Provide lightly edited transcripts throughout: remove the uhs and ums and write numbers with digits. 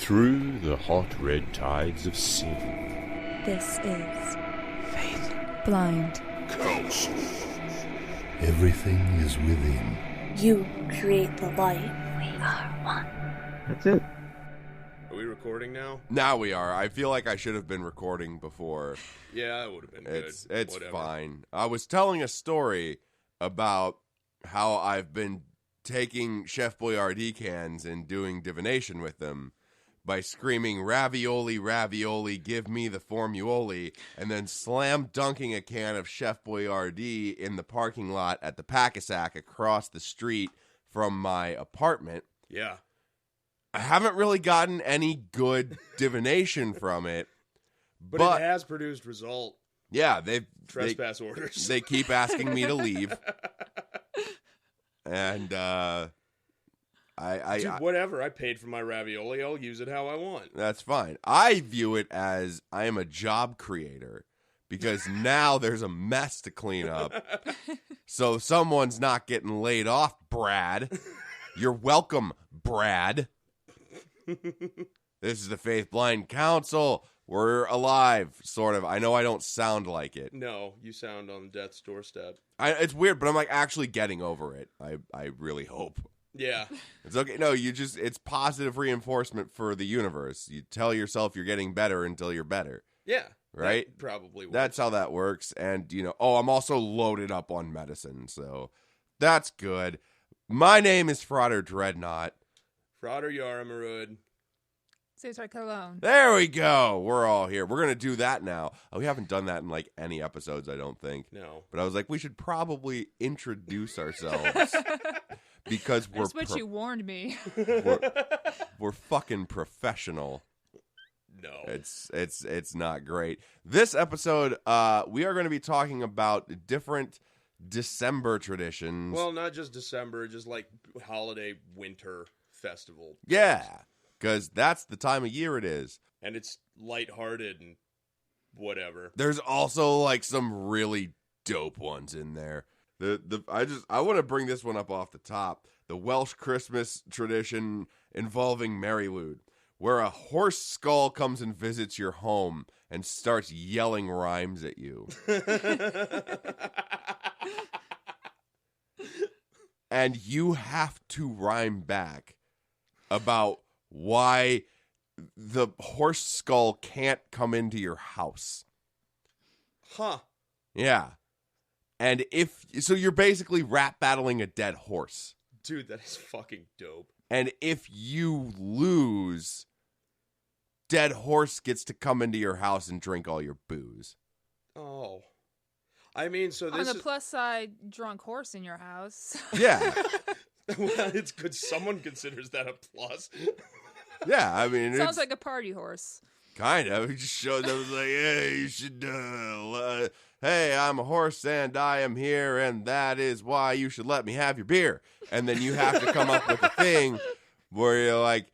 Through the hot red tides of sin. This is Faith Blind Council. Everything is within. You create the light. We are one. That's it. Are we recording now? Now we are. I feel like I should have been recording before. Yeah, that would have been good. It's Whatever. fine. I was telling a story about how I've been taking Chef Boyardee cans and doing divination with them by screaming, "Ravioli, ravioli, give me the formuoli," and then slam dunking a can of Chef Boyardee in the parking lot at the Pack-a-Sack across the street from my apartment. Yeah. I haven't really gotten any good divination from it. But it has produced result. Yeah, Trespass orders. They keep asking me to leave. And Dude, whatever. I paid for my ravioli. I'll use it how I want. That's fine. I view it as I am a job creator because now there's a mess to clean up. So someone's not getting laid off, Brad. You're welcome, Brad. This is the Faith Blind Council. We're alive, sort of. I know I don't sound like it. No, you sound on death's doorstep. It's weird, but I'm like actually getting over it. I really hope. Yeah. It's okay. No, it's positive reinforcement for the universe. You tell yourself you're getting better until you're better. Yeah. Right? That probably works. That's how that works. And, I'm also loaded up on medicine, so that's good. My name is Frater Dreadnought. Frater Yaramarud. Cesar Cologne. There we go. We're all here. We're going to do that now. We haven't done that in, any episodes, I don't think. No. But I was like, we should probably introduce ourselves. Because we're... That's what you warned me. We're fucking professional. No. It's not great. This episode, we are going to be talking about different December traditions. Well, not just December, just holiday winter festival. Yeah, because that's the time of year it is. And it's lighthearted and whatever. There's also some really dope ones in there. I want to bring this one up off the top. The Welsh Christmas tradition involving Marylude, where a horse skull comes and visits your home and starts yelling rhymes at you. And you have to rhyme back about why the horse skull can't come into your house. Huh. Yeah. And so you're basically rap battling a dead horse. Dude, that is fucking dope. And if you lose, dead horse gets to come into your house and drink all your booze. Oh. I mean, so this On the plus side, drunk horse in your house. Yeah. Well, it's good someone considers that a plus. Yeah, I mean... Sounds like a party horse. Kind of. He just showed up like, hey, you should... hey, I'm a horse and I am here and that is why you should let me have your beer. And then you have to come up with a thing where you're like,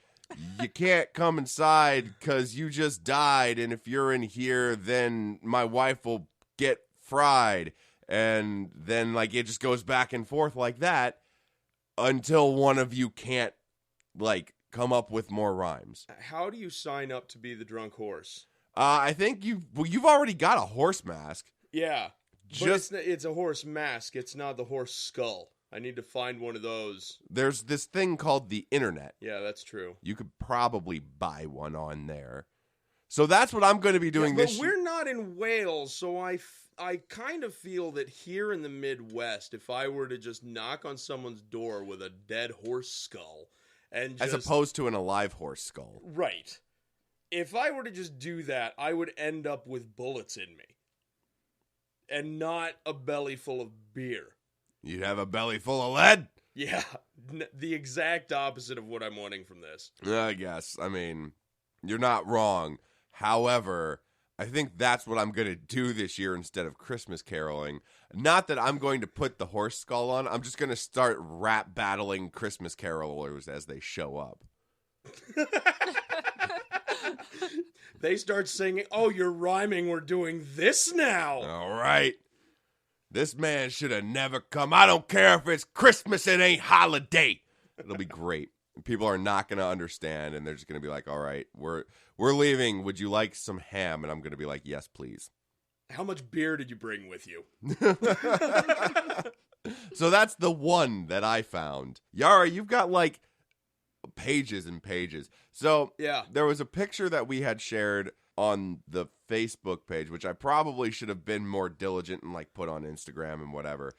you can't come inside because you just died. And if you're in here, then my wife will get fried. And then it just goes back and forth like that until one of you can't come up with more rhymes. How do you sign up to be the drunk horse? I think you've already got a horse mask. Yeah, but it's a horse mask. It's not the horse skull. I need to find one of those. There's this thing called the internet. Yeah, that's true. You could probably buy one on there. So that's what I'm going to be doing this year. But we're not in Wales, so I kind of feel that here in the Midwest, if I were to just knock on someone's door with a dead horse skull and just... As opposed to an alive horse skull. Right. If I were to just do that, I would end up with bullets in me. And not a belly full of beer. You'd have a belly full of lead? Yeah, the exact opposite of what I'm wanting from this. I guess. I mean, you're not wrong. However, I think that's what I'm going to do this year instead of Christmas caroling. Not that I'm going to put the horse skull on. I'm just going to start rap battling Christmas carolers as they show up. They start singing, "Oh, you're rhyming, we're doing this now." All right. This man should have never come. I don't care if it's Christmas, it ain't holiday. It'll be great. People are not going to understand, and they're just going to be like, all right, we're leaving. Would you like some ham? And I'm going to be like, yes, please. How much beer did you bring with you? So that's the one that I found. Yara, you've got like pages and pages. So Yeah. there was a picture that we had shared on the Facebook page, which I probably should have been more diligent and like put on Instagram and whatever.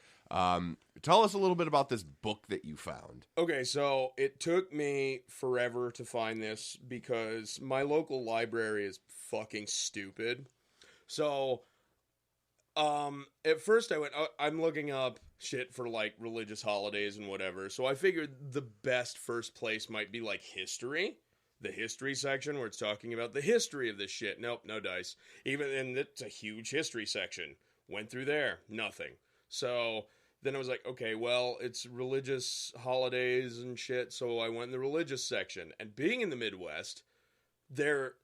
Tell us a little bit about this book that you found. Okay, so it took me forever to find this because my local library is fucking stupid. So, at first I'm looking up shit for like religious holidays and whatever. So I figured the best first place might be like history. The history section where it's talking about the history of this shit. Nope, no dice. And it's a huge history section. Went through there, nothing. So then I was like, okay, well, it's religious holidays and shit, so I went in the religious section. And being in the Midwest, there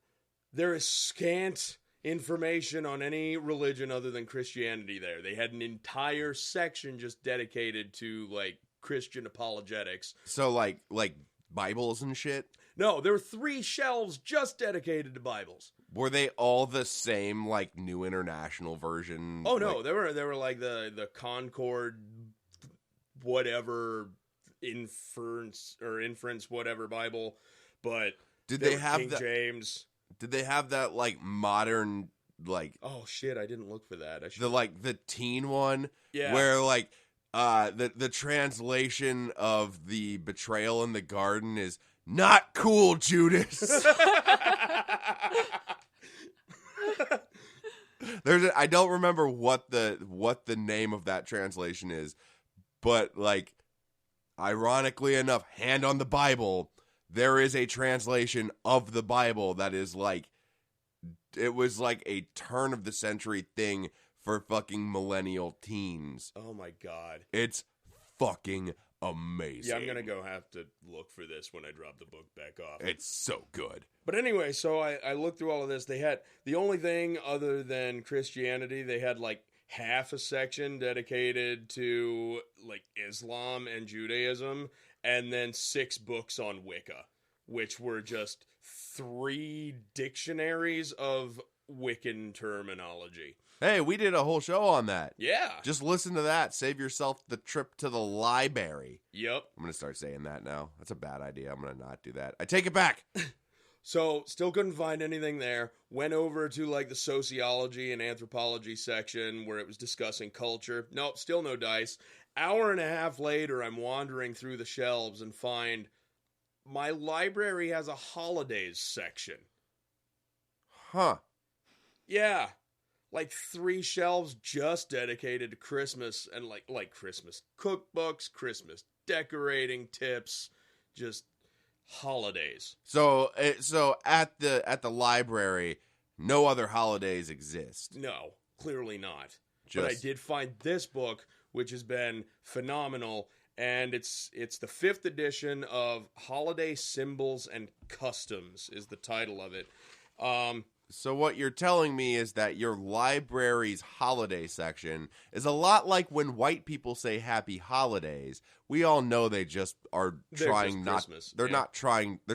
is scant information on any religion other than Christianity there. They had an entire section just dedicated to, like, Christian apologetics. So, like Bibles and shit? No, there were 3 shelves just dedicated to Bibles. Were they all the same, like, New International Version? Oh no, they were like the Concord, whatever inference whatever Bible, but Did they were have King James? Did they have that like modern like Oh shit, I didn't look for that. I should. the teen one? Yeah. Where like the translation of the betrayal in the garden is not cool, Judas. I don't remember what the name of that translation is, but like ironically enough, hand on the Bible, there is a translation of the Bible that is like it was like a turn of the century thing for fucking millennial teens. Oh my god. It's fucking amazing. Yeah, I'm gonna go have to look for this when I drop the book back off. It's so good. But anyway, so I looked through all of this. They had the only thing other than Christianity, they had like half a section dedicated to like Islam and Judaism, and then 6 books on Wicca, which were just 3 dictionaries of Wiccan terminology. Hey, we did a whole show on that. Yeah. Just listen to that. Save yourself the trip to the library. Yep. I'm going to start saying that now. That's a bad idea. I'm going to not do that. I take it back. So, still couldn't find anything there. Went over to, like, the sociology and anthropology section where it was discussing culture. Nope, still no dice. Hour and a half later, I'm wandering through the shelves and find my library has a holidays section. Huh. Yeah. Like 3 shelves just dedicated to Christmas and, like Christmas cookbooks, Christmas decorating tips, just holidays. So at the library, no other holidays exist. No, clearly not. But I did find this book, which has been phenomenal, and it's the 5th edition of Holiday Symbols and Customs is the title of it. So what you're telling me is that your library's holiday section is a lot like when white people say happy holidays. We all know they just are trying not Christmas. They're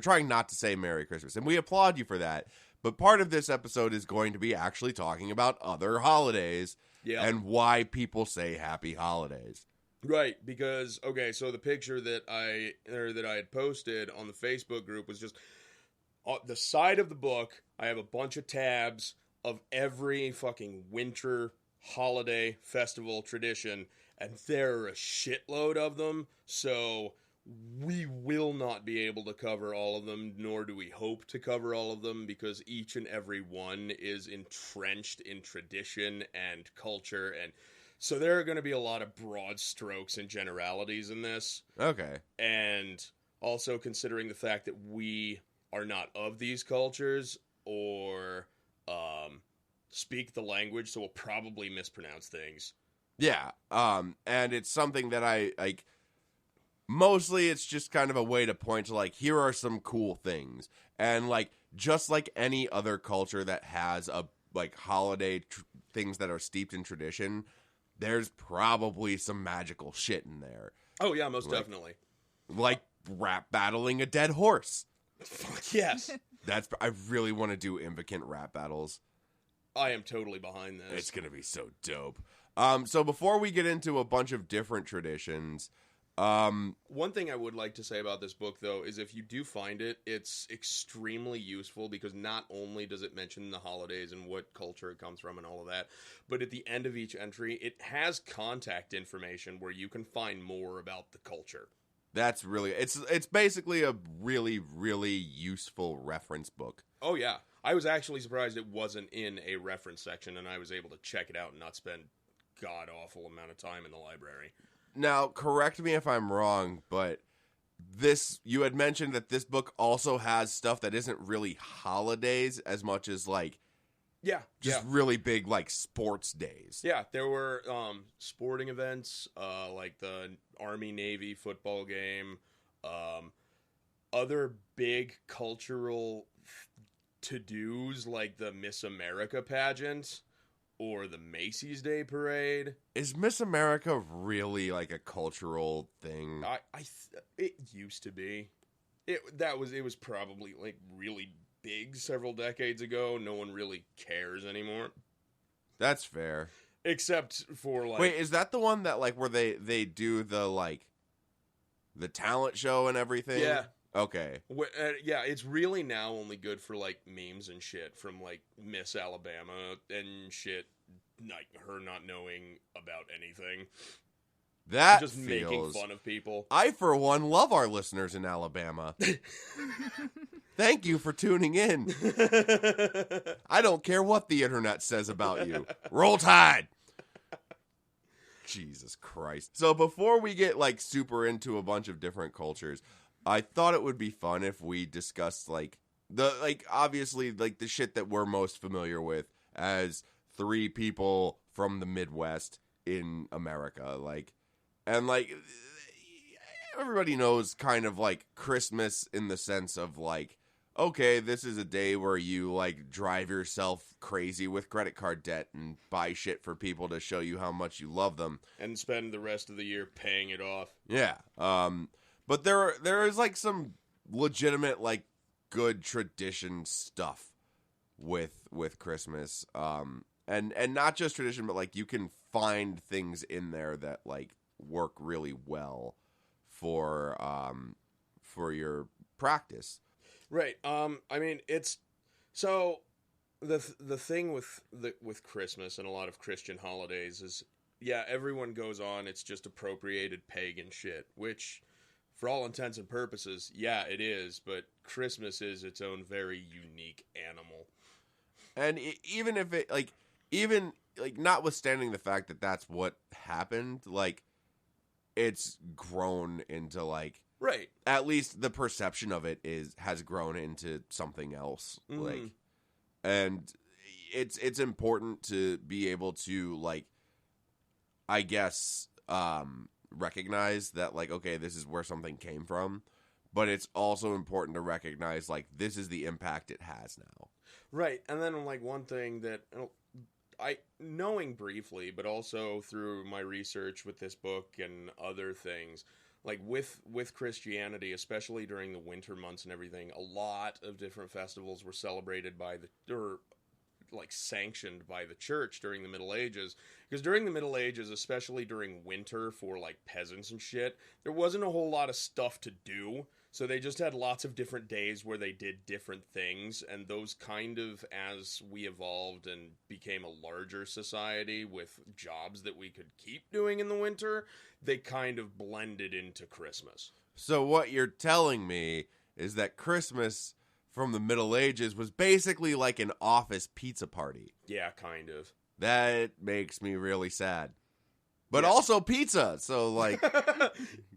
trying not to say Merry Christmas. And we applaud you for that. But part of this episode is going to be actually talking about other holidays and why people say happy holidays. Right, because so the picture that I had posted on the Facebook group was just on the side of the book. I have a bunch of tabs of every fucking winter holiday festival tradition, and there are a shitload of them, so we will not be able to cover all of them, nor do we hope to cover all of them, because each and every one is entrenched in tradition and culture, and so there are going to be a lot of broad strokes and generalities in this. Okay. And also considering the fact that we are not of these cultures or speak the language, so we'll probably mispronounce things. Yeah, and it's something that I, like, mostly it's just kind of a way to point to, like, here are some cool things. And, like, just like any other culture that has, holiday things that are steeped in tradition, there's probably some magical shit in there. Oh, yeah, most definitely. Like rap battling a dead horse. Fuck yes. I really want to do invocant rap battles. I am totally behind this. It's going to be so dope. So before we get into a bunch of different traditions, one thing I would like to say about this book, though, is if you do find it, it's extremely useful because not only does it mention the holidays and what culture it comes from and all of that, but at the end of each entry, it has contact information where you can find more about the culture. That's really, it's basically a really, really useful reference book. Oh, yeah. I was actually surprised it wasn't in a reference section, and I was able to check it out and not spend god-awful amount of time in the library. Now, correct me if I'm wrong, but you had mentioned that this book also has stuff that isn't really holidays as much as, like, really big, like, sports days. Yeah, there were sporting events, like the Army-Navy football game, other big cultural to-dos like the Miss America pageant or the Macy's Day Parade. Is Miss America really like a cultural thing? It used to be. It was probably like really big several decades ago. No one really cares anymore. That's fair. Except for like... Wait, is that the one that like where they do the like the talent show and everything? Yeah. Okay. Yeah, it's really now only good for, like, memes and shit from, like, Miss Alabama and shit, like, her not knowing about anything. That just making fun of people. I, for one, love our listeners in Alabama. Thank you for tuning in. I don't care what the internet says about you. Roll Tide! Jesus Christ. So before we get, like, super into a bunch of different cultures... I thought it would be fun if we discussed, like, obviously, like, the shit that we're most familiar with as three people from the Midwest in America, like, and, like, everybody knows kind of, like, Christmas in the sense of, like, okay, this is a day where you, like, drive yourself crazy with credit card debt and buy shit for people to show you how much you love them. And spend the rest of the year paying it off. Yeah, but there is, like, some legitimate, like, good tradition stuff with Christmas. And not just tradition, but, like, you can find things in there that, like, work really well for your practice. Right. I mean, it's... So, the thing with Christmas and a lot of Christian holidays is, yeah, everyone goes on, it's just appropriated pagan shit, which... For all intents and purposes, yeah, it is, but Christmas is its own very unique animal. And even if it, like, notwithstanding the fact that that's what happened, like, it's grown into, like, right. At least the perception of it has grown into something else. Mm-hmm. Like, and it's important to be able to, like, I guess, recognize that, like, okay, this is where something came from, but it's also important to recognize, like, this is the impact it has now. Right. And then, like, one thing that I, knowing briefly, but also through my research with this book and other things, like, with Christianity, especially during the winter months and everything, a lot of different festivals were celebrated by sanctioned by the church during the Middle Ages. Because during the Middle Ages, especially during winter for, like, peasants and shit, there wasn't a whole lot of stuff to do. So they just had lots of different days where they did different things. And those kind of, as we evolved and became a larger society with jobs that we could keep doing in the winter, they kind of blended into Christmas. So what you're telling me is that Christmas... from the Middle Ages was basically like an office pizza party. Yeah, kind of. That makes me really sad. But also pizza, so like...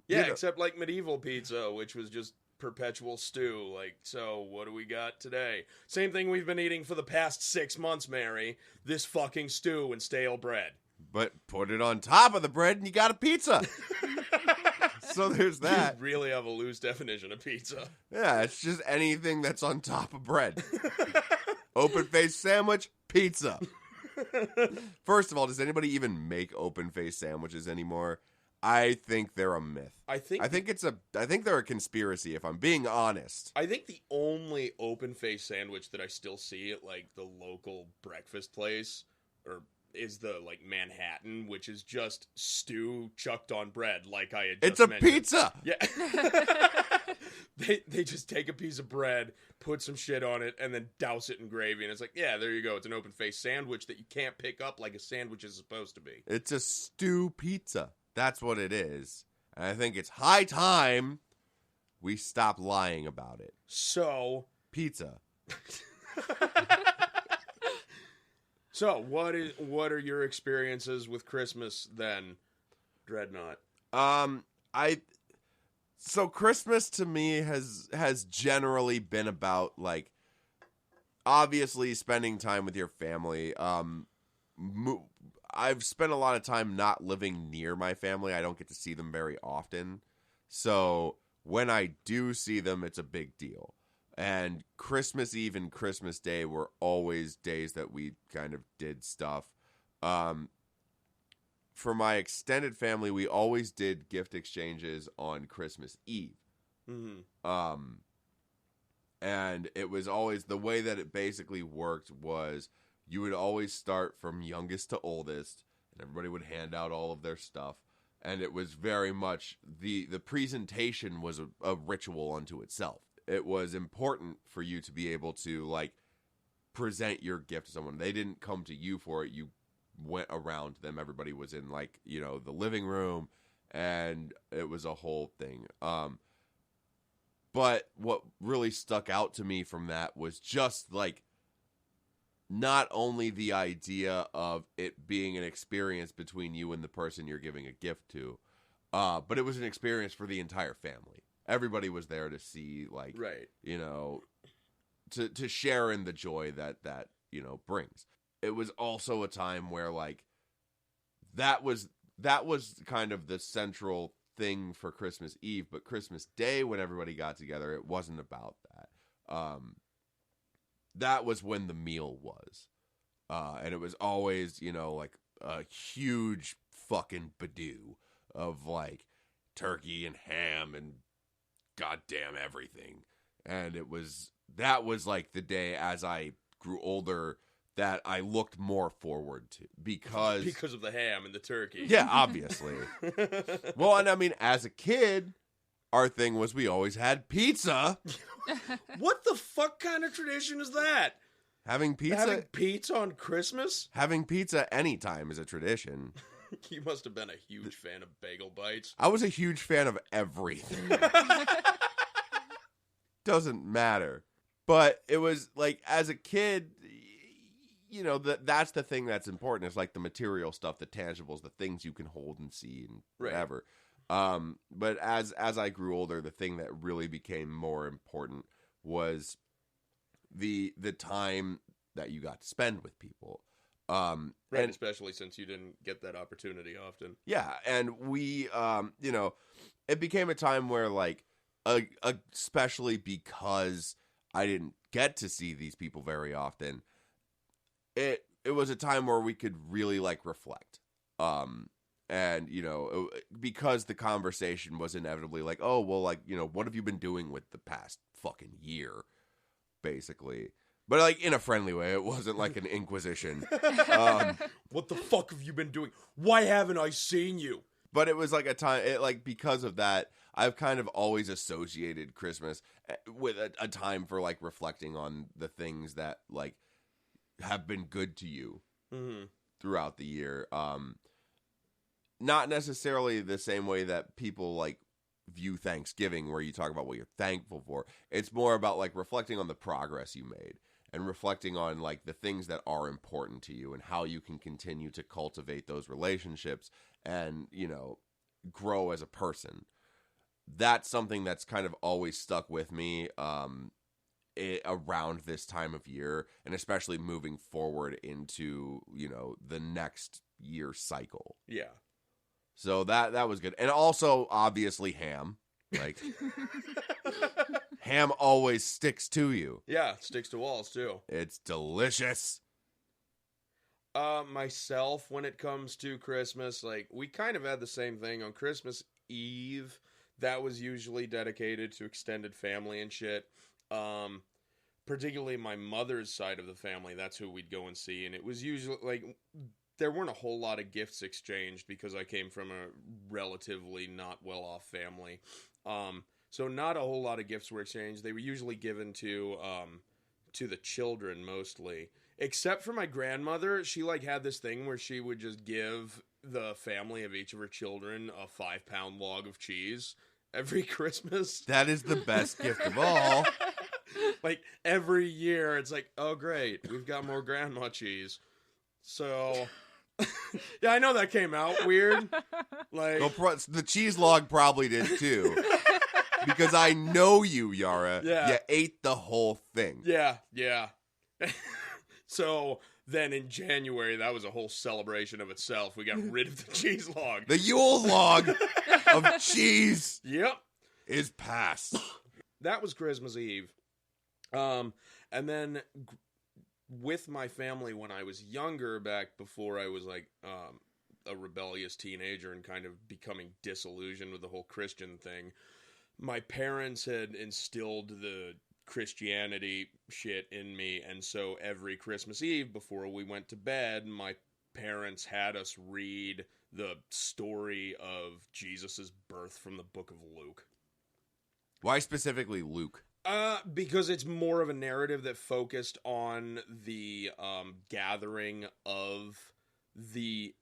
yeah, except like medieval pizza, which was just perpetual stew. Like, so what do we got today? Same thing we've been eating for the past 6 months, Mary. This fucking stew and stale bread. But put it on top of the bread and you got a pizza. So there's that. You really have a loose definition of pizza. Yeah, it's just anything that's on top of bread. Open-faced sandwich, pizza. First of all, does anybody even make open-faced sandwiches anymore? I think they're a myth. I think they're a conspiracy, if I'm being honest. I think the only open-faced sandwich that I still see at, like, the local breakfast place is the, like, Manhattan, which is just stew chucked on bread, like I had just mentioned. It's a pizza! Yeah. They just take a piece of bread, put some shit on it, and then douse it in gravy, and it's like, yeah, there you go. It's an open-faced sandwich that you can't pick up like a sandwich is supposed to be. It's a stew pizza. That's what it is. And I think it's high time we stop lying about it. So... Pizza. So, what are your experiences with Christmas then, Dreadnought? So Christmas to me has generally been about, like, obviously spending time with your family. I've spent a lot of time not living near my family. I don't get to see them very often. So when I do see them, it's a big deal. And Christmas Eve and Christmas Day were always days that we kind of did stuff. For my extended family, we always did gift exchanges on Christmas Eve. Mm-hmm. And it was always, the way that it basically worked was you would always start from youngest to oldest, and everybody would hand out all of their stuff. And it was very much, the presentation was a ritual unto itself. It was important for you to be able to, like, present your gift to someone. They didn't come to you for it. You went around to them. Everybody was in, like, you know, the living room, and it was a whole thing. But what really stuck out to me from that was just, like, not only the idea of it being an experience between you and the person you're giving a gift to, but it was an experience for the entire family. Everybody was there to see, like, right. You know, to share in the joy that, you know, brings. It was also a time where, like, that was kind of the central thing for Christmas Eve, but Christmas Day, when everybody got together, it wasn't about that. That was when the meal was. And it was always, you know, like, a huge fucking badoo of, like, turkey and ham and goddamn everything. And that was like the day as I grew older that I looked more forward to because of the ham and the turkey. Yeah, obviously. Well, and I mean, as a kid, our thing was we always had pizza. What the fuck kind of tradition is that? Having pizza on Christmas? Having pizza anytime is a tradition. You must have been a huge fan of bagel bites. I was a huge fan of everything. Doesn't matter. But it was like, as a kid, you know, that's the thing that's important. It's like the material stuff, the tangibles, the things you can hold and see and whatever. Right. But as I grew older, the thing that really became more important was the time that you got to spend with people. Right, and especially since you didn't get that opportunity often. Yeah, and we, you know, it became a time where, like, especially because I didn't get to see these people very often, it was a time where we could really, like, reflect. And, you know, because the conversation was inevitably like, oh, well, like, you know, what have you been doing with the past fucking year, basically. But, like, in a friendly way. It wasn't like an inquisition. What the fuck have you been doing? Why haven't I seen you? But it was like a time, because of that, I've kind of always associated Christmas with a time for, like, reflecting on the things that, like, have been good to you throughout the year. Not necessarily the same way that people, like, view Thanksgiving, where you talk about what you're thankful for. It's more about, like, reflecting on the progress you made and reflecting on, like, the things that are important to you and how you can continue to cultivate those relationships and, you know, grow as a person. That's something that's kind of always stuck with me around this time of year, and especially moving forward into, you know, the next year cycle. Yeah. So that was good. And also, obviously, ham. Like, ham always sticks to you. Yeah, sticks to walls, too. It's delicious. Myself, when it comes to Christmas, like, we kind of had the same thing on Christmas Eve. That was usually dedicated to extended family and shit. Particularly my mother's side of the family, that's who we'd go and see. And it was usually, like, there weren't a whole lot of gifts exchanged because I came from a relatively not well-off family. So not a whole lot of gifts were exchanged. They were usually given to the children mostly. Except for my grandmother, she, like, had this thing where she would just give the family of each of her children a 5-pound log of cheese every Christmas. That is the best gift of all. Like, every year, it's like, oh, great, we've got more grandma cheese. So, yeah, I know that came out weird. Like, The cheese log probably did, too. Because I know you, Yara. Yeah. You ate the whole thing. yeah. So then in January, that was a whole celebration of itself. We got rid of the cheese log. The Yule log of cheese Yep. is past. That was Christmas Eve. And then with my family when I was younger, back before I was like a rebellious teenager and kind of becoming disillusioned with the whole Christian thing, my parents had instilled the Christianity shit in me, and so every Christmas Eve before we went to bed, my parents had us read the story of Jesus' birth from the book of Luke. Why specifically Luke? Because it's more of a narrative that focused on the gathering of the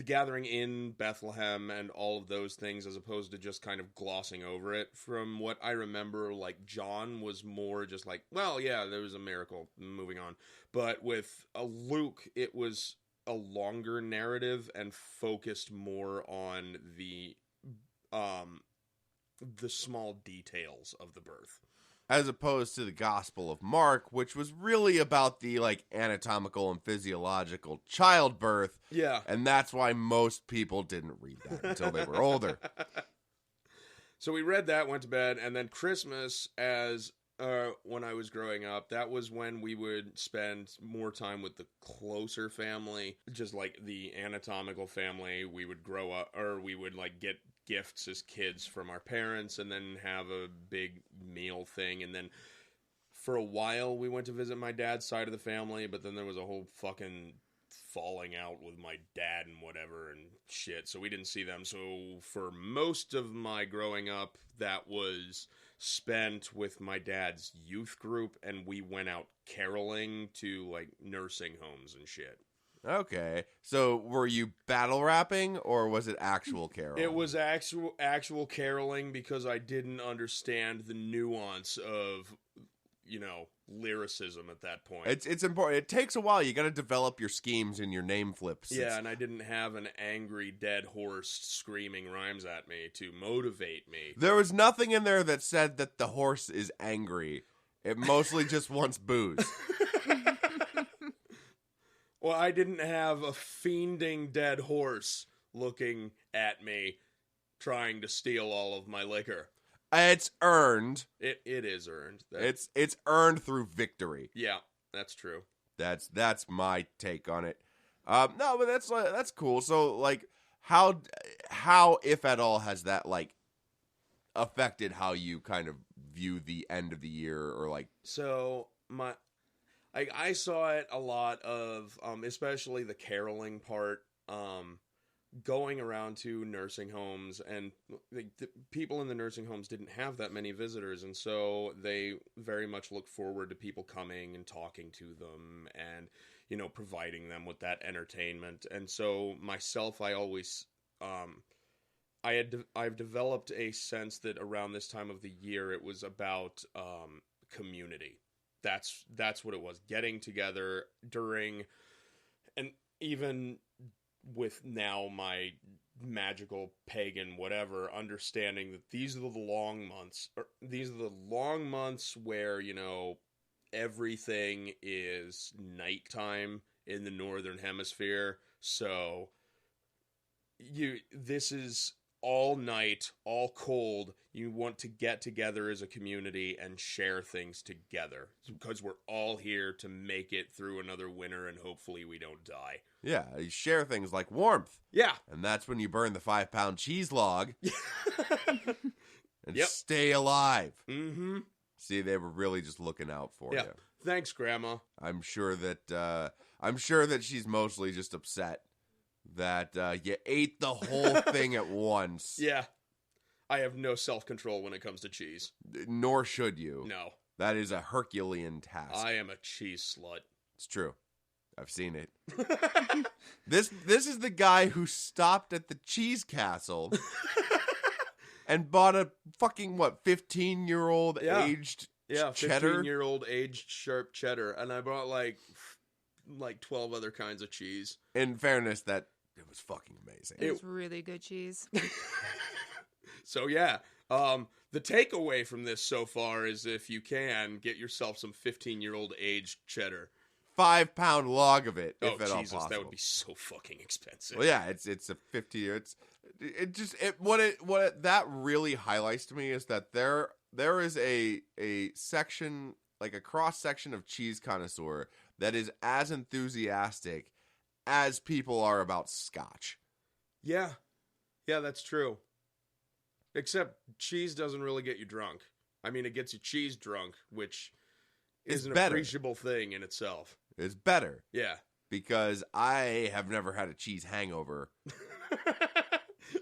gathering in Bethlehem and all of those things, as opposed to just kind of glossing over it. From what I remember, like, John was more just like, well, yeah, there was a miracle, moving on. But with Luke, it was a longer narrative and focused more on the small details of the birth. As opposed to the Gospel of Mark, which was really about the, like, anatomical and physiological childbirth. Yeah. And that's why most people didn't read that until they were older. So we read that, went to bed, and then Christmas, as when I was growing up, that was when we would spend more time with the closer family, just like the anatomical family. We would grow up, or we would, like, get gifts as kids from our parents and then have a big meal thing. And then for a while we went to visit my dad's side of the family, but then there was a whole fucking falling out with my dad and whatever and shit, so we didn't see them. So for most of my growing up, that was spent with my dad's youth group, and we went out caroling to, like, nursing homes and shit. Okay, so were you battle rapping, or was it actual caroling? It was actual caroling, because I didn't understand the nuance of, you know, lyricism at that point. It's important. It takes a while. You got to develop your schemes and your name flips. Yeah, and I didn't have an angry dead horse screaming rhymes at me to motivate me. There was nothing in there that said that the horse is angry. It mostly just wants booze. Well, I didn't have a fiending dead horse looking at me, trying to steal all of my liquor. It's earned. It is earned. It's earned through victory. Yeah, that's true. That's my take on it. No, but that's cool. So, like, how if at all has that, like, affected how you kind of view the end of the year, or like? So I saw it a lot of, especially the caroling part, going around to nursing homes, and the people in the nursing homes didn't have that many visitors, and so they very much looked forward to people coming and talking to them and, you know, providing them with that entertainment. And so myself, I always, I've developed a sense that around this time of the year, it was about community. That's what it was. Getting together during, and even with now my magical pagan whatever, understanding that these are the long months, or these are the long months where, you know, everything is nighttime in the northern hemisphere. So this is all night, all cold. You want to get together as a community and share things together because we're all here to make it through another winter and hopefully we don't die. Yeah, you share things like warmth. Yeah. And that's when you burn the 5-pound cheese log and Yep. stay alive. Mm-hmm. See, they were really just looking out for Yeah. you. Thanks, Grandma. I'm sure that she's mostly just upset that you ate the whole thing at once. Yeah. I have no self-control when it comes to cheese. Nor should you. No. That is a Herculean task. I am a cheese slut. It's true. I've seen it. This is the guy who stopped at the cheese castle and bought a fucking 15-year-old aged cheddar. 15-year-old aged sharp cheddar, and I bought like 12 other kinds of cheese. In fairness, that it was fucking amazing. It was really good cheese. So yeah, the takeaway from this so far is if you can, get yourself some 15-year-old aged cheddar. 5-pound log of it, if at all Jesus, possible. that would be so fucking expensive. Well, yeah, it's a 50. What that really highlights to me is that there is a section, like a cross section of cheese connoisseur that is as enthusiastic as people are about scotch. Yeah, that's true. Except cheese doesn't really get you drunk. I mean, it gets you cheese drunk, which is an appreciable thing in itself. It's better. Yeah. Because I have never had a cheese hangover.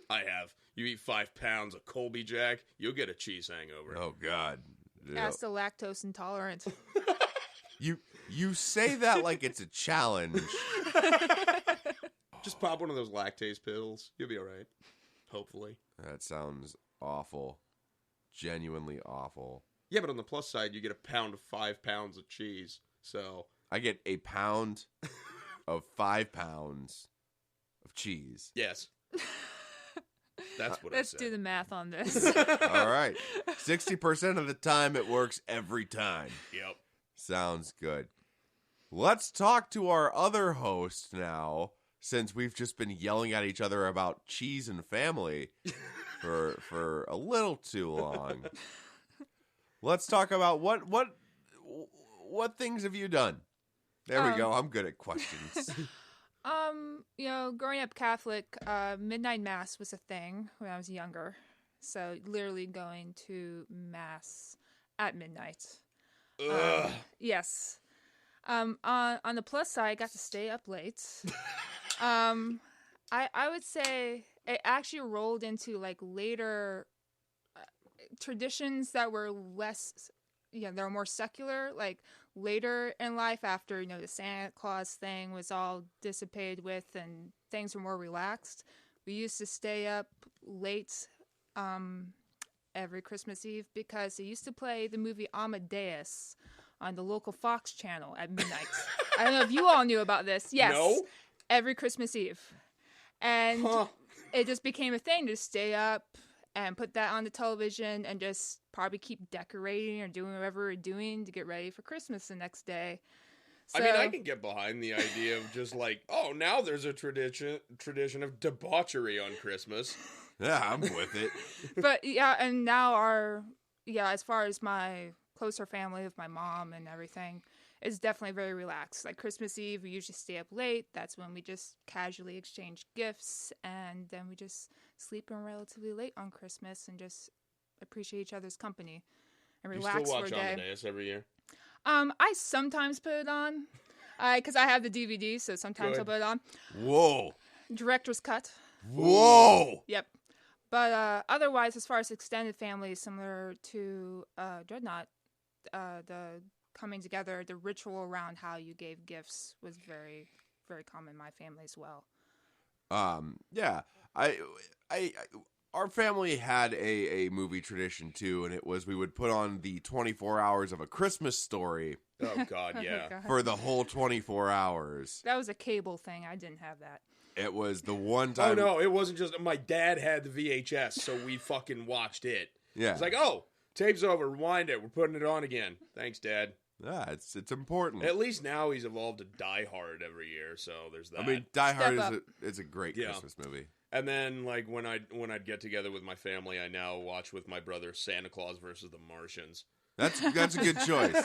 I have. You eat 5 pounds of Colby Jack, you'll get a cheese hangover. Oh, God. Ask the lactose intolerant. You say that like it's a challenge. Just pop one of those lactase pills. You'll be all right. Hopefully. That sounds awful. Genuinely awful. Yeah, but on the plus side, you get a pound of 5 pounds of cheese. So I get a pound of 5 pounds of cheese. yes. That's what Let's I said. do the math on this. All right. 60% of the time it works every time. Yep. Sounds good. Let's talk to our other host now, since we've just been yelling at each other about cheese and family for a little too long. Let's talk about what things have you done? There we go. I'm good at questions. Growing up Catholic, midnight mass was a thing when I was younger. So literally going to mass at midnight. Ugh. Yes. On the plus side, I got to stay up late. I would say it actually rolled into like later traditions that were less, they were more secular, like later in life after, the Santa Claus thing was all dissipated with and things were more relaxed. We used to stay up late every Christmas Eve because they used to play the movie Amadeus on the local Fox channel at midnight. I don't know if you all knew about this. Yes. No? Every Christmas Eve. And it just became a thing to stay up and put that on the television and just probably keep decorating or doing whatever we're doing to get ready for Christmas the next day. So, I mean, I can get behind the idea of just like, oh, now there's a tradition of debauchery on Christmas. Yeah, I'm with it. But yeah, and now as far as my closer family of my mom and everything, it's definitely very relaxed. Like Christmas Eve, we usually stay up late. That's when we just casually exchange gifts, and then we just sleep in relatively late on Christmas and just appreciate each other's company and relax You still watch for a day. Amadeus every year? I sometimes put it on, because I have the DVD, so sometimes I'll Good. put it on. Whoa. Director's cut. Whoa. Yep. But otherwise, as far as extended family, similar to Dreadnought, the coming together, the ritual around how you gave gifts was very, very common in my family as well. Yeah. Our family had a movie tradition too, and it was we would put on the 24 Hours of a Christmas Story Oh, God, yeah. God. for the whole 24 hours. That was a cable thing. I didn't have that. It was the one Oh, time. no, it wasn't just... My dad had the VHS, so we fucking watched it. Yeah. It's like, oh, tape's over, rewind it, we're putting it on again. Thanks, Dad. Yeah, it's important. At least now he's evolved to Die Hard every year, so there's that. I mean, Die Hard Step is a great Yeah. Christmas movie. And then, like, when I'd get together with my family, I now watch with my brother Santa Claus versus the Martians. That's a good choice.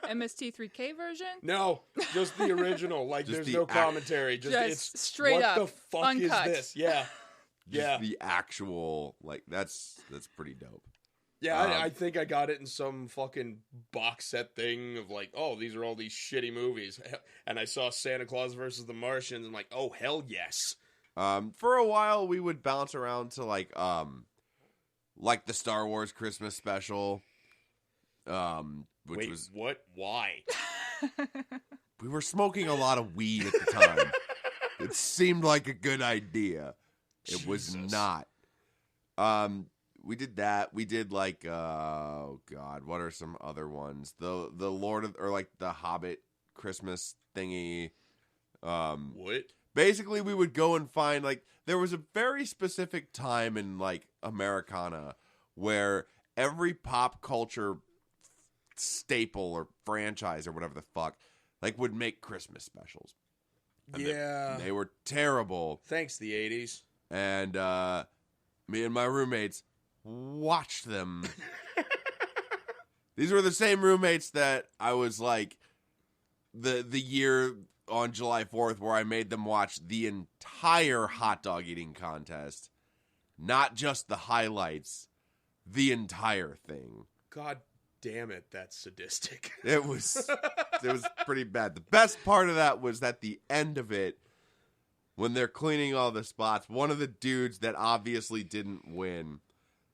MST3K version? No, just the original. Like, Just there's the no commentary. Just it's straight what up, the fuck uncut. is this? Yeah. Just the actual, like, that's pretty dope. Yeah, I think I got it in some fucking box set thing of like, oh, these are all these shitty movies. And I saw Santa Claus versus the Martians and like, oh, hell yes. For a while, we would bounce around to, like the Star Wars Christmas special, which Wait, was... what? Why? We were smoking a lot of weed at the time. It seemed like a good idea. It was Jesus. not. We did that. We did like, oh God, what are some other ones? The Lord of, or like the Hobbit Christmas thingy. What? Basically, we would go and find, like, there was a very specific time in, like, Americana where every pop culture staple or franchise or whatever the fuck, like, would make Christmas specials. And Yeah. They were terrible. Thanks, the 80s. And me and my roommates watched them. These were the same roommates that I was, like, the year on July 4th where I made them watch the entire hot dog eating contest. Not just the highlights, the entire thing. God damn it, that's sadistic. It was pretty bad. The best part of that was at the end of it, when they're cleaning all the spots, one of the dudes that obviously didn't win,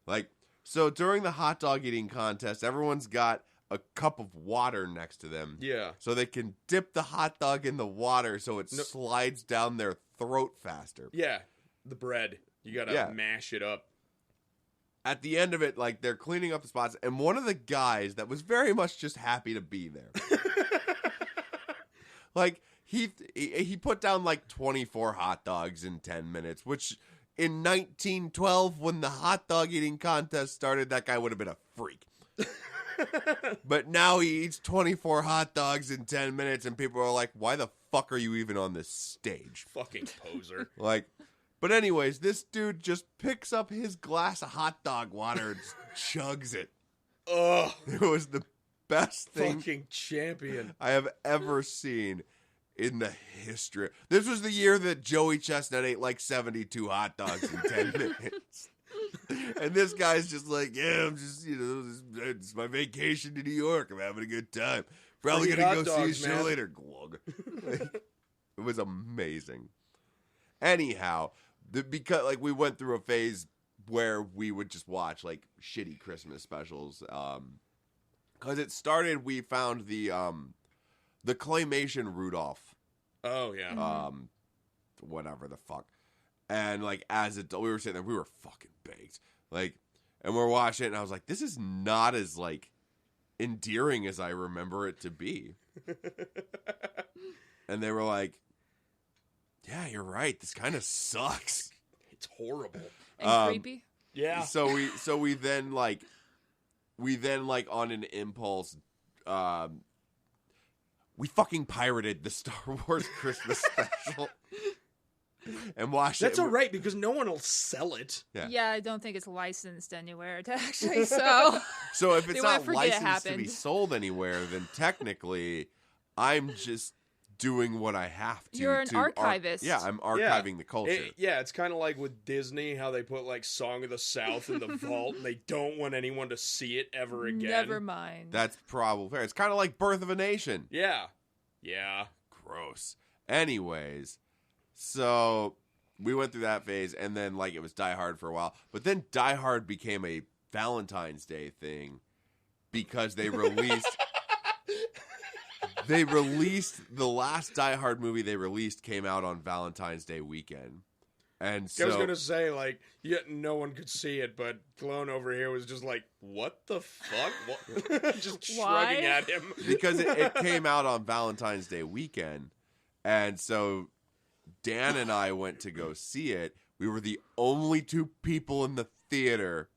like, so during the hot dog eating contest, everyone's got a cup of water next to them. Yeah. So they can dip the hot dog in the water so it slides down their throat faster. Yeah, the bread. You gotta mash it up. At the end of it, like, they're cleaning up the spots, and one of the guys that was very much just happy to be there. Like, he put down, like, 24 hot dogs in 10 minutes, which in 1912, when the hot dog eating contest started, that guy would have been a freak. But now he eats 24 hot dogs in 10 minutes, and people are like, why the fuck are you even on this stage? Fucking poser. Like, but anyways, this dude just picks up his glass of hot dog water and chugs it. Ugh. It was the best thing Fucking champion. I have ever seen in the history. This was the year that Joey Chestnut ate like 72 hot dogs in 10 minutes. And this guy's just like, yeah, I'm just, it's my vacation to New York. I'm having a good time. Probably Free going to hot go see a dogs, show man. later. Glug. Like, it was amazing. Anyhow, because, like, we went through a phase where we would just watch, like, shitty Christmas specials. Because it started, we found the claymation Rudolph. Oh, yeah. Whatever the fuck. And, like, as we were sitting there, we were fucking baked. Like, and we're watching it, and I was like, this is not as, like, endearing as I remember it to be. And they were like, yeah, you're right. This kind of sucks. It's horrible. And creepy. Yeah. So we then on an impulse, we fucking pirated the Star Wars Christmas special and watched it. That's all right, because no one will sell it. Yeah, I don't think it's licensed anywhere to actually sell. So if it's They not might forget it licensed to be happened. sold anywhere, then technically I'm just doing what I have to. You're an archivist. I'm archiving the culture. It's kind of like with Disney, how they put, like, Song of the South in the vault, and they don't want anyone to see it ever again. Never mind. That's probably fair. It's kind of like Birth of a Nation. Yeah. Yeah. Gross. Anyways, so we went through that phase, and then, like, it was Die Hard for a while. But then Die Hard became a Valentine's Day thing because they released... They released the last Die Hard movie they released came out on Valentine's Day weekend. And so I was going to say, like, no one could see it, but Clone over here was just like, what the fuck? What? Just shrugging at him. because it came out on Valentine's Day weekend. And so Dan and I went to go see it. We were the only two people in the theater.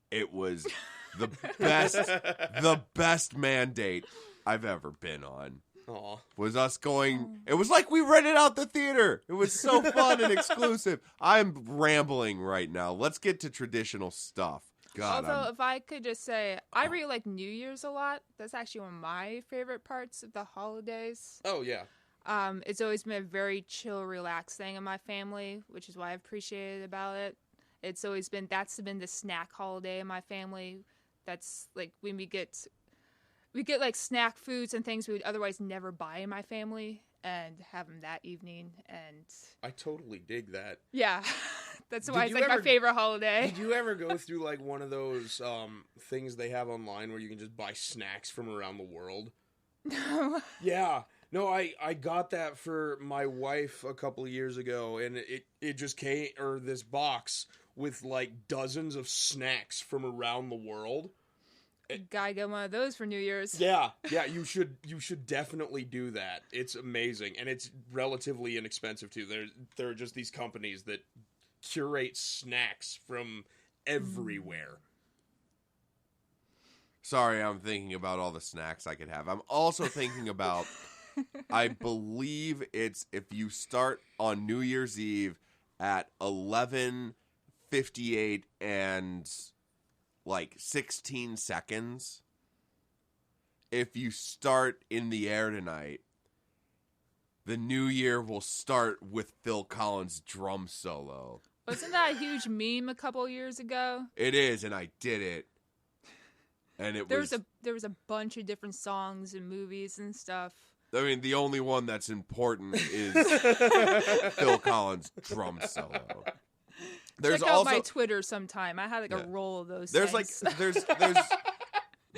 It was the best mandate I've ever been on. Aw. was us going. It was like we rented out the theater. It was so fun and exclusive. I'm rambling right now. Let's get to traditional stuff. God, Although, if I could just say, I really like New Year's a lot. That's actually one of my favorite parts of the holidays. Oh, yeah. It's always been a very chill, relaxed thing in my family, which is what I appreciated about it. It's always been, that's been the snack holiday in my family. That's like when we get like snack foods and things we would otherwise never buy in my family and have them that evening. And I totally dig that. yeah, that's why Did it's you like my ever- favorite holiday. Did you ever go through like one of those things they have online where you can just buy snacks from around the world? No. Yeah. No, I got that for my wife a couple of years ago, and it just came, or this box with like dozens of snacks from around the world. Gotta get one of those for New Year's. Yeah, you should definitely do that. It's amazing, and it's relatively inexpensive too. There are just these companies that curate snacks from everywhere. sorry, I'm thinking about all the snacks I could have. I'm also thinking about. I believe it's if you start on New Year's Eve at 11:58 and like 16 seconds. If you start in the air tonight, the new year will start with Phil Collins' drum solo. Wasn't that a huge meme a couple years ago? It is, and I did it. And it There was a bunch of different songs and movies and stuff. I mean, the only one that's important is Phil Collins' drum solo. There's Check out also my Twitter sometime. I had like a roll of those. there's things. like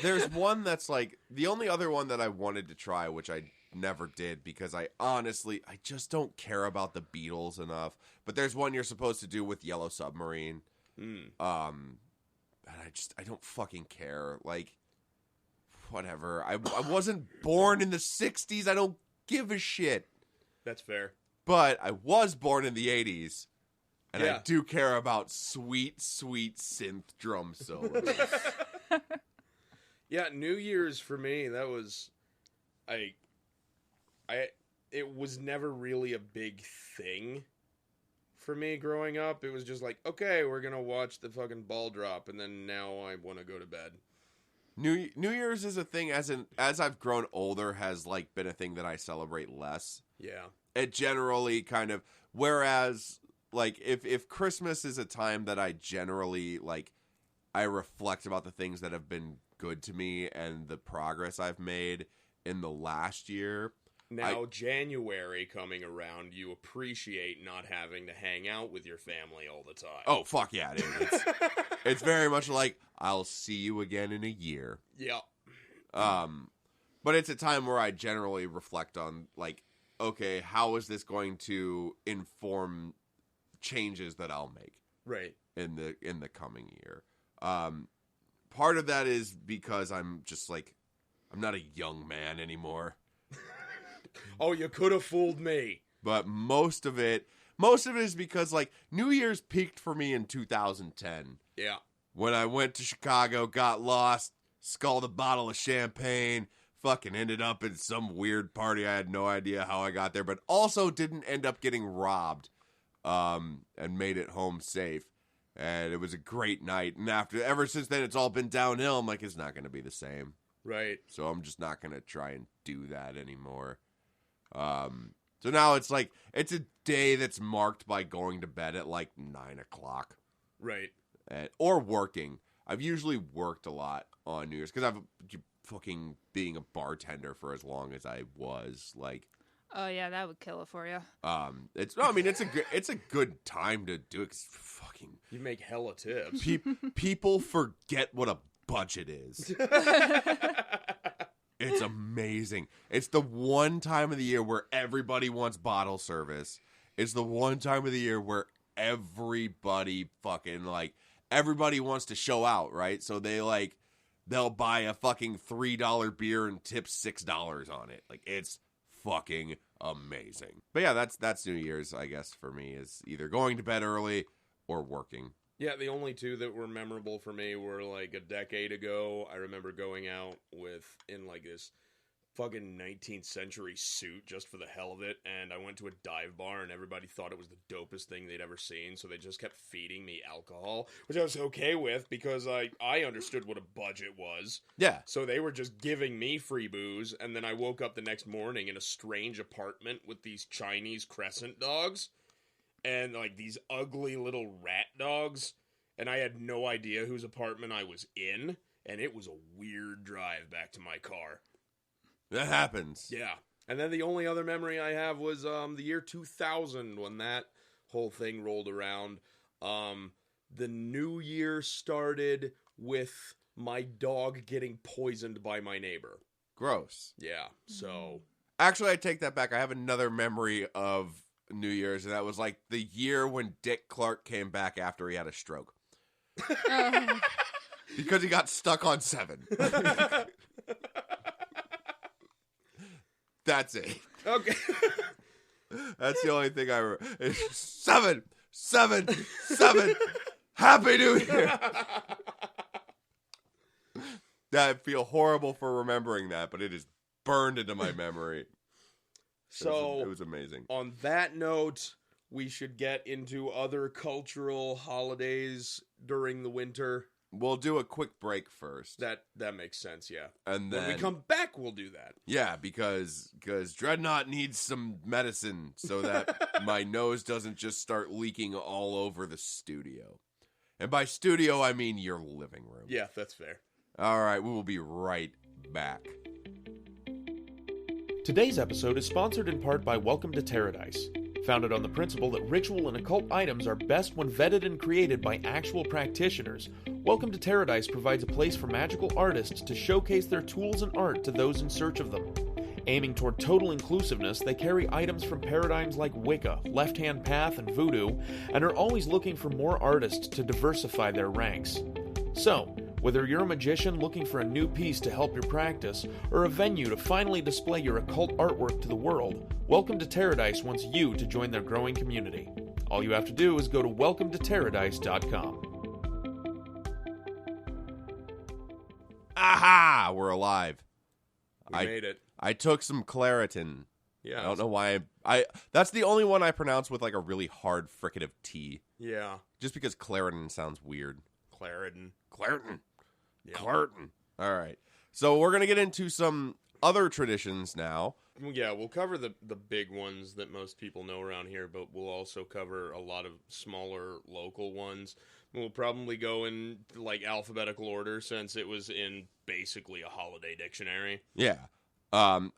there's one that's like the only other one that I wanted to try, which I never did because I just don't care about the Beatles enough. But there's one you're supposed to do with Yellow Submarine. And I don't fucking care. Like, whatever. I wasn't born in the 60s. I don't give a shit. That's fair. But I was born in the 80s. And Yeah. I do care about sweet, sweet synth drum solos. Yeah, New Year's for me, that was it was never really a big thing for me growing up. It was just like, okay, we're gonna watch the fucking ball drop, and then now I want to go to bed. New Year's is a thing as I've grown older has like been a thing that I celebrate less. Yeah. It generally kind of whereas like if Christmas is a time that I generally like I reflect about the things that have been good to me and the progress I've made in the last year. Now, January coming around, you appreciate not having to hang out with your family all the time. Oh, fuck yeah, dude. It's very much like, I'll see you again in a year. Yeah. But it's a time where I generally reflect on, like, okay, how is this going to inform changes that I'll make Right. in the coming year? Part of that is because I'm just, like, I'm not a young man anymore. Oh, you could have fooled me. But most of it is because like New Year's peaked for me in 2010 Yeah. when I went to Chicago, got lost, sculled a bottle of champagne, fucking ended up in some weird party. I had no idea how I got there, but also didn't end up getting robbed, and made it home safe. And it was a great night. And ever since then, it's all been downhill. I'm like, it's not going to be the same. Right. So I'm just not going to try and do that anymore. So now it's like, it's a day that's marked by going to bed at like 9 o'clock. Right. Or working. I've usually worked a lot on New Year's because I've fucking being a bartender for as long as I was. Like, Oh yeah, that would kill it for you. it's a good time to do it. 'Cause fucking You make hella tips. people forget what a budget is. It's amazing. It's the one time of the year where everybody wants bottle service. It's the one time of the year where everybody fucking like everybody wants to show out, right? So they'll buy a fucking $3 beer and tip $6 on it. Like it's fucking amazing. But yeah, that's New Year's, I guess, for me is either going to bed early or working. Yeah, the only two that were memorable for me were like a decade ago. I remember going out in like this fucking 19th century suit just for the hell of it, and I went to a dive bar and everybody thought it was the dopest thing they'd ever seen, so they just kept feeding me alcohol, which I was okay with because I understood what a budget was. Yeah. So they were just giving me free booze, and then I woke up the next morning in a strange apartment with these Chinese crescent dogs and like these ugly little rat dogs, and I had no idea whose apartment I was in, and it was a weird drive back to my car. That happens. Yeah. And then the only other memory I have was the year 2000 when that whole thing rolled around. The new year started with my dog getting poisoned by my neighbor. Gross. Yeah. So Actually, I take that back. I have another memory of New Year's, and that was like the year when Dick Clark came back after he had a stroke. Because he got stuck on 7. That's it. okay. That's the only thing I remember. It's 7. Happy New Year. I feel horrible for remembering that, but it is burned into my memory. So it was amazing. On that note, we should get into other cultural holidays during the winter. We'll do a quick break first. That makes sense, yeah. And then when we come back, we'll do that. Yeah, because Dreadnought needs some medicine so that my nose doesn't just start leaking all over the studio. And by studio, I mean your living room. Yeah, that's fair. All right, we will be right back. Today's episode is sponsored in part by Welcome to Paradise. Founded on the principle that ritual and occult items are best when vetted and created by actual practitioners, Welcome to Paradise provides a place for magical artists to showcase their tools and art to those in search of them. Aiming toward total inclusiveness, they carry items from paradigms like Wicca, Left Hand Path, and Voodoo, and are always looking for more artists to diversify their ranks. So, whether you're a magician looking for a new piece to help your practice, or a venue to finally display your occult artwork to the world, Welcome to Paradise wants you to join their growing community. All you have to do is go to welcometoparadise.com. Aha! We're alive. We made it. I took some Claritin. Yeah. I don't know why I that's the only one I pronounce with like a really hard fricative T. Yeah. Just because Claritin sounds weird. Claritin. Yeah. Claritin. All right. So we're going to get into some other traditions now. Yeah, we'll cover the big ones that most people know around here, but we'll also cover a lot of smaller local ones. We'll probably go in like alphabetical order since it was in basically a holiday dictionary. Yeah.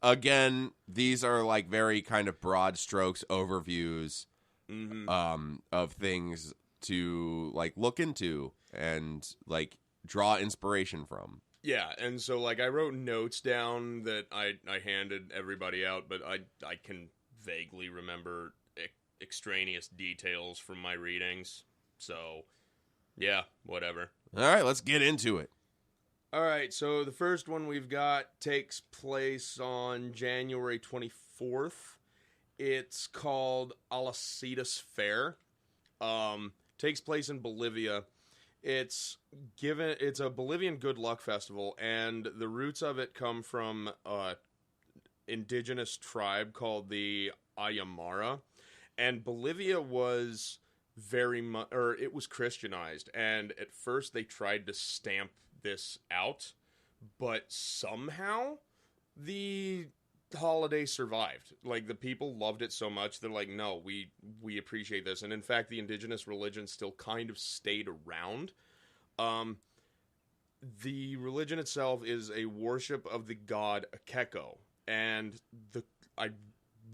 Again, these are like very kind of broad strokes overviews of things to like look into and like draw inspiration from. Yeah, and so like I wrote notes down that I handed everybody out, but I can vaguely remember extraneous details from my readings. So, yeah, whatever. All right, let's get into it. All right, so the first one we've got takes place on January 24th. It's called Alassitus Fair. Takes place in Bolivia. It's a Bolivian good luck festival, and the roots of it come from an indigenous tribe called the Aymara. And Bolivia was it was Christianized, and at first they tried to stamp this out, but somehow the holiday survived. Like, the people loved it so much, they're like, no, we appreciate this. And in fact, the indigenous religion still kind of stayed around. The religion itself is a worship of the god Kekko, and I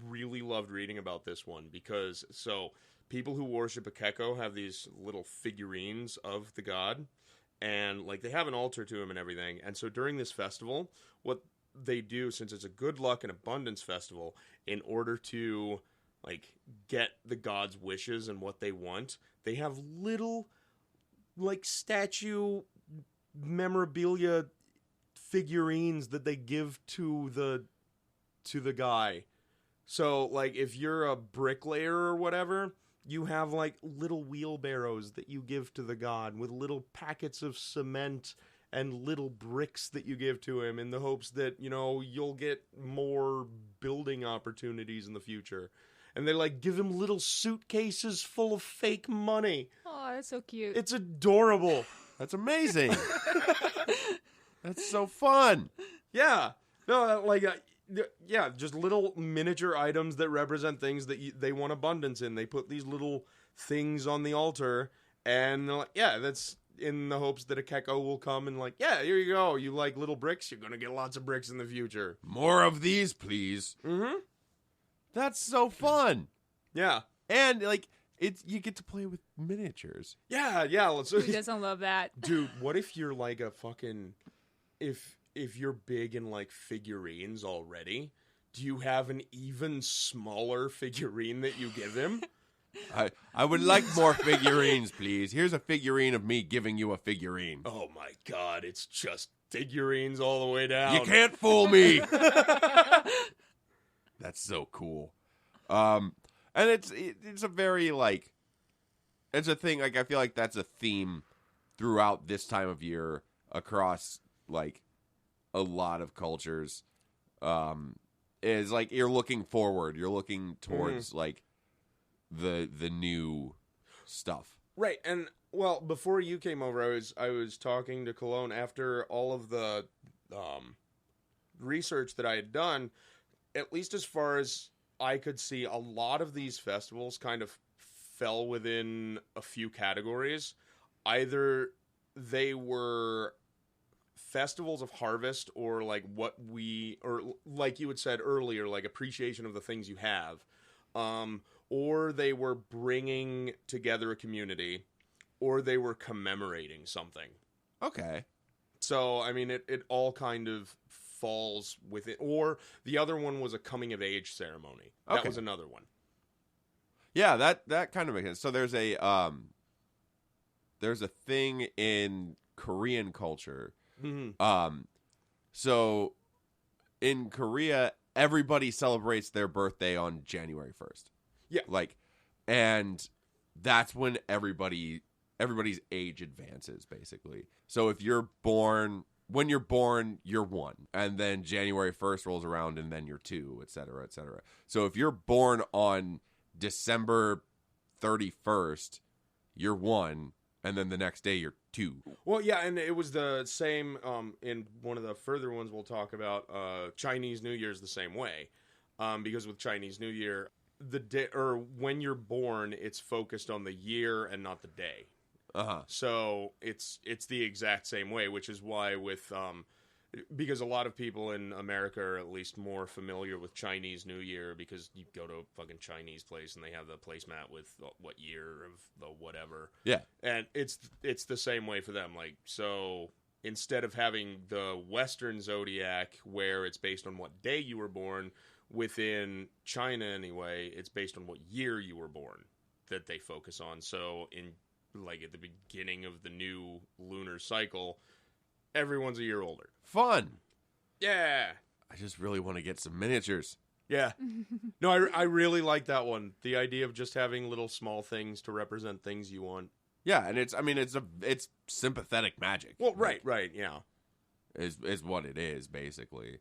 really loved reading about this one because people who worship a Kekko have these little figurines of the god, and like they have an altar to him and everything. And so during this festival, what they do, since it's a good luck and abundance festival, in order to like get the god's wishes and what they want, they have little like statue memorabilia figurines that they give to the guy. So like if you're a bricklayer or whatever, you have like little wheelbarrows that you give to the god with little packets of cement and little bricks that you give to him in the hopes that, you know, you'll get more building opportunities in the future. And they like give him little suitcases full of fake money. Oh, that's so cute. It's adorable. That's amazing. That's so fun. Yeah. No, like, yeah, just little miniature items that represent things that they want abundance in. They put these little things on the altar, and they're like, yeah, that's in the hopes that a Kekko will come and like, yeah, here you go. You like little bricks? You're going to get lots of bricks in the future. More of these, please. Mm-hmm. That's so fun. Yeah. And, like, you get to play with miniatures. Yeah, yeah. Let's. Who doesn't love that? Dude, what if you're like a fucking... If you're big in, like, figurines already, do you have an even smaller figurine that you give him? I would like more figurines, please. Here's a figurine of me giving you a figurine. Oh, my God. It's just figurines all the way down. You can't fool me. That's so cool. And it's a very, like, it's a thing, like, I feel like that's a theme throughout this time of year across, like, a lot of cultures. Is, like, you're looking forward. You're looking towards, like, the new stuff. Right, and, well, before you came over, I was talking to Cologne after all of the research that I had done, at least as far as I could see, a lot of these festivals kind of fell within a few categories. Either they were festivals of harvest, or like or like you had said earlier, like appreciation of the things you have, or they were bringing together a community, or they were commemorating something. Okay. So, I mean, it all kind of falls with it. Or the other one was a coming of age ceremony. That was another one. Yeah, that kind of makes sense. So there's a thing in Korean culture. Mm-hmm. So in Korea, everybody celebrates their birthday on January 1st. Yeah. Like, and that's when everybody's age advances, basically. So if you're born, when you're born, you're 1. And then January 1st rolls around and then you're 2, et cetera, et cetera. So if you're born on December 31st, you're 1. And then the next day you're 2. Well, yeah, and it was the same in one of the further ones we'll talk about. Chinese New Year's the same way, because with Chinese New Year, the day, or when you're born, it's focused on the year and not the day. So it's the exact same way, which is why with because a lot of people in America are at least more familiar with Chinese New Year, because you go to a fucking Chinese place and they have the placemat with what year of the whatever. Yeah. And it's the same way for them. Like, so instead of having the Western zodiac where it's based on what day you were born, within China anyway, it's based on what year you were born that they focus on. So in, like, at the beginning of the new lunar cycle, everyone's a year older. Fun. Yeah. I just really want to get some miniatures. Yeah. No, I really like that one. The idea of just having little small things to represent things you want. Yeah, and it's sympathetic magic. Well, right, yeah. Is what it is, basically.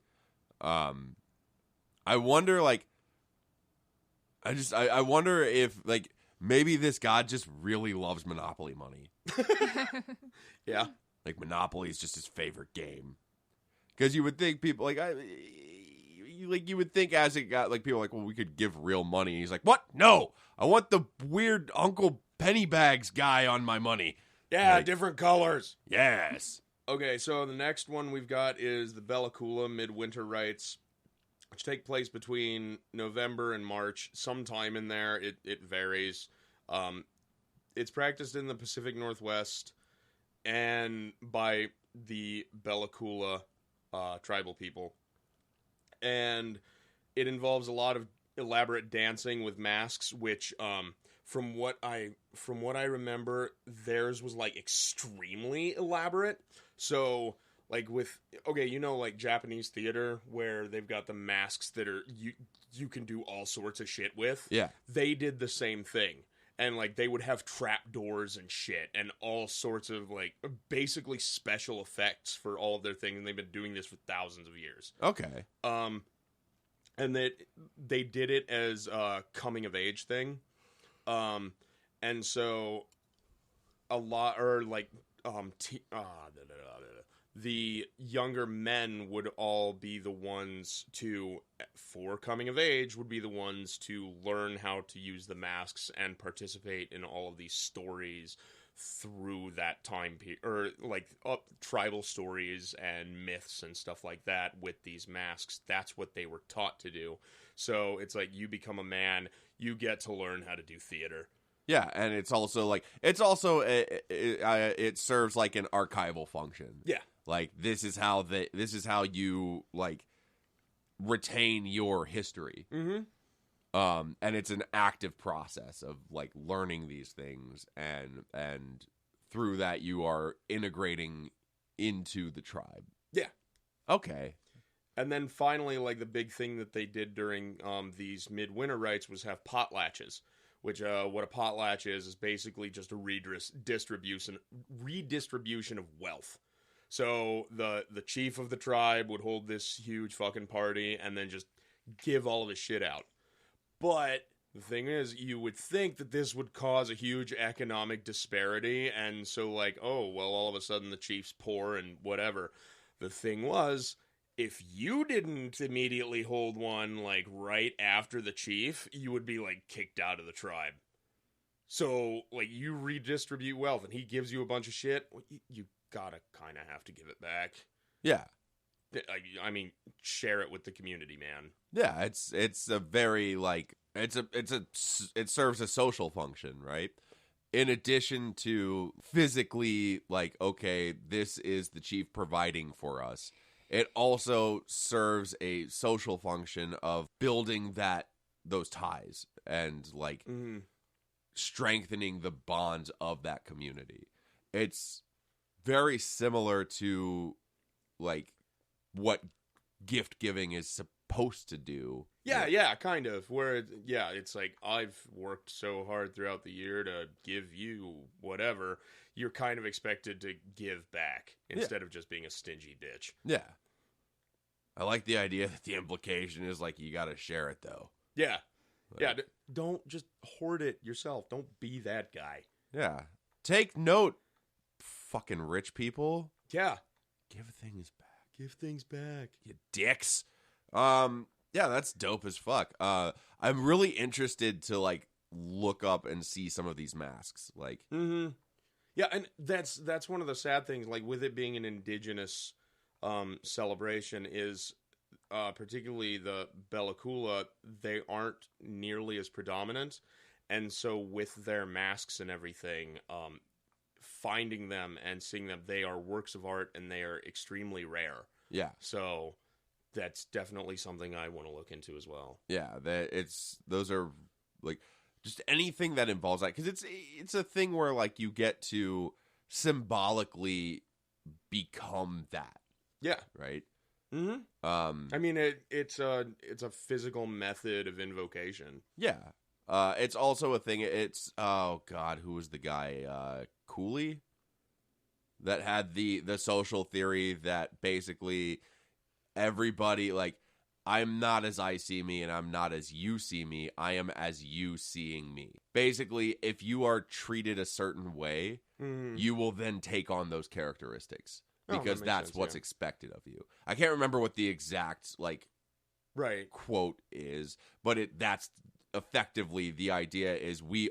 I wonder, like, I wonder if, like, maybe this god just really loves Monopoly money. Yeah. Like, Monopoly is just his favorite game. Because you would think people, like, you would think as it got, like, people are like, well, we could give real money. He's like, what? No! I want the weird Uncle Pennybags guy on my money. Yeah, like, different colors. Yes. Okay, so the next one we've got is the Coola Midwinter Rites, which take place between November and March. Sometime in there, it varies. It's practiced in the Pacific Northwest and by the Coola tribal people. And it involves a lot of elaborate dancing with masks, which from what I remember, theirs was like extremely elaborate. So like with, okay, you know, like Japanese theater where they've got the masks that are you can do all sorts of shit with. Yeah. They did the same thing. And, like, they would have trapdoors and shit and all sorts of, like, basically special effects for all of their things. And they've been doing this for thousands of years. Okay. And they did it as a coming-of-age thing. And so a lot, or, like, the younger men would all be the ones to, for coming of age, would be the ones to learn how to use the masks and participate in all of these stories through that time period, or like tribal stories and myths and stuff like that with these masks. That's what they were taught to do. So it's like, you become a man, you get to learn how to do theater. Yeah, and it serves like an archival function. Yeah. Like, this is how you, like, retain your history. Mm-hmm. And it's an active process of, like, learning these things, and through that you are integrating into the tribe. Yeah. Okay. And then finally, like, the big thing that they did during these midwinter rites was have potlatches, which what a potlatch is basically just a redistribution of wealth. So the chief of the tribe would hold this huge fucking party and then just give all of his shit out. But the thing is, you would think that this would cause a huge economic disparity, and so, like, oh, well, all of a sudden the chief's poor and whatever. The thing was, if you didn't immediately hold one, like, right after the chief, you would be, like, kicked out of the tribe. So, like, you redistribute wealth, and he gives you a bunch of shit, you gotta kind of have to give it back. Yeah. I mean, share it with the community, man. Yeah, it's a very, like, it serves a social function, right? In addition to physically, like, okay, this is the chief providing for us, it also serves a social function of building those ties and, like, strengthening the bonds of that community. It's very similar to, like, what gift giving is supposed to do. Yeah, kind of. Where, it's like, I've worked so hard throughout the year to give you whatever. You're kind of expected to give back instead of just being a stingy bitch. Yeah. I like the idea that the implication is, like, you gotta share it, though. Yeah. Like, yeah, don't just hoard it yourself. Don't be that guy. Yeah. Take note, fucking rich people. Yeah. Give things back. Give things back. You dicks. Yeah, that's dope as fuck. I'm really interested to, like, look up and see some of these masks. Like, yeah, and that's one of the sad things, like, with it being an indigenous celebration, is particularly the Bella Coola, they aren't nearly as predominant, and so with their masks and everything, finding them and seeing them, they are works of art and they are extremely rare. Yeah. So that's definitely something I want to look into as well. Yeah, those are, like, just anything that involves that, because it's a thing where, like, you get to symbolically become that. Yeah. Right. Mm-hmm. I mean, it's a physical method of invocation. Yeah. It's also a thing. It's, oh God, who was the guy? Cooley, that had the social theory that basically everybody, like, I'm not as I see me and I'm not as you see me. I am as you seeing me. Basically, if you are treated a certain way, you will then take on those characteristics because that's what's expected of you. I can't remember what the exact, like, quote is, but that's effectively the idea is we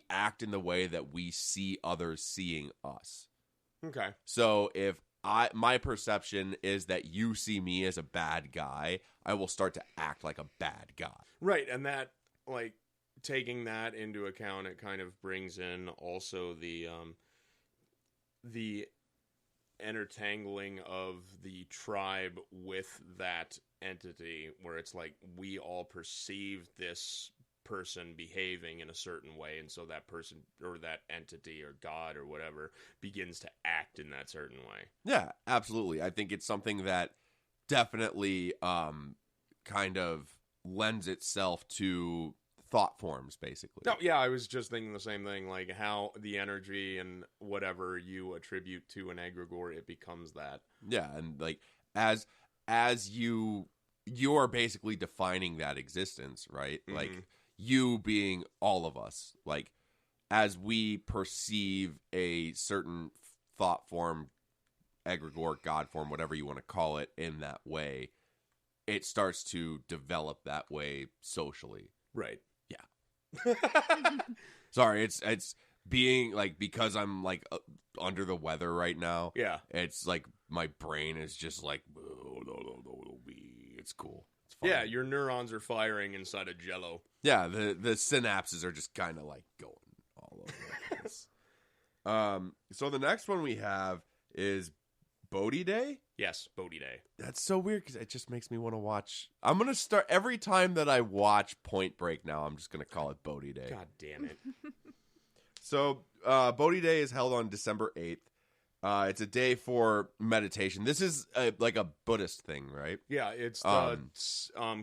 act in the way that we see others seeing us. Okay. So if my perception is that you see me as a bad guy, I will start to act like a bad guy. Right, and that, like, taking that into account, it kind of brings in also the intertangling of the tribe with that entity, where it's like we all perceive this person behaving in a certain way, and so that person or that entity or God or whatever begins to act in that certain way. Yeah, absolutely. I think it's something that definitely kind of lends itself to thought forms, basically. No, yeah, I was just thinking the same thing, like how the energy and whatever you attribute to an egregore, it becomes that. Yeah, and like as you are basically defining that existence, right? Mhm. Like you being all of us, like as we perceive a certain thought form, egregore, god form, whatever you want to call it, in that way, it starts to develop that way socially. Right. Yeah. Sorry, it's being like, because I'm like under the weather right now. Yeah. It's like my brain is just like, oh, no, it's cool. It's fun. Yeah, your neurons are firing inside of Jello. Yeah, the synapses are just kind of like going all over the place. So the next one we have is Bodhi Day. Yes, Bodhi Day. That's so weird because it just makes me want to watch. I'm gonna start every time that I watch Point Break now. I'm just gonna call it Bodhi Day. God damn it. So Bodhi Day is held on December 8th. It's a day for meditation. This is like a Buddhist thing, right? Yeah, it's the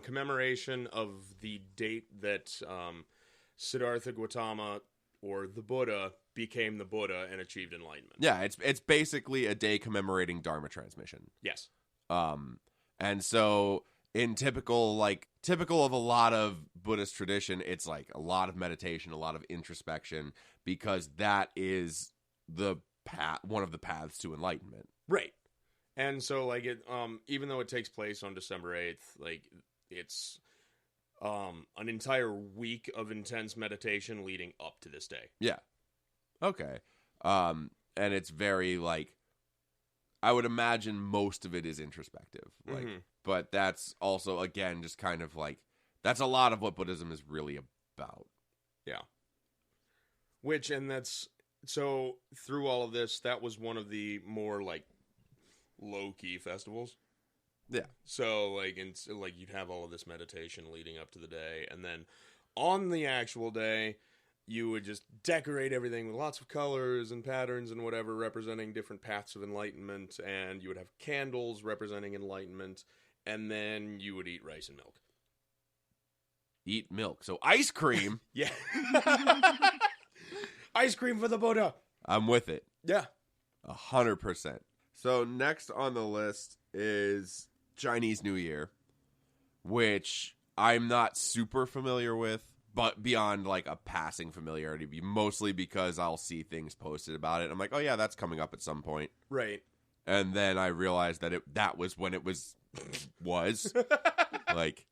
commemoration of the date that Siddhartha Gautama, or the Buddha, became the Buddha and achieved enlightenment. Yeah, it's basically a day commemorating Dharma transmission. Yes. And so in typical of a lot of Buddhist tradition, it's like a lot of meditation, a lot of introspection, because that is the one of the paths to enlightenment. Right. And so like it even though it takes place on December 8th, like it's an entire week of intense meditation leading up to this day. Yeah. Okay. And it's very like, I would imagine most of it is introspective. Like, but that's also, again, just kind of like, that's a lot of what Buddhism is really about. Yeah. So through all of this, that was one of the more like low-key festivals. Yeah. So like you'd have all of this meditation leading up to the day, and then on the actual day, you would just decorate everything with lots of colors and patterns and whatever, representing different paths of enlightenment, and you would have candles representing enlightenment, and then you would eat rice and milk. Eat milk. So ice cream. Yeah. Ice cream for the Buddha. I'm with it. Yeah. 100%. So next on the list is Chinese New Year, which I'm not super familiar with, but beyond like a passing familiarity, mostly because I'll see things posted about it. I'm like, oh yeah, that's coming up at some point. Right. And then I realized that that was when it was like,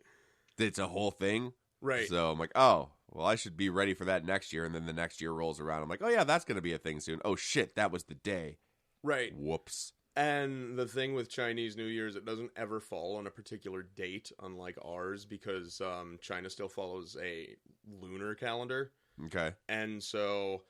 it's a whole thing. Right. So I'm like, oh, well, I should be ready for that next year. And then the next year rolls around. I'm like, oh yeah, that's going to be a thing soon. Oh shit, that was the day. Right. Whoops. And the thing with Chinese New Year is it doesn't ever fall on a particular date, unlike ours, because China still follows a lunar calendar. Okay. And so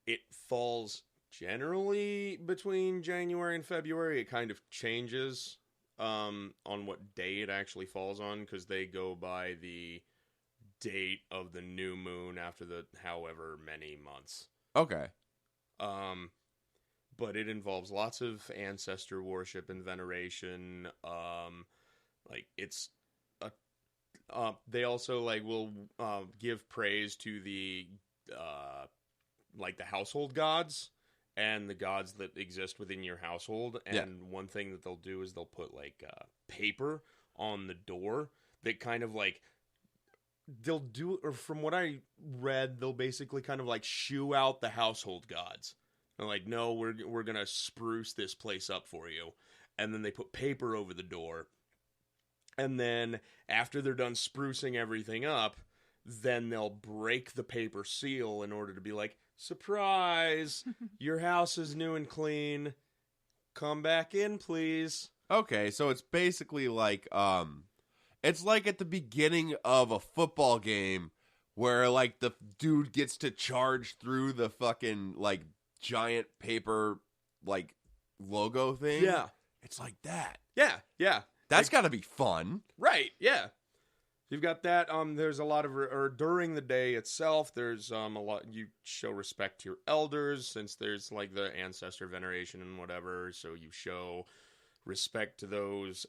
it falls generally between January and February. It kind of changes on what day it actually falls on, because they go by the date of the new moon after the however many months. Okay. But it involves lots of ancestor worship and veneration. Like it's they also like will give praise to the like the household gods and the gods that exist within your household. And one thing that they'll do is they'll put like paper on the door that kind of like they'll do, or from what I read, they'll basically kind of like shoo out the household gods. They're like, no, we're gonna spruce this place up for you. And then they put paper over the door. And then after they're done sprucing everything up, then they'll break the paper seal in order to be like, surprise, your house is new and clean. Come back in, please. Okay, so it's basically like it's like at the beginning of a football game where like the dude gets to charge through the fucking like giant paper like logo thing. Yeah. It's like that. Yeah. That's got to be fun. Right, yeah. You've got that. There's a lot of, or during the day itself, there's a lot, you show respect to your elders, since there's like the ancestor veneration and whatever, so you show respect to those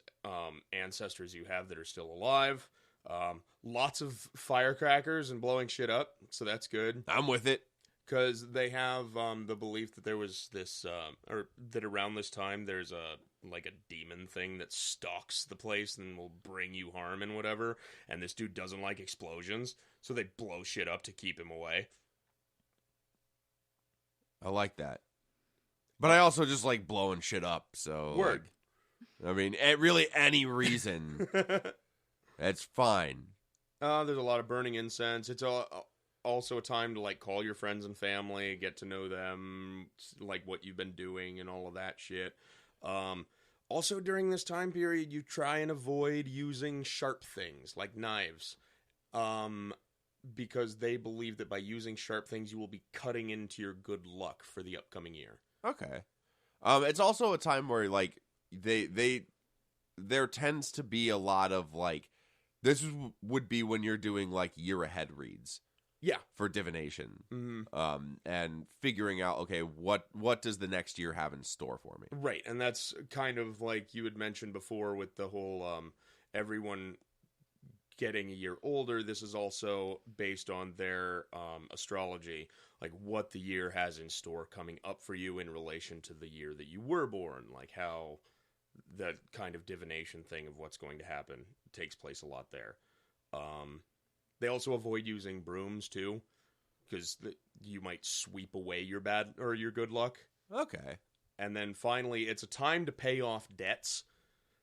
ancestors you have that are still alive. Lots of firecrackers and blowing shit up, so that's good. I'm with it. Because they have the belief that there was this, or that around this time there's a demon thing that stalks the place and will bring you harm and whatever. And this dude doesn't like explosions, so they blow shit up to keep him away. I like that. But I also just like blowing shit up, so... Word. Like, I mean, really any reason, that's fine. There's a lot of burning incense. It's also a time to, like, call your friends and family, get to know them, like, what you've been doing and all of that shit. Also, during this time period, you try and avoid using sharp things, like knives. Because they believe that by using sharp things, you will be cutting into your good luck for the upcoming year. Okay. It's also a time where, like, there tends to be a lot of, like, would be when you're doing, like, year ahead reads. Yeah. For divination. Mm-hmm. And figuring out, okay, what does the next year have in store for me? Right, and that's kind of like you had mentioned before with the whole everyone getting a year older. This is also based on their astrology, like what the year has in store coming up for you in relation to the year that you were born, like how that kind of divination thing of what's going to happen takes place a lot there. They also avoid using brooms too, because you might sweep away your bad or your good luck. Okay. And then finally, it's a time to pay off debts.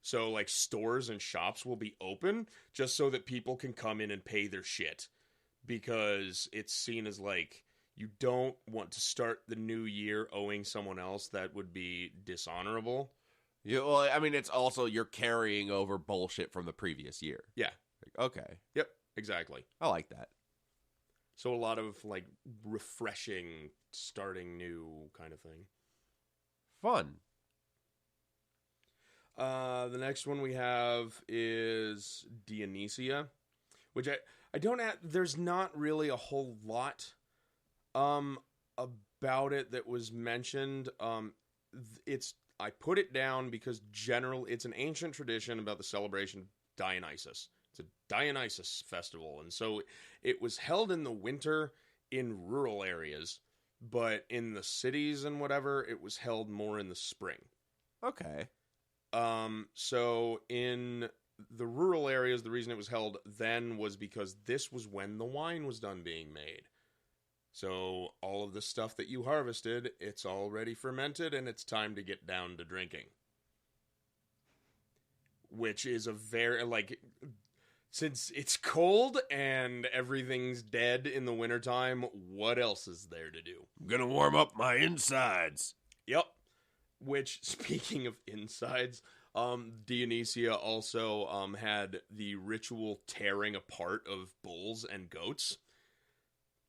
So, like, stores and shops will be open just so that people can come in and pay their shit. Because it's seen as, like, you don't want to start the new year owing someone else. That would be dishonorable. Yeah, well, I mean, it's also you're carrying over bullshit from the previous year. Yeah. Like, okay. Yep, exactly. I like that. So a lot of, like, refreshing, starting new kind of thing. Fun. The next one we have is Dionysia, which I don't there's not really a whole lot about it that was mentioned. I put it down because it's an ancient tradition about the celebration of Dionysus. It's a Dionysus Festival, and so it was held in the winter in rural areas, but in the cities and whatever, it was held more in the spring. Okay. So in the rural areas, the reason it was held then was because this was when the wine was done being made. So all of the stuff that you harvested, it's already fermented and it's time to get down to drinking. Which is a very, like, since it's cold and everything's dead in the wintertime, what else is there to do? I'm gonna warm up my insides. Yep. Which, speaking of insides, Dionysia also had the ritual tearing apart of bulls and goats.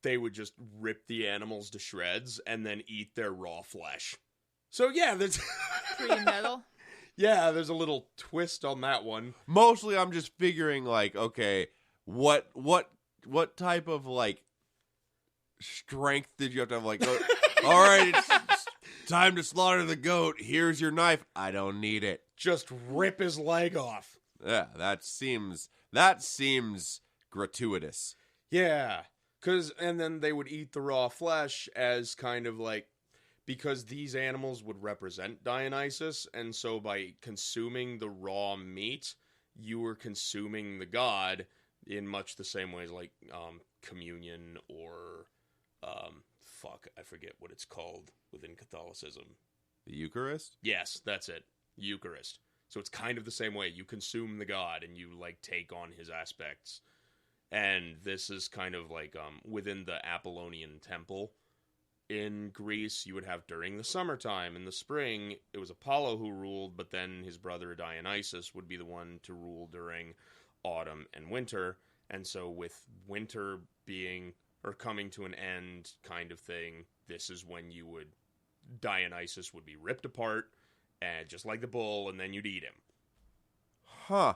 They would just rip the animals to shreds and then eat their raw flesh. So yeah, there's Pretty metal. Yeah, there's a little twist on that one. Mostly I'm just figuring, like, okay, what type of, like, strength did you have to have, like, all right, it's time to slaughter the goat. Here's your knife. I don't need it. Just rip his leg off. Yeah, that seems gratuitous. Yeah, and then they would eat the raw flesh as kind of like, because these animals would represent Dionysus, and so by consuming the raw meat, you were consuming the god in much the same ways like communion or I forget what it's called within Catholicism. The Eucharist? Yes, that's it. Eucharist. So it's kind of the same way. You consume the god and you, like, take on his aspects. And this is kind of like within the Apollonian temple in Greece, you would have during the summertime. In the spring, it was Apollo who ruled, but then his brother Dionysus would be the one to rule during autumn and winter. And so with winter being, or coming to an end kind of thing, this is when Dionysus would be ripped apart, and just like the bull, and then you'd eat him. Huh.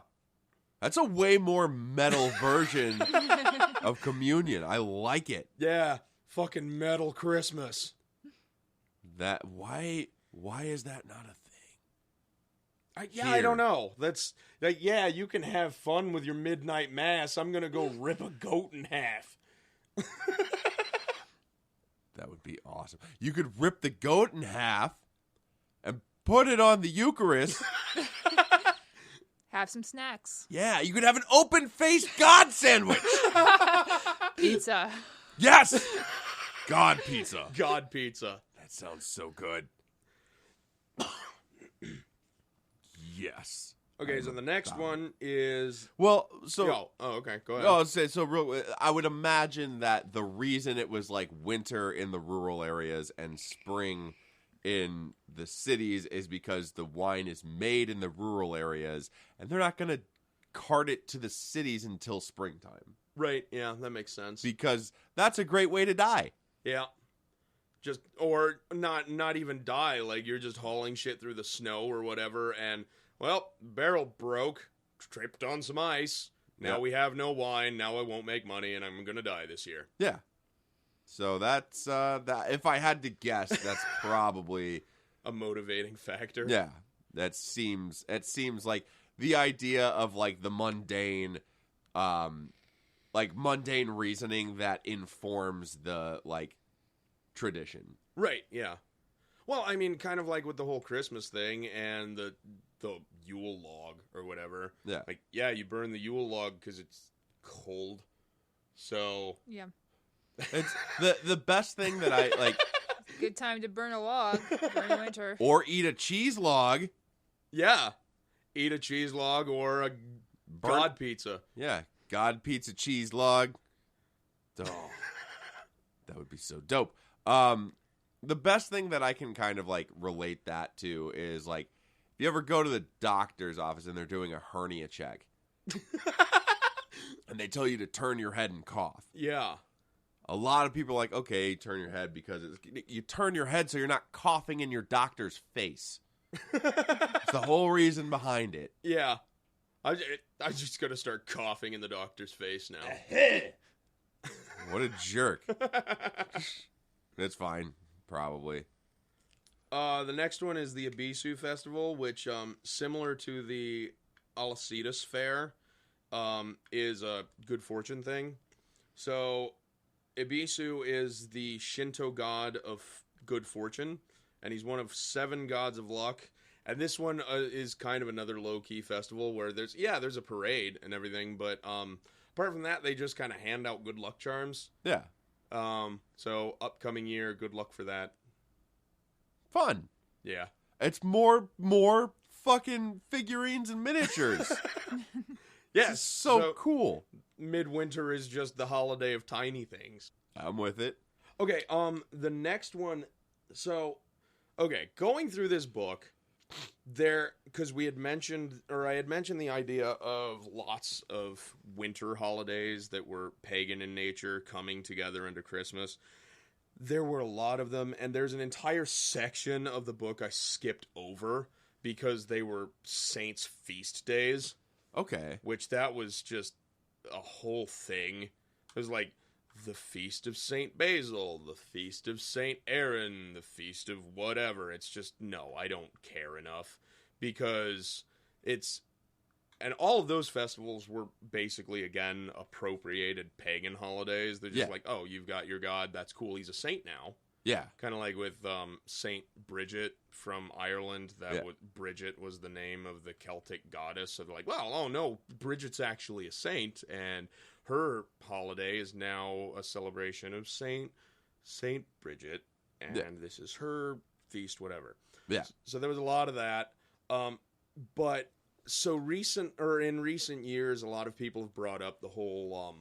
That's a way more metal version of communion. I like it. Yeah, fucking metal Christmas. Why is that not a thing? I don't know. That's like, yeah, you can have fun with your midnight mass. I'm gonna go rip a goat in half. That would be awesome. You could rip the goat in half and put it on the Eucharist. Have some snacks. Yeah, you could have an open-faced God sandwich. Pizza. Yes! God pizza. God pizza. That sounds so good. Yes. Okay, so the next one is... Well, so... Oh, okay, go ahead. Oh, so I would imagine that the reason it was like winter in the rural areas and spring in the cities is because the wine is made in the rural areas, and they're not going to cart it to the cities until springtime. Right, yeah, that makes sense. Because that's a great way to die. Yeah. Just, or not even die, like you're just hauling shit through the snow or whatever, and, well, barrel broke, tripped on some ice, now we have no wine, now I won't make money, and I'm gonna die this year. Yeah. So that's, that. If I had to guess, that's probably... a motivating factor. Yeah. It seems like the idea of, like, the mundane reasoning that informs the, like, tradition. Right, yeah. Well, I mean, kind of like with the whole Christmas thing and the Yule log or whatever. Yeah. Like, yeah, you burn the Yule log because it's cold. So... Yeah. It's the best thing that I, like... Good time to burn a log during winter. Or eat a cheese log. Yeah. Eat a cheese log or a God pizza. Yeah. God pizza cheese log. Oh, that would be so dope. The best thing that I can kind of like relate that to is like, if you ever go to the doctor's office and they're doing a hernia check and they tell you to turn your head and cough. Yeah. A lot of people are like, okay, turn your head because you turn your head so you're not coughing in your doctor's face. It's the whole reason behind it. Yeah. I'm just going to start coughing in the doctor's face now. What a jerk. It's fine, probably. The next one is the Ibisu Festival, which, similar to the Alassitus Fair, is a good fortune thing. So, Ibisu is the Shinto god of good fortune, and he's one of 7 gods of luck. And this one is kind of another low-key festival where there's a parade and everything, but apart from that, they just kind of hand out good luck charms. Yeah. So upcoming year, good luck for that. Fun. Yeah. It's more fucking figurines and miniatures. Yeah, it's so cool. Midwinter is just the holiday of tiny things. I'm with it. Okay, the next one, so, okay, going through this book, because I had mentioned the idea of lots of winter holidays that were pagan in nature coming together into Christmas. There were a lot of them, and there's an entire section of the book I skipped over because they were saints' feast days. Okay. Which that was just a whole thing. It was like the Feast of St. Basil, the Feast of St. Aaron, the Feast of whatever. It's just, no, I don't care enough. Because it's... And all of those festivals were basically, again, appropriated pagan holidays. They're just like, oh, you've got your god, that's cool, he's a saint now. Yeah. Kind of like with Saint Bridget from Ireland. Bridget was the name of the Celtic goddess. So they're like, well, oh no, Bridget's actually a saint, and her holiday is now a celebration of Saint Bridget, and this is her feast, whatever. Yeah. So there was a lot of that. But so in recent years, a lot of people have brought up the whole,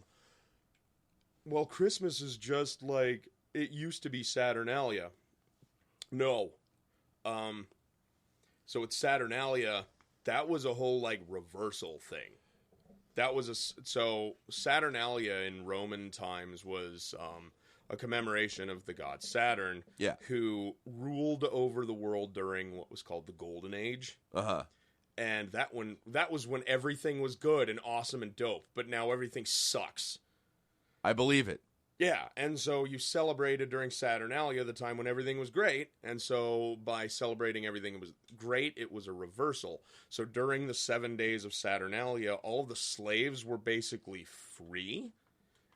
well, Christmas is just like it used to be Saturnalia. No. So with Saturnalia, that was a whole like reversal thing. That was so Saturnalia in Roman times was a commemoration of the god Saturn, who ruled over the world during what was called the Golden Age. Uh-huh. And that was when everything was good and awesome and dope, but now everything sucks. I believe it. Yeah, and so you celebrated during Saturnalia, the time when everything was great, and so by celebrating everything was great, it was a reversal. So during the 7 days of Saturnalia, all of the slaves were basically free,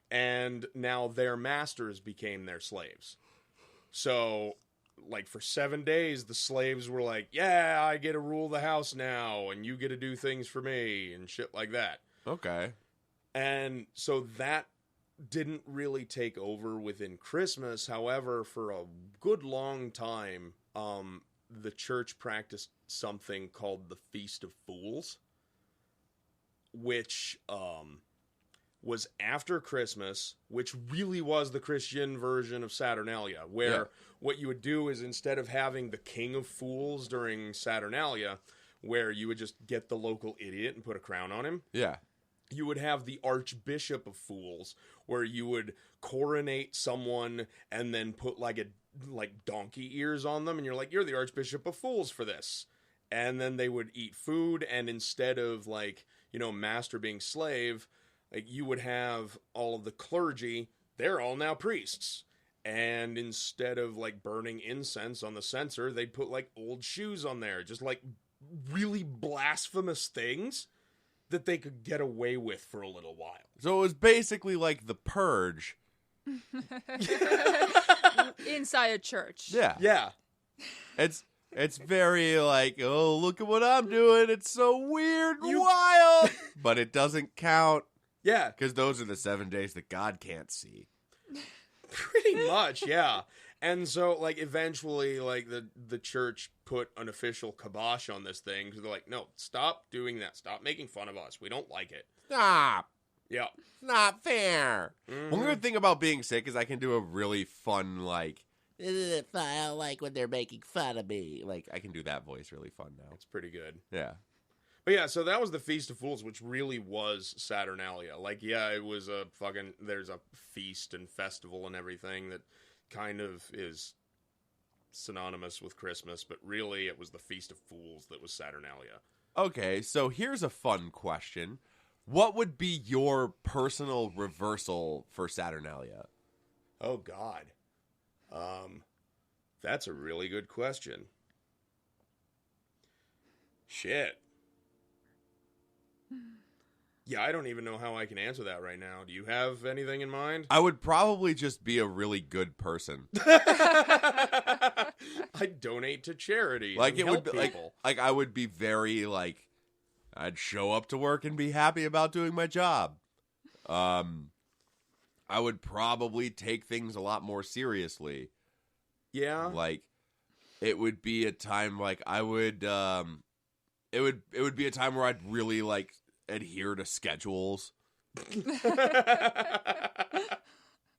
and now their masters became their slaves. So, like, for 7 days, the slaves were like, yeah, I get to rule the house now, and you get to do things for me, and shit like that. Okay. And so that didn't really take over within Christmas. However, for a good long time, the church practiced something called the Feast of Fools, which was after Christmas, which really was the Christian version of Saturnalia, where what you would do is, instead of having the King of Fools during Saturnalia, where you would just get the local idiot and put a crown on him. Yeah. You would have the Archbishop of Fools, where you would coronate someone and then put like donkey ears on them, and you're like, you're the Archbishop of Fools for this. And then they would eat food, and instead of master being slave, you would have all of the clergy, they're all now priests. And instead of burning incense on the censer, they'd put old shoes on there, just really blasphemous things that they could get away with for a little while. So it was basically like the Purge. Inside a church. Yeah. Yeah. It's very oh, look at what I'm doing. It's so weird and wild. But it doesn't count. Yeah. Because those are the 7 days that God can't see. Pretty much, yeah. And so, eventually, the church put an official kibosh on this thing, because they're like, no, stop doing that. Stop making fun of us. We don't like it. Stop. Yeah. It's not fair. Mm-hmm. One good thing about being sick is I can do a really fun, I don't like when they're making fun of me. I can do that voice really fun now. It's pretty good. Yeah. But yeah, so that was the Feast of Fools, which really was Saturnalia. It was there's a feast and festival and everything that kind of is synonymous with Christmas, but really it was the Feast of Fools that was Saturnalia. Okay, so here's a fun question. What would be your personal reversal for Saturnalia? Oh, God. That's a really good question. Shit. Yeah, I don't even know how I can answer that right now. Do you have anything in mind? I would probably just be a really good person. I donate to charity. It and would help be people. I would be very I'd show up to work and be happy about doing my job. I would probably take things a lot more seriously. Yeah. It would be a time I would it would be a time where I'd really adhere to schedules.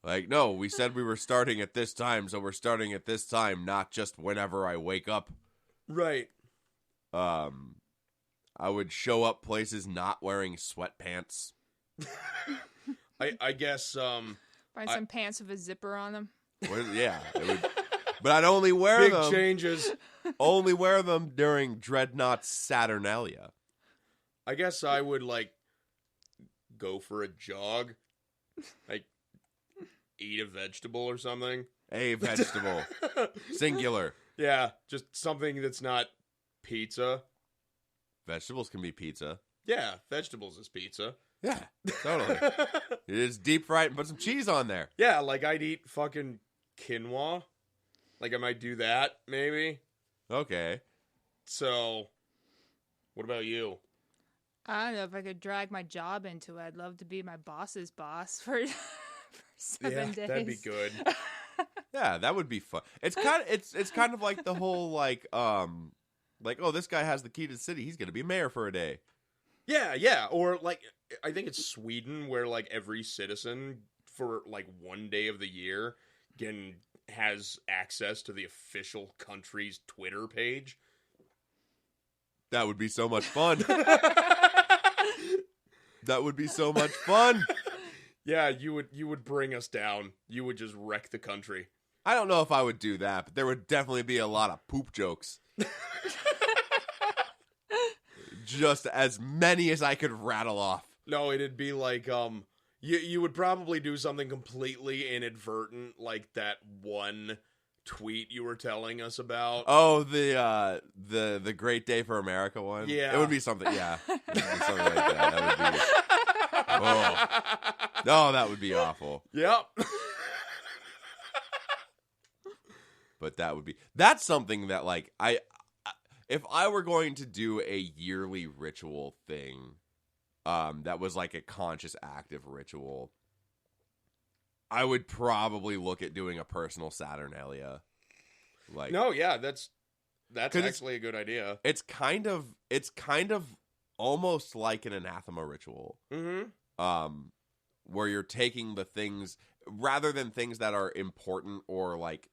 No, we said we were starting at this time, so we're starting at this time, not just whenever I wake up. Right. I would show up places not wearing sweatpants. I guess Find some pants with a zipper on them. Yeah, it would, but I'd only wear big them. changes. Only wear them during Dreadnought's Saturnalia. I guess I would go for a jog, eat a vegetable or something. A vegetable, singular. Yeah, just something that's not pizza. Vegetables can be pizza. Yeah, vegetables is pizza. Yeah, totally. You just deep fry it and put some cheese on there. Yeah, I'd eat fucking quinoa. I might do that, maybe. Okay. So, what about you? I don't know if I could drag my job into it. I'd love to be my boss's boss for 7 days. That'd be good. Yeah, that would be fun. It's kind of like the whole oh, this guy has the key to the city. He's gonna be mayor for a day. Yeah. Or I think it's Sweden, where every citizen for 1 day of the year has access to the official country's Twitter page. That would be so much fun. That would be so much fun. Yeah, you would bring us down. You would just wreck the country. I don't know if I would do that, but there would definitely be a lot of poop jokes. Just as many as I could rattle off. No, it'd be You would probably do something completely inadvertent, like that one tweet you were telling us about. Oh, the Great Day for America one? Yeah. It would be something, yeah. It would be something like that. That would be... Oh. No, that would be awful. Yep. But that's something that, like, if I were going to do a yearly ritual thing, that was like a conscious active ritual, I would probably look at doing a personal Saturnalia. Like, no, yeah, that's actually a good idea. It's kind of almost like an anathema ritual. Mm-hmm. Where you're taking the things rather than things that are important or like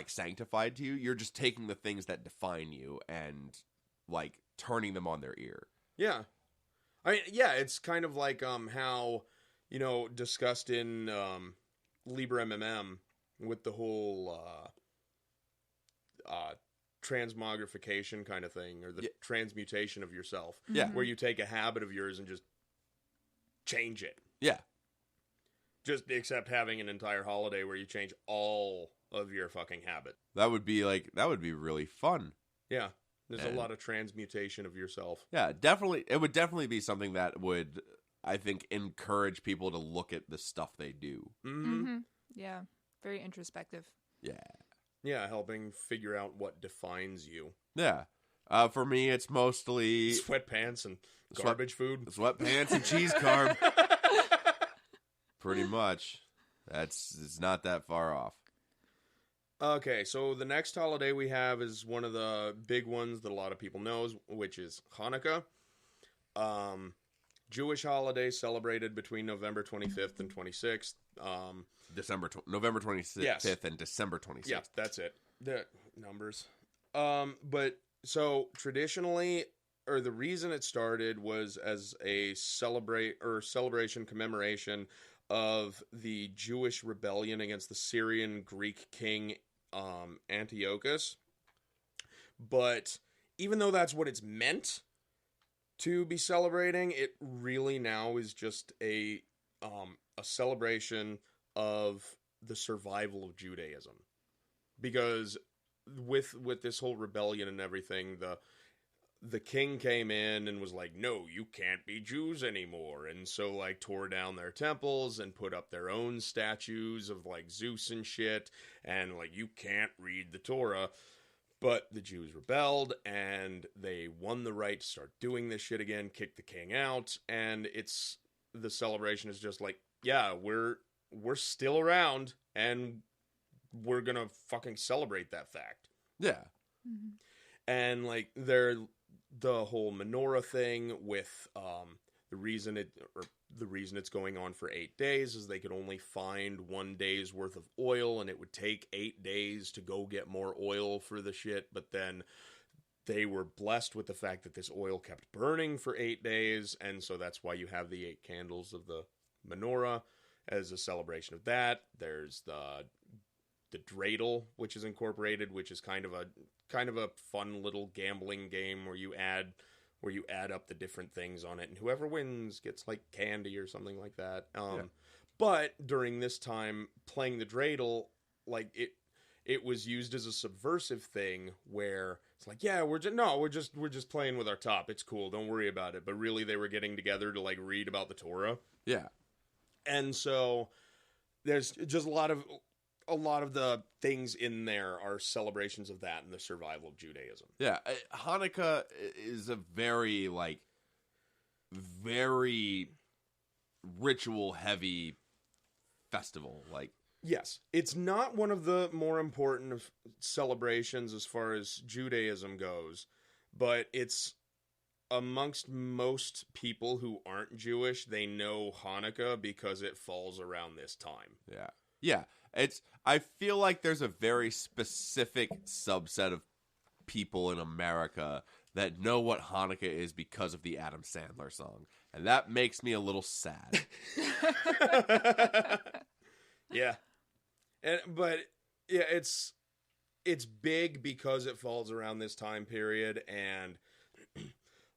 sanctified to you, you're just taking the things that define you and like turning them on their ear. Yeah. I mean, yeah, it's kind of like how, discussed in Liber MMM with the whole transmogrification kind of thing, or the transmutation of yourself. Yeah. Where you take a habit of yours and just change it. Yeah. Just except having an entire holiday where you change all of your fucking habit. That would be really fun. Yeah. There's a lot of transmutation of yourself. Yeah, definitely. It would definitely be something that would, I think, encourage people to look at the stuff they do. Mm-hmm. Yeah. Very introspective. Yeah. Yeah, helping figure out what defines you. Yeah. For me, it's mostly sweatpants and garbage food. Sweatpants and cheese carb. Pretty much. It's not that far off. Okay, so the next holiday we have is one of the big ones that a lot of people knows, which is Hanukkah. Jewish holiday celebrated between November 25th and 26th. November 25th and December 26th. Yeah, that's it. The numbers. But so traditionally, or the reason it started was as a celebration commemoration of the Jewish rebellion against the Syrian Greek king Antiochus. But even though that's what it's meant to be celebrating, it really now is just a celebration of the survival of Judaism. Because with this whole rebellion and everything, the king came in and was like, no, you can't be Jews anymore. And so, like, tore down their temples and put up their own statues of, like, Zeus and shit. And, like, you can't read the Torah. But the Jews rebelled, and they won the right to start doing this shit again, kicked the king out. And the celebration is just like, yeah, we're still around, and we're gonna fucking celebrate that fact. Yeah. Mm-hmm. And, like, the whole menorah thing with the reason it's going on for 8 days is they could only find 1 day's worth of oil, and it would take 8 days to go get more oil for the shit. But then they were blessed with the fact that this oil kept burning for 8 days, and so that's why you have the 8 candles of the menorah as a celebration of that. There's the Dreidel, which is incorporated, which is kind of a fun little gambling game where you add up the different things on it, and whoever wins gets like candy or something like that. But during this time, playing the Dreidel, like it was used as a subversive thing where it's like, yeah, we're just playing with our top. It's cool. Don't worry about it. But really, they were getting together to like read about the Torah. Yeah. And so there's just a lot of the things in there are celebrations of that and the survival of Judaism. Yeah, Hanukkah is a very ritual-heavy festival. Like, yes, it's not one of the more important of celebrations as far as Judaism goes, but it's amongst most people who aren't Jewish, they know Hanukkah because it falls around this time. Yeah. Yeah. I feel like there's a very specific subset of people in America that know what Hanukkah is because of the Adam Sandler song. And that makes me a little sad. Yeah. But yeah, it's big because it falls around this time period, and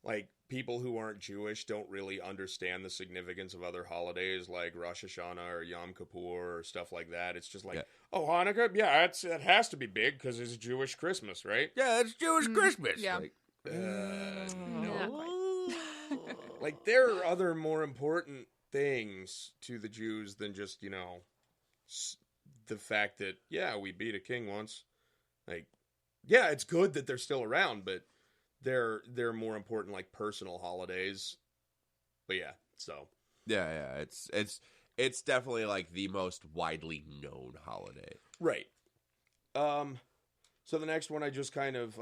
like people who aren't Jewish don't really understand the significance of other holidays like Rosh Hashanah or Yom Kippur or stuff like that. It's just like, oh, Hanukkah, yeah, it has to be big because it's Jewish Christmas, right? Yeah, it's Jewish Christmas. Yeah. Like, No. Like, there are other more important things to the Jews than just, the fact that, yeah, we beat a king once. Like, yeah, it's good that they're still around, but they're more important, like, personal holidays. But yeah, so. Yeah, it's definitely, like, the most widely known holiday. Right. So the next one I just kind of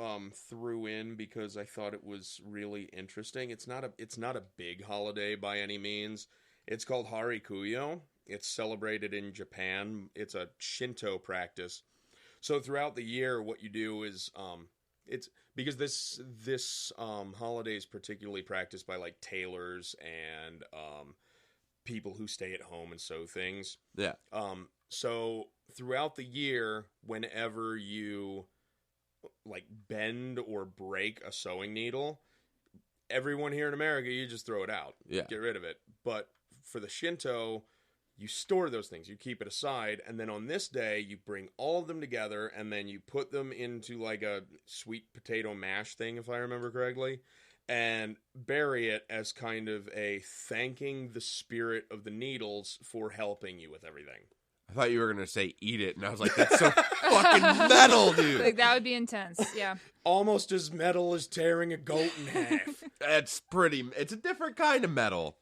threw in because I thought it was really interesting. It's not a big holiday by any means. It's called Harikuyo. It's celebrated in Japan. It's a Shinto practice. So throughout the year, what you do is it's because this holiday is particularly practiced by like tailors and people who stay at home and sew things. Yeah. So throughout the year, whenever you like bend or break a sewing needle, everyone here in America, you just throw it out. Yeah. Get rid of it. But for the Shinto, you store those things. You keep it aside. And then on this day, you bring all of them together and then you put them into like a sweet potato mash thing, if I remember correctly, and bury it as kind of a thanking the spirit of the needles for helping you with everything. I thought you were going to say eat it, and I was like, that's so fucking metal, dude. Like, that would be intense, yeah. Almost as metal as tearing a goat in half. It's a different kind of metal.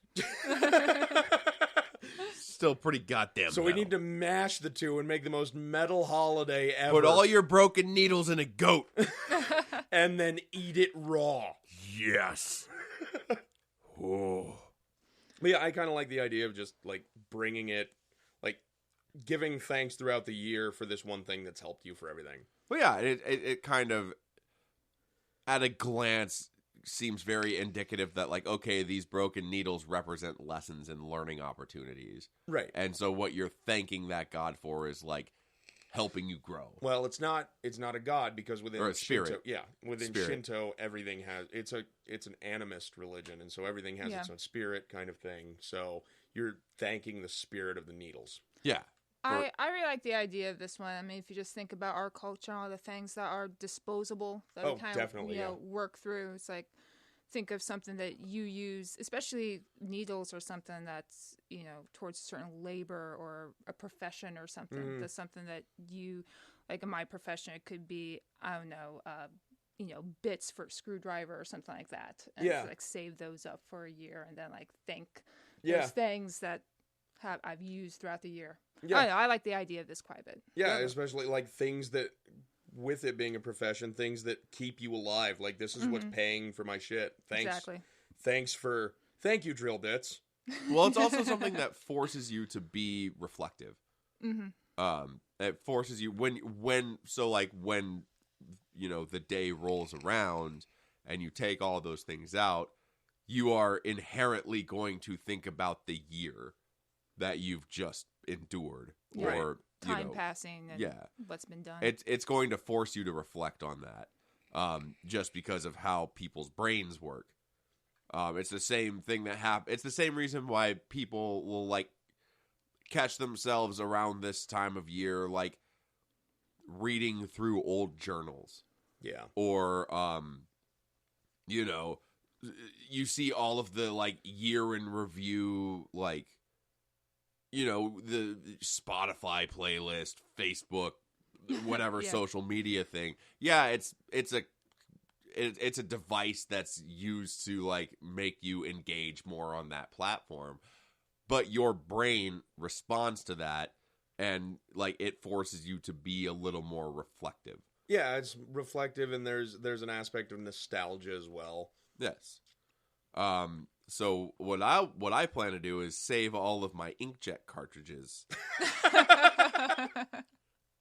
Still pretty goddamn So metal. we need to mash the two and make the most metal holiday ever. Put all your broken needles in a goat. And then eat it raw. Yes. Oh. But yeah, I kind of like the idea of just, like, bringing it, like, giving thanks throughout the year for this one thing that's helped you for everything. Well, yeah, it kind of, at a glance, seems very indicative that, like, okay, these broken needles represent lessons and learning opportunities. Right. And so what you're thanking that god for is, like, helping you grow. Well, it's not a god because within Or a spirit. Shinto, yeah, within Spirit. Shinto, everything has it's an animist religion, and so everything has its own spirit kind of thing. So you're thanking the spirit of the needles. Yeah. I really like the idea of this one. I mean, if you just think about our culture, all the things that are disposable that we kind definitely, of work through. It's like, think of something that you use, especially needles or something that's, towards a certain labor or a profession or something. That's something that you, like in my profession, it could be, I don't know, bits for a screwdriver or something like that. And Yeah. like save those up for a year and then like thank Yeah. those things that I've used throughout the year. Yeah. I don't know, I like the idea of this quite a bit. Yeah, especially like things that, with it being a profession, things that keep you alive. Like, this is what's paying for my shit. Thanks. Exactly. Thank you, drill bits. Well, it's also something that forces you to be reflective. Mm-hmm. It forces you when the day rolls around and you take all those things out, you are inherently going to think about the year that you've just endured, Yeah. or Time passing and yeah. what's been done. It's going to force you to reflect on that, just because of how people's brains work. It's the same thing that It's the same reason why people will like catch themselves around this time of year, like reading through old journals. Yeah. Or, you see all of the like year in review, like, the Spotify playlist, Facebook, whatever Yeah. social media thing. Yeah, it's a device that's used to like make you engage more on that platform, but your brain responds to that, and like it forces you to be a little more reflective. Yeah, it's reflective, and there's an aspect of nostalgia as well. Yes. So what I plan to do is save all of my inkjet cartridges,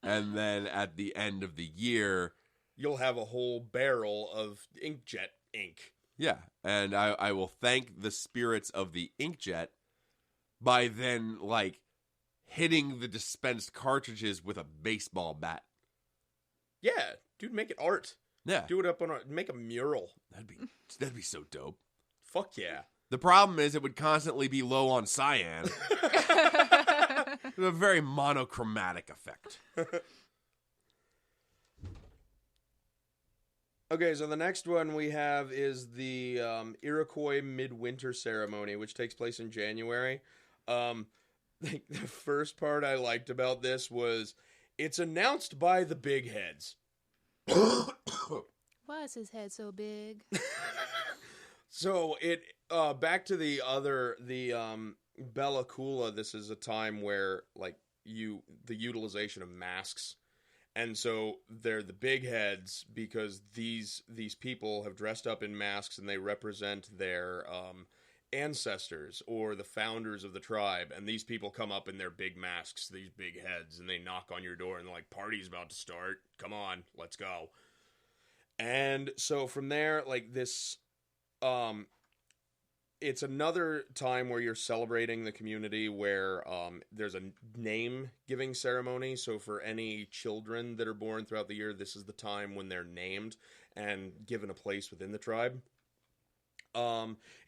and then at the end of the year, You'll have a whole barrel of inkjet ink. yeah, and I will thank the spirits of the inkjet by then like hitting the dispensed cartridges with a baseball bat. Yeah, dude, make it art. Yeah. Do it up on make a mural. That'd be so dope. Fuck yeah. The problem is it would constantly be low on cyan. A very monochromatic effect. Okay, so the next one we have is the Iroquois Midwinter ceremony, which takes place in January. The first part I liked about this was it's announced by the big heads. Why is his head so big? So it back to the Bella Coola. This is a time where like the utilization of masks. And so they're the big heads because these people have dressed up in masks and they represent their ancestors or the founders of the tribe. And these people come up in their big masks, these big heads, and they knock on your door and they're like, party's about to start. Come on, let's go. And so from there, like this, it's another time where you're celebrating the community where there's a name-giving ceremony. So for any children that are born throughout the year, this is the time when they're named and given a place within the tribe.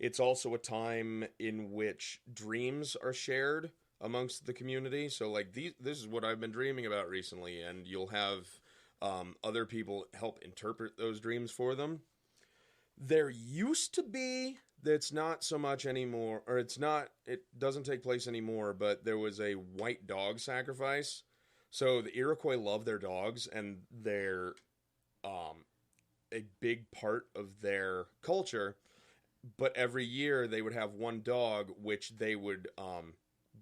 It's also a time in which dreams are shared amongst the community. So like this is what I've been dreaming about recently, and you'll have other people help interpret those dreams for them. There used to be... It's not so much anymore, or it doesn't take place anymore, but there was a white dog sacrifice. So the Iroquois love their dogs, and they're a big part of their culture. But every year they would have one dog, which they would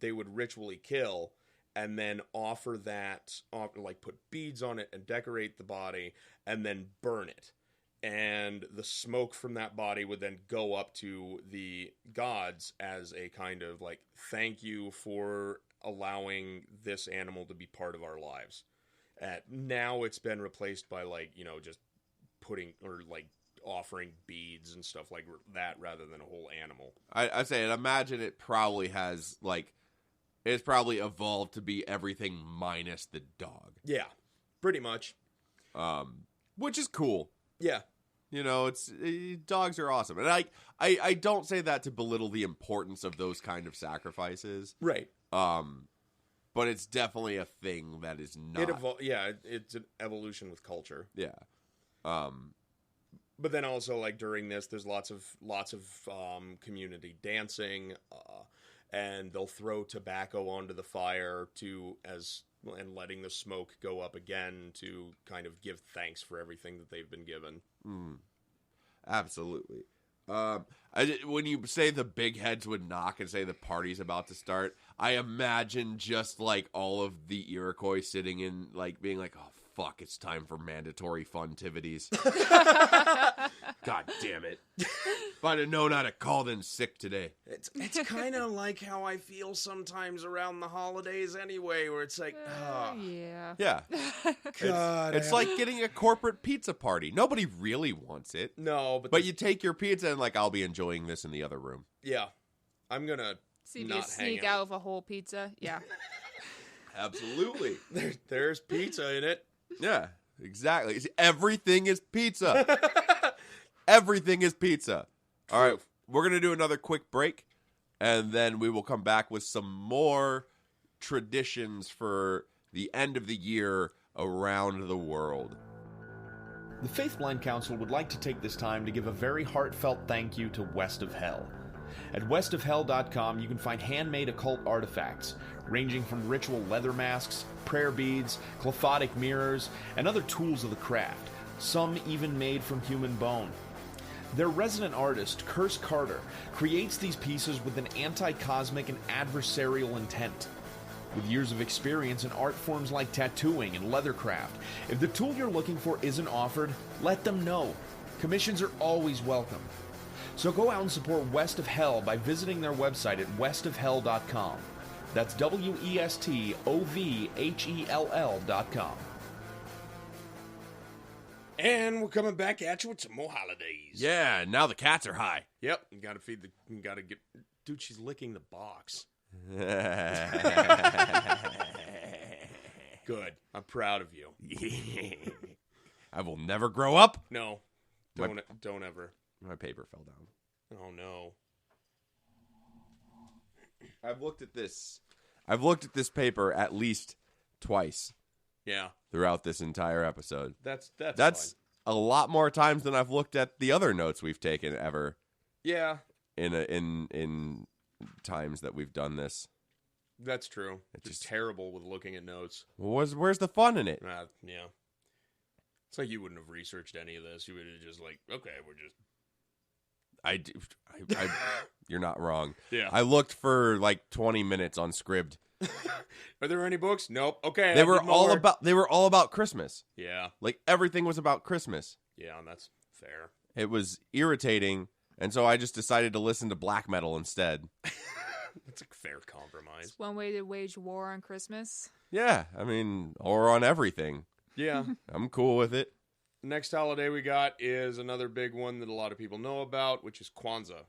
ritually kill, and then offer that, like put beads on it and decorate the body, and then burn it. And the smoke from that body would then go up to the gods as a kind of like thank you for allowing this animal to be part of our lives. Now it's been replaced by like, just putting or like offering beads and stuff like that rather than a whole animal. I say, and imagine it probably has like, it's probably evolved to be everything minus the dog. Yeah, pretty much. Which is cool. Yeah. Dogs are awesome. And I don't say that to belittle the importance of those kind of sacrifices. Right. But it's definitely a thing that is not. It's an evolution with culture. Yeah. But then also like during this, there's lots of community dancing, and they'll throw tobacco onto the fire and letting the smoke go up again to kind of give thanks for everything that they've been given. Absolutely. When you say the big heads would knock and say the party's about to start, I imagine just like all of the Iroquois sitting in like being like, oh fuck, it's time for mandatory funtivities. God damn it. If I'd have known I'd have called in sick today. It's kind of like how I feel sometimes around the holidays anyway, where it's like, yeah. Yeah. God. It's like getting a corporate pizza party. Nobody really wants it. No, but you take your pizza and like, I'll be enjoying this in the other room. Yeah. I'm going to see if you sneak out of a whole pizza. Yeah. Absolutely. There's pizza in it. Yeah, exactly. Everything is pizza. Everything is pizza. All right, we're going to do another quick break, and then we will come back with some more traditions for the end of the year around the world. The Faith Blind Council would like to take this time to give a very heartfelt thank you to West of Hell. At westofhell.com, you can find handmade occult artifacts, ranging from ritual leather masks, prayer beads, clophotic mirrors, and other tools of the craft, some even made from human bone. Their resident artist, Curse Carter, creates these pieces with an anti-cosmic and adversarial intent. With years of experience in art forms like tattooing and leathercraft, if the tool you're looking for isn't offered, let them know. Commissions are always welcome. So go out and support West of Hell by visiting their website at westofhell.com. That's WESTOVHELL.com. And we're coming back at you with some more holidays. Yeah, now the cats are high. Yep, you gotta get... Dude, she's licking the box. Good. I'm proud of you. I will never grow up. No. Don't ever. My paper fell down. Oh, no. I've looked at this paper at least twice. Yeah. Throughout this entire episode. That's fine. A lot more times than I've looked at the other notes we've taken ever. Yeah. In times that we've done this. That's true. It's just terrible with looking at notes. Where's the fun in it? Yeah. It's like you wouldn't have researched any of this. You would have just like, okay, we're just... You're not wrong. Yeah. I looked for like 20 minutes on Scribd. Are there any books? Nope. Okay. They were all about Christmas. Yeah. Like everything was about Christmas. Yeah, and that's fair. It was irritating, and so I just decided to listen to black metal instead. That's a fair compromise. It's one way to wage war on Christmas. Yeah, I mean, or on everything. Yeah. I'm cool with it. Next holiday we got is another big one that a lot of people know about, which is Kwanzaa.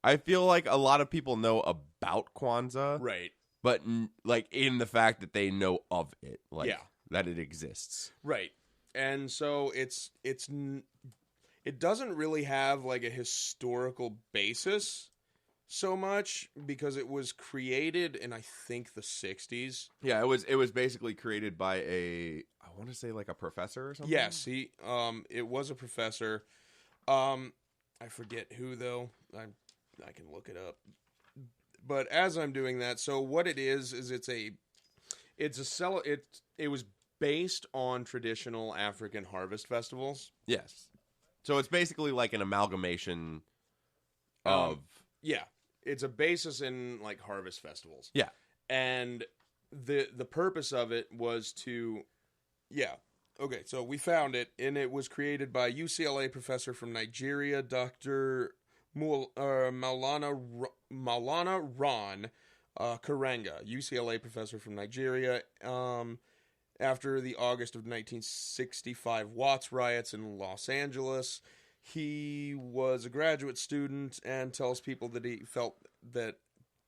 I feel like a lot of people know about Kwanzaa. Right. But, like, in the fact that they know of it. Like, yeah. That it exists. Right. And so it doesn't really have, like, a historical basis so much because it was created in, I think, the 60s. Yeah, it was basically created by I want to say, like, a professor or something? Yes, it was a professor. I forget who, though. I can look it up. But as I'm doing that, so what it is it was based on traditional African harvest festivals. Yes. So it's basically like an amalgamation of... Yeah. It's a basis in, like, harvest festivals. Yeah. And the purpose of it was to... Yeah. Okay, so we found it, and it was created by UCLA professor from Nigeria, Dr. Maulana Ron Karanga, UCLA professor from Nigeria. After the August of 1965 Watts riots in Los Angeles, he was a graduate student and tells people that he felt that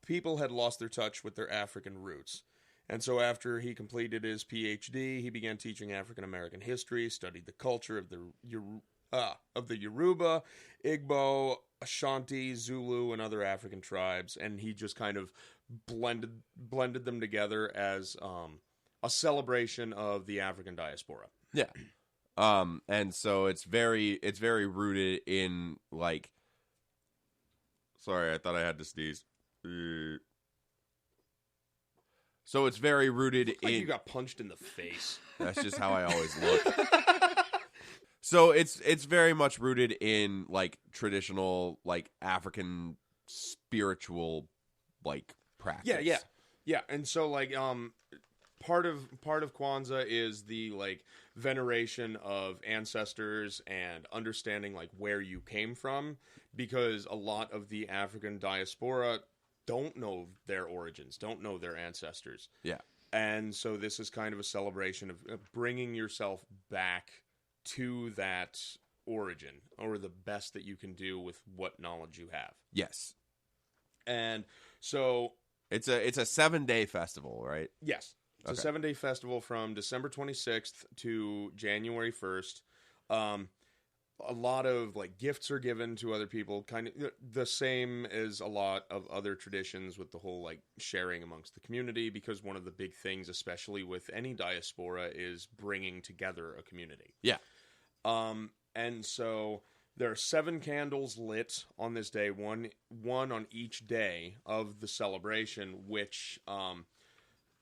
people had lost their touch with their African roots. And so after he completed his PhD, he began teaching African American history, studied the culture of the Yoruba, Igbo, Ashanti, Zulu, and other African tribes, and he just kind of blended them together as a celebration of the African diaspora. Yeah. And so it's very rooted in, like... Sorry, I thought I had to sneeze. So it's very rooted Like in... you got punched in the face. That's just how I always look. So it's very much rooted in, like, traditional, like, African spiritual, like, practice. Yeah. And so, like, part of Kwanzaa is the, like, veneration of ancestors and understanding, like, where you came from, because a lot of the African diaspora don't know their origins, don't know their ancestors. Yeah. And so this is kind of a celebration of bringing yourself back to that origin, or the best that you can do with what knowledge you have. Yes. And so... It's a 7-day festival, right? Yes. It's a 7-day festival from December 26th to January 1st. A lot of, like, gifts are given to other people, kind of the same as a lot of other traditions with the whole, like, sharing amongst the community, because one of the big things, especially with any diaspora, is bringing together a community. Yeah. And so there are 7 candles lit on this day, one on each day of the celebration, which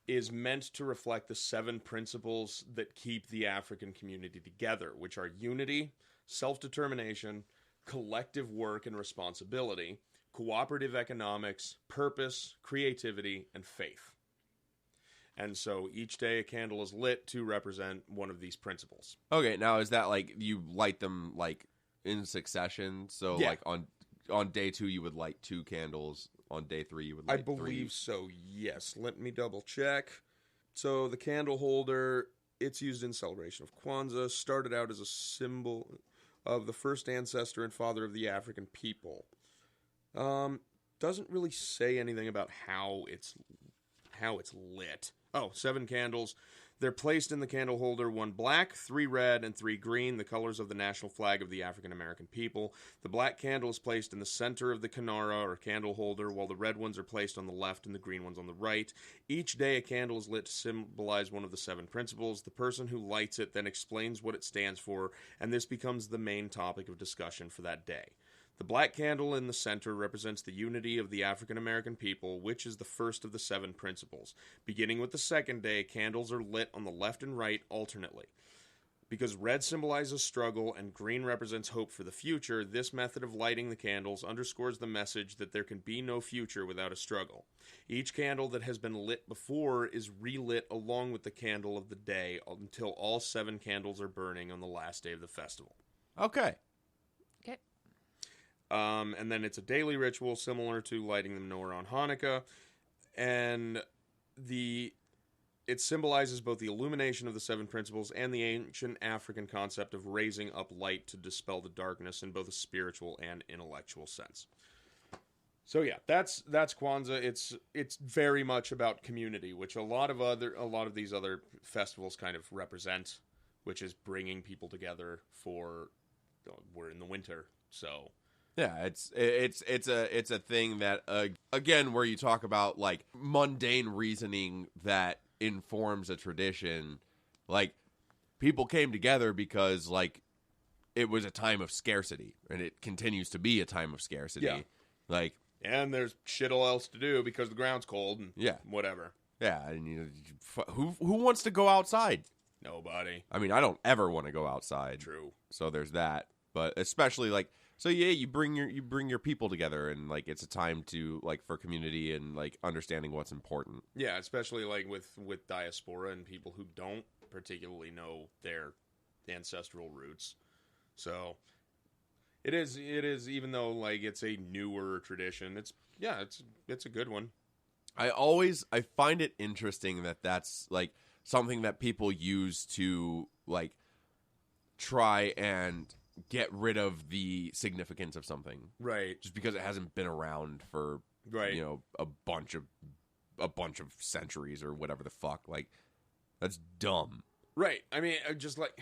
is meant to reflect the 7 principles that keep the African community together, which are unity, self-determination, collective work and responsibility, cooperative economics, purpose, creativity, and faith. And so each day a candle is lit to represent one of these principles. Okay, now is that, like, you light them, like, in succession? So, Yeah. like, on day 2 you would light 2 candles. On day 3 you would light 3. I believe so, yes. Let me double check. So the candle holder, it's used in celebration of Kwanzaa, started out as a symbol of the first ancestor and father of the African people. Doesn't really say anything about how it's lit. Oh, 7 candles. They're placed in the candle holder, 1 black, 3 red, and 3 green, the colors of the national flag of the African American people. The black candle is placed in the center of the kanara, or candle holder, while the red ones are placed on the left and the green ones on the right. Each day a candle is lit to symbolize one of the 7 principles. The person who lights it then explains what it stands for, and this becomes the main topic of discussion for that day. The black candle in the center represents the unity of the African American people, which is the first of the 7 principles. Beginning with the second day, candles are lit on the left and right alternately. Because red symbolizes struggle and green represents hope for the future, this method of lighting the candles underscores the message that there can be no future without a struggle. Each candle that has been lit before is relit along with the candle of the day until all 7 candles are burning on the last day of the festival. Okay. And then it's a daily ritual similar to lighting the menorah on Hanukkah. And it symbolizes both the illumination of the 7 principles and the ancient African concept of raising up light to dispel the darkness in both a spiritual and intellectual sense. So yeah, that's Kwanzaa. It's very much about community, which a lot of these other festivals kind of represent, which is bringing people together we're in the winter, so. Yeah, it's a thing that again, where you talk about like mundane reasoning that informs a tradition. Like, people came together because like it was a time of scarcity, and it continues to be a time of scarcity. Yeah. Like, and there's shit all else to do because the ground's cold and whatever. Yeah, and who wants to go outside? Nobody. I mean, I don't ever want to go outside. True. So there's that, but especially like. So yeah, you bring your people together, and like it's a time to like for community and like understanding what's important. Yeah, especially like with diaspora and people who don't particularly know their ancestral roots. So it is even though like it's a newer tradition, it's a good one. I find it interesting that that's like something that people use to like try and get rid of the significance of something, right? Just because it hasn't been around for a bunch of centuries or whatever the fuck. Like, that's dumb, right? I mean, just like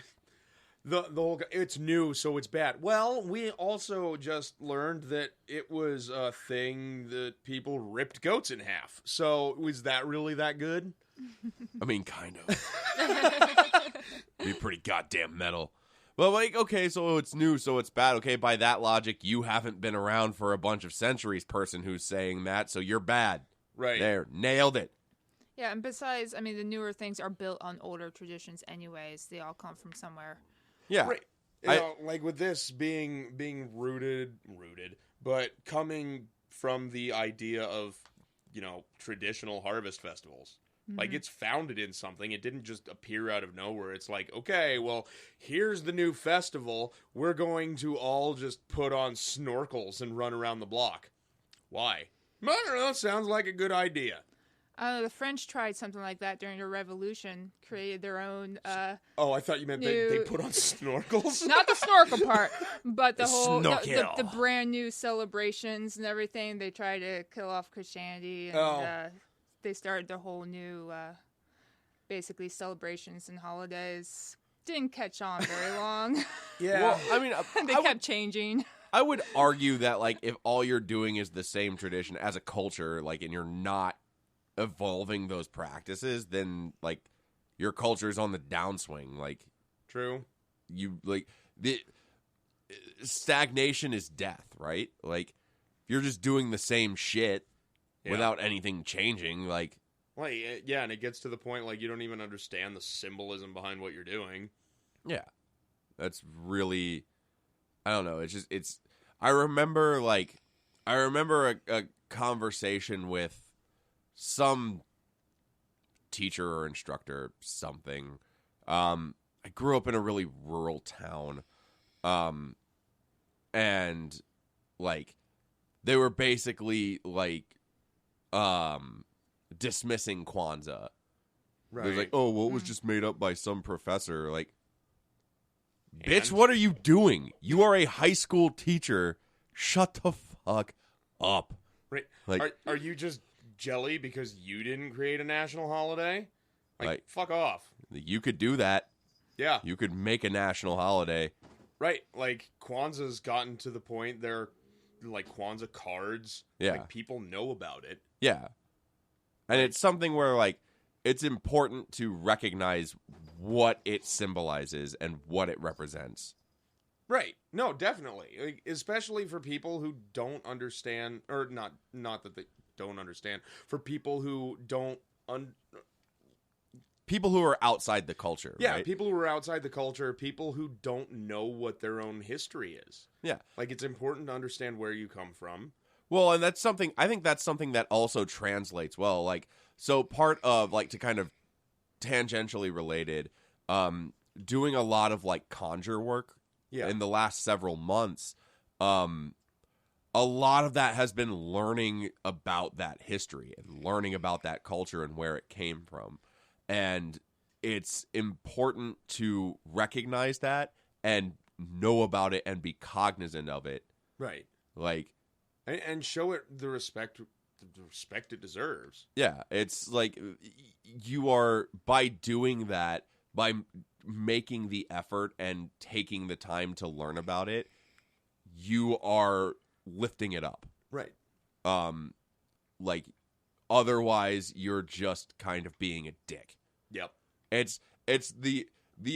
the whole it's new, so it's bad. Well, we also just learned that it was a thing that people ripped goats in half. So was that really that good? I mean, kind of. Be pretty goddamn metal. Well, like, okay, so it's new, so it's bad. Okay, by that logic, you haven't been around for a bunch of centuries, person who's saying that, so you're bad. Right. There, nailed it. Yeah, and besides, I mean, the newer things are built on older traditions anyways. They all come from somewhere. Yeah. Right. You know, like with this being rooted, but coming from the idea of, traditional harvest festivals. Mm-hmm. Like, it's founded in something. It didn't just appear out of nowhere. It's like, okay, well, here's the new festival. We're going to all just put on snorkels and run around the block. Why? I don't know. Sounds like a good idea. The French tried something like that during the Revolution. Created their own. I thought you meant they put on snorkels. Not the snorkel part, but the whole snorkel. The brand new celebrations and everything. They tried to kill off Christianity, and they started the whole new, basically celebrations and holidays. Didn't catch on very long. Yeah, well, I mean, they kept changing. I would argue that like if all you're doing is the same tradition as a culture, like, and you're not evolving those practices, then like your culture is on the downswing. Like, true. You like the stagnation is death, right? Like, if you're just doing the same shit without anything changing, like, yeah, and it gets to the point like you don't even understand the symbolism behind what you're doing. Yeah, that's really, I don't know. I remember a conversation with some teacher or instructor, something. I grew up in a really rural town. And like they were basically like dismissing Kwanzaa. Right. They're like, oh, well, it was just made up by some professor. Like, bitch, what are you doing? You are a high school teacher. Shut the fuck up. Right. Like, are you just jelly because you didn't create a national holiday? Like, fuck off. You could do that. Yeah. You could make a national holiday. Right. Like, Kwanzaa's gotten to the point they're, like, Kwanzaa cards. Yeah. Like, people know about it. Yeah. And it's something where, like, it's important to recognize what it symbolizes and what it represents. Right. No, definitely. Like, especially for people who don't understand, or not that they don't understand, for people who don't people who are outside the culture. Yeah, right? people who are outside the culture, people who don't know what their own history is. Yeah. Like, it's important to understand where you come from. Well, and I think that's something that also translates well. Like, so part of, like, to kind of tangentially related, doing a lot of, like, conjure work in the last several months, a lot of that has been learning about that history and learning about that culture and where it came from. And it's important to recognize that and know about it and be cognizant of it. Right. Like, and show it the respect it deserves. Yeah, it's like you are, by doing that, by making the effort and taking the time to learn about it, you are lifting it up. Right. Like, otherwise you're just kind of being a dick. Yep. It's the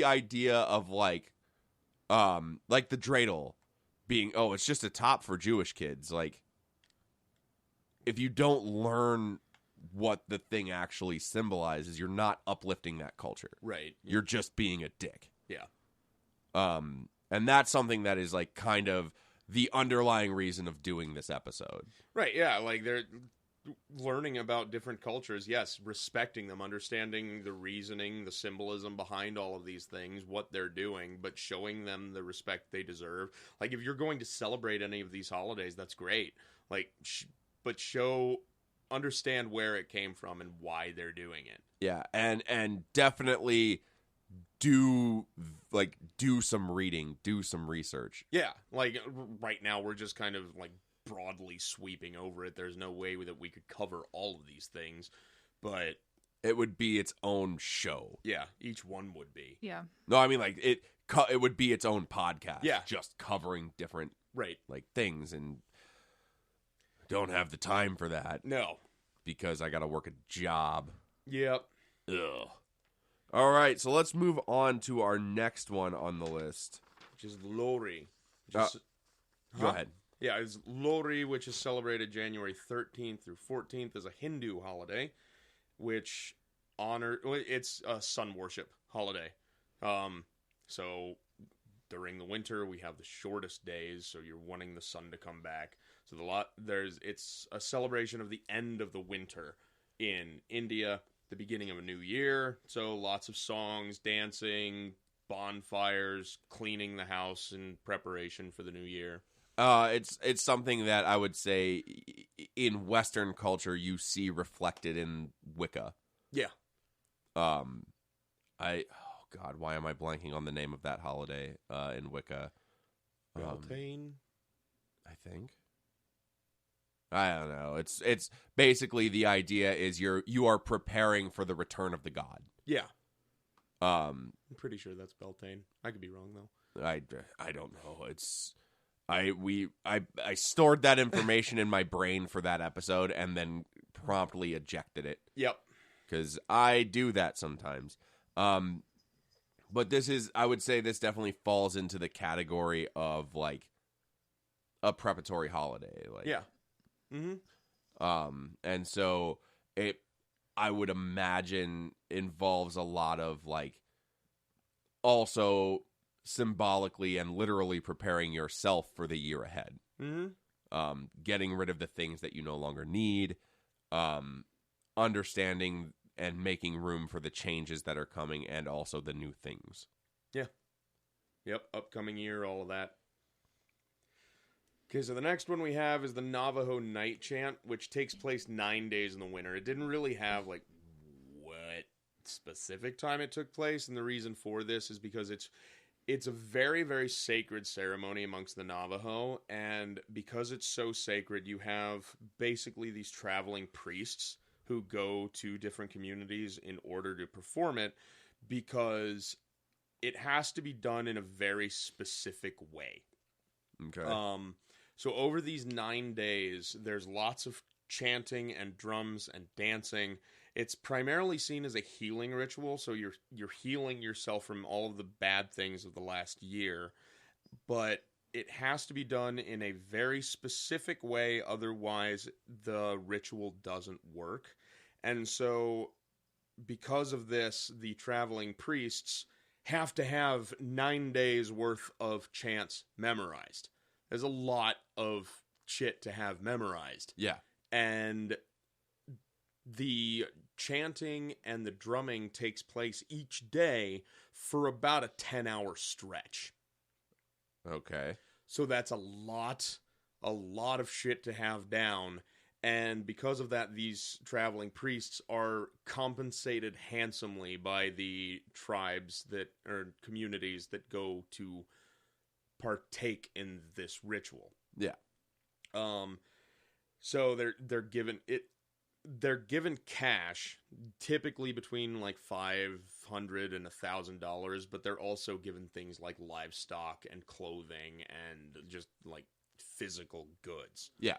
idea of like the Dreidel being, oh, it's just a top for Jewish kids. Like, if you don't learn what the thing actually symbolizes, you're not uplifting that culture. Right. You're just being a dick. Yeah. And that's something that is like kind of the underlying reason of doing this episode. Right, yeah, like they're learning about different cultures, yes, respecting them, understanding the reasoning, the symbolism behind all of these things, what they're doing, but showing them the respect they deserve. Like, if you're going to celebrate any of these holidays, that's great. Like, but understand where it came from and why they're doing it. Yeah, and definitely do some reading, do some research. Yeah, like right now we're just kind of like broadly sweeping over it. There's no way that we could cover all of these things, but it would be its own show. Yeah, each one would be. Yeah. No, I mean, like, it would be its own podcast. Yeah. Just covering different right, like things, and don't have the time for that. No. Because I got to work a job. Yep. Ugh. All right, so let's move on to our next one on the list, which is Lori. Go ahead. Yeah, it's Lori, which is celebrated January 13th through 14th as a Hindu holiday, which it's a sun worship holiday. So during the winter, we have the shortest days, so you're wanting the sun to come back. So it's a celebration of the end of the winter in India, the beginning of a new year. So lots of songs, dancing, bonfires, cleaning the house in preparation for the new year. It's something that I would say in Western culture you see reflected in Wicca. Yeah. Oh God, why am I blanking on the name of that holiday in Wicca? Beltane, I think. I don't know. It's basically the idea is you are preparing for the return of the god. Yeah. I'm pretty sure that's Beltane. I could be wrong though. I don't know. I stored that information in my brain for that episode and then promptly ejected it. Yep. Because I do that sometimes. But I would say this definitely falls into the category of like a preparatory holiday. Like, yeah. Mm-hmm. And so I would imagine involves a lot of like also symbolically and literally preparing yourself for the year ahead. Mm-hmm. Getting rid of the things that you no longer need, understanding and making room for the changes that are coming and also the new things. Yeah. Yep, upcoming year, all of that. Okay, so the next one we have is the Navajo Night Chant, which takes place 9 days in the winter. It didn't really have, like, what specific time it took place, and the reason for this is because it's a very, very sacred ceremony amongst the Navajo, and because it's so sacred, you have basically these traveling priests who go to different communities in order to perform it, because it has to be done in a very specific way. Okay. So over these 9 days, there's lots of chanting and drums and dancing. It's primarily seen as a healing ritual, so you're healing yourself from all of the bad things of the last year, but it has to be done in a very specific way, otherwise the ritual doesn't work. And so because of this, the traveling priests have to have 9 days worth of chants memorized. There's a lot of shit to have memorized. Yeah. And the chanting and the drumming takes place each day for about a 10-hour stretch. Okay. So that's a lot of shit to have down. And because of that, these traveling priests are compensated handsomely by the tribes that, or communities that go to partake in this ritual. Yeah. So they're given cash, typically between like $500 and $1,000, but they're also given things like livestock and clothing and just like physical goods. Yeah.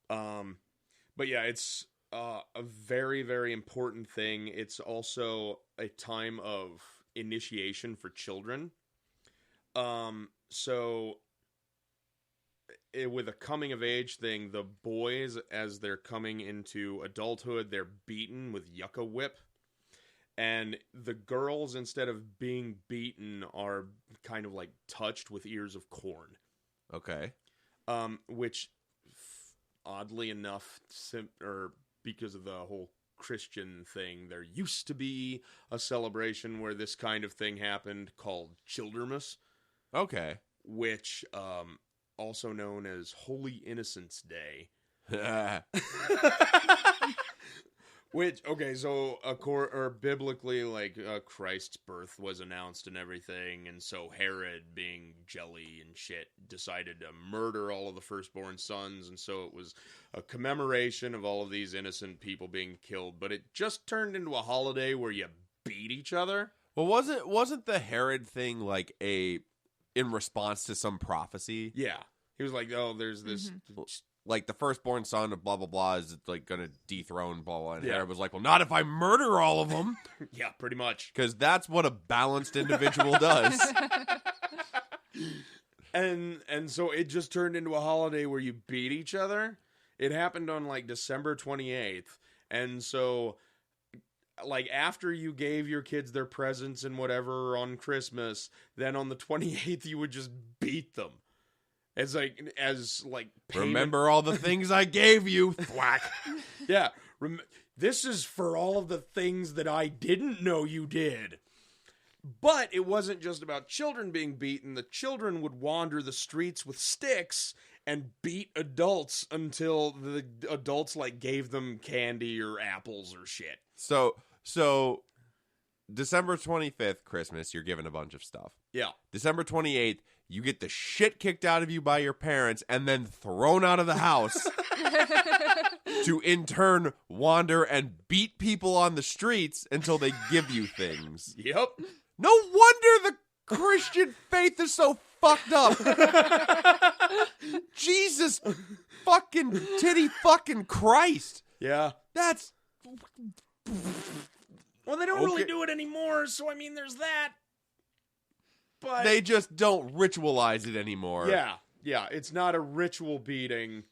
But yeah, it's a very, very important thing. It's also a time of initiation for children. So with a coming of age thing, the boys, as they're coming into adulthood, they're beaten with yucca whip. And the girls, instead of being beaten, are kind of like touched with ears of corn. Okay. Which, oddly enough, or because of the whole Christian thing, there used to be a celebration where this kind of thing happened called Childermas. Okay. Which, also known as Holy Innocents' Day. Which, okay, so biblically, like, Christ's birth was announced and everything, and so Herod, being jelly and shit, decided to murder all of the firstborn sons, and so it was a commemoration of all of these innocent people being killed, but it just turned into a holiday where you beat each other. Well, wasn't the Herod thing like in response to some prophecy? Yeah. He was like, oh, there's this... Like, the firstborn son of blah, blah, blah is, like, going to dethrone blah, blah. And Yeah. Herod was like, well, not if I murder all of them. Yeah, pretty much. Because that's what a balanced individual does. And so it just turned into a holiday where you beat each other. It happened on, like, December 28th. And so... like, after you gave your kids their presents and whatever on Christmas, then on the 28th you would just beat them. As payment. Remember all the things I gave you. Thwack. Yeah. This is for all of the things that I didn't know you did. But it wasn't just about children being beaten. The children would wander the streets with sticks and beat adults until the adults, like, gave them candy or apples or shit. So December 25th, Christmas, you're given a bunch of stuff. Yeah. December 28th, you get the shit kicked out of you by your parents and then thrown out of the house to, in turn, wander and beat people on the streets until they give you things. Yep. No wonder the Christian faith is so fucked up. Jesus fucking titty fucking Christ. Yeah. That's... Well, they don't really do it anymore, so I mean, there's that. But they just don't ritualize it anymore. Yeah, it's not a ritual beating,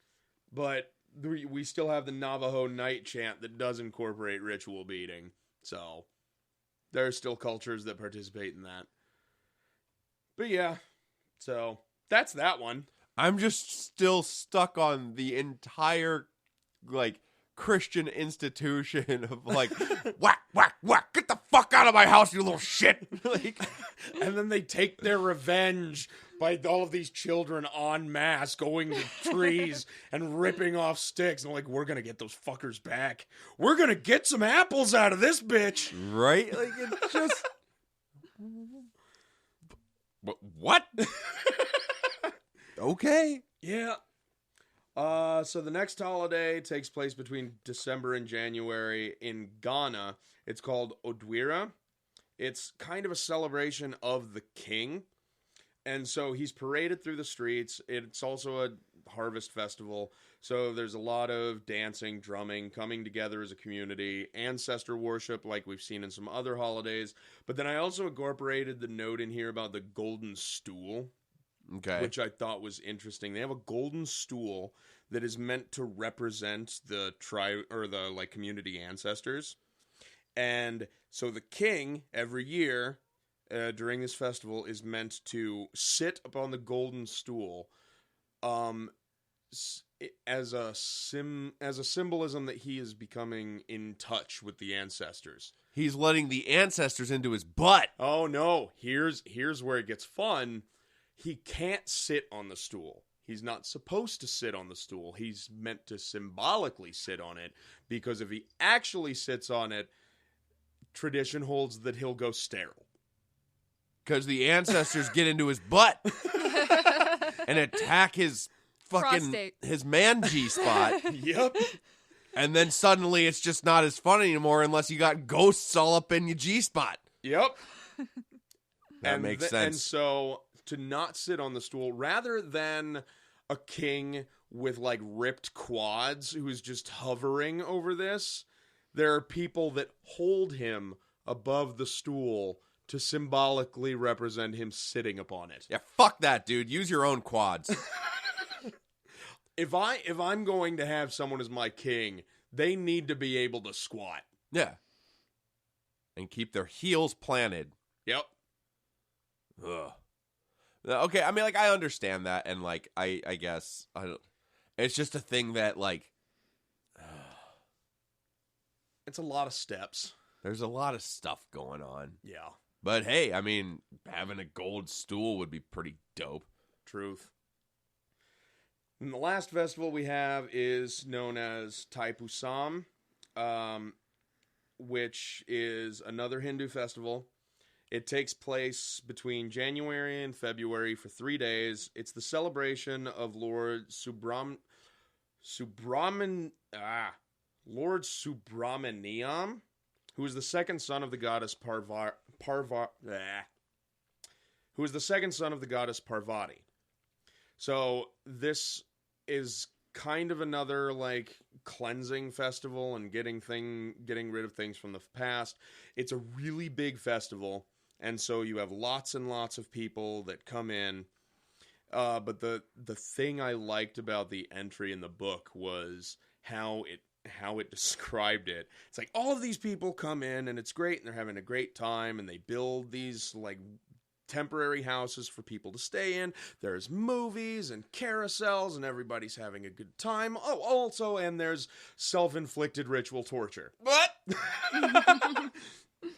but we still have the Navajo night chant that does incorporate ritual beating. So there are still cultures that participate in that. But yeah, so that's that one. I'm just still stuck on the entire, like, Christian institution of, like, whack, whack, whack, get the fuck out of my house, you little shit. Like, and then they take their revenge by all of these children en masse going to trees and ripping off sticks. And like, we're going to get those fuckers back. We're going to get some apples out of this bitch. Right? Like, it's just... What? Okay. Yeah. So the next holiday takes place between December and January in Ghana. It's called Oduira. It's kind of a celebration of the king. And so he's paraded through the streets. It's also a harvest festival. So there's a lot of dancing, drumming, coming together as a community, ancestor worship like we've seen in some other holidays. But then I also incorporated the note in here about the golden stool, Okay. which I thought was interesting. They have a golden stool that is meant to represent the tribe or the like community ancestors. And so the king every year during this festival is meant to sit upon the golden stool as a symbolism that he is becoming in touch with the ancestors. He's letting the ancestors into his butt. Oh no, here's where it gets fun. He can't sit on the stool. He's not supposed to sit on the stool. He's meant to symbolically sit on it, because if he actually sits on it, tradition holds that he'll go sterile. Because the ancestors get into his butt and attack his fucking Prostate. his man G spot. Yep. And then suddenly it's just not as fun anymore unless you got ghosts all up in your G spot. Yep. That makes sense. And so to not sit on the stool, rather than a king with like ripped quads who's just hovering over this, there are people that hold him above the stool to symbolically represent him sitting upon it. Yeah, fuck that, dude. Use your own quads. If I'm going to have someone as my king, they need to be able to squat. Yeah. And keep their heels planted. Yep. Ugh. Okay, I mean, like, I understand that, and, like, I guess, I don't, it's just a thing that, like, It's a lot of steps. there's a lot of stuff going on. Yeah. But, hey, I mean, having a gold stool would be pretty dope. Truth. And the last festival we have is known as Taipusam, which is another Hindu festival. It takes place between January and February for 3 days. It's the celebration of Lord Subramaniam, who is the second son of the goddess who is the second son of the goddess Parvati. So this is kind of another like cleansing festival and getting rid of things from the past. It's a really big festival. And so you have lots and lots of people that come in. But the thing I liked about the entry in the book was how it described it. It's like all of these people come in and it's great and they're having a great time and they build these like temporary houses for people to stay in. There's movies and carousels and everybody's having a good time. Oh, also, and there's self-inflicted ritual torture. What?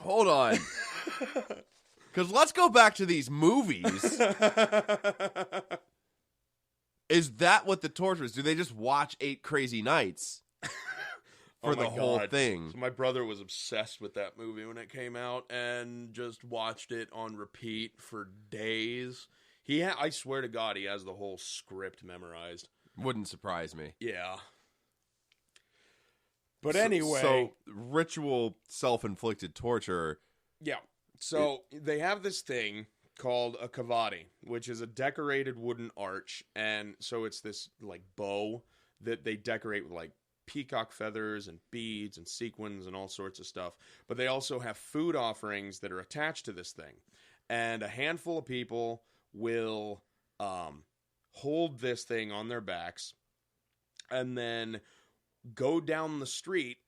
Hold on. Because let's go back to these movies. Is that what the torture is? Do they just watch 8 Crazy Nights for the whole thing? So my brother was obsessed with that movie when it came out and just watched it on repeat for days. I swear to God, he has the whole script memorized. Wouldn't surprise me. Yeah. But anyway. So ritual self-inflicted torture. Yeah. So they have this thing called a kavadi, which is a decorated wooden arch. And so it's this like bow that they decorate with like peacock feathers and beads and sequins and all sorts of stuff. But they also have food offerings that are attached to this thing. And a handful of people will hold this thing on their backs and then go down the street.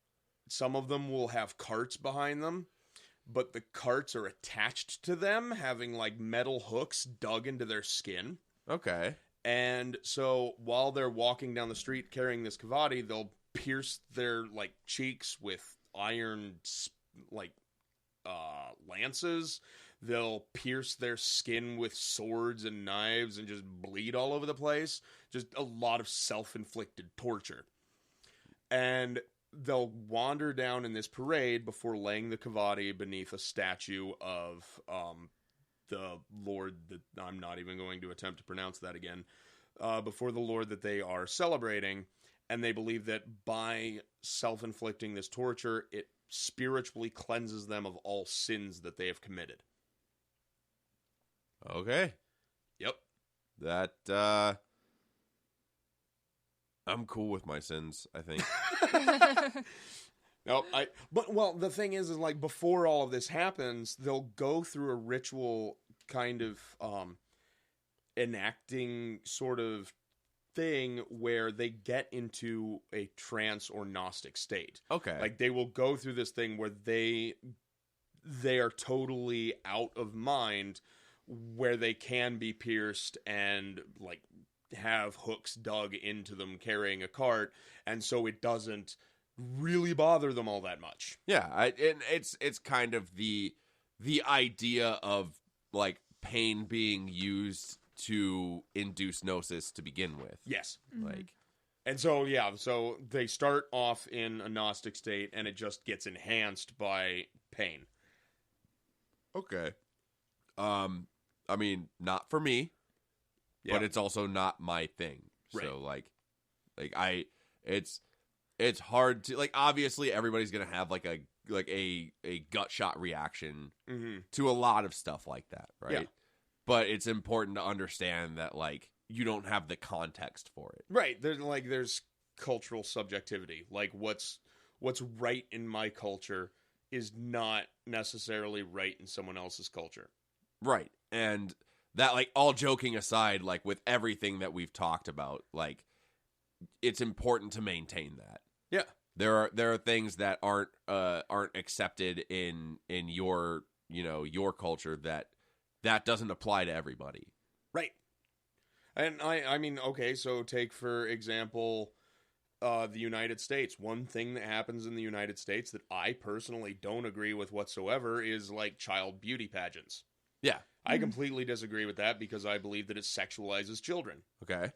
Some of them will have carts behind them, but the carts are attached to them, having like metal hooks dug into their skin. Okay. And so while they're walking down the street carrying this kavadi, they'll pierce their like cheeks with iron like lances. They'll pierce their skin with swords and knives and just bleed all over the place. Just a lot of self-inflicted torture. And they'll wander down in this parade before laying the kavadi beneath a statue of the Lord that I'm not even going to attempt to pronounce that again. before the Lord that they are celebrating, and they believe that by self-inflicting this torture, it spiritually cleanses them of all sins that they have committed. Okay. Yep. That, I'm cool with my sins, I think. No, but the thing is like before all of this happens, they'll go through a ritual kind of enacting sort of thing where they get into a trance or Gnostic state. Okay. Like they will go through this thing where they are totally out of mind, where they can be pierced and like have hooks dug into them carrying a cart, and so it doesn't really bother them all that much. Yeah, and it's kind of the idea of like pain being used to induce gnosis to begin with. Yes. Like, and so so they start off in a Gnostic state, and it just gets enhanced by pain. okay. I mean, not for me, Yeah. but it's also not my thing. Right. So like it's hard to like. Obviously, everybody's gonna have like a gut shot reaction to a lot of stuff like that, right? Yeah. But it's important to understand that like you don't have the context for it. Right. There's cultural subjectivity. Like what's right in my culture is not necessarily right in someone else's culture. Right. And that, like, all joking aside, like with everything that we've talked about, like it's important to maintain that. Yeah. There are things that aren't accepted in your, your culture that doesn't apply to everybody. Right. And I mean, okay, so take, for example, the United States. One thing that happens in the United States that I personally don't agree with whatsoever is, like, child beauty pageants. Yeah. I completely disagree with that because I believe that it sexualizes children. Okay.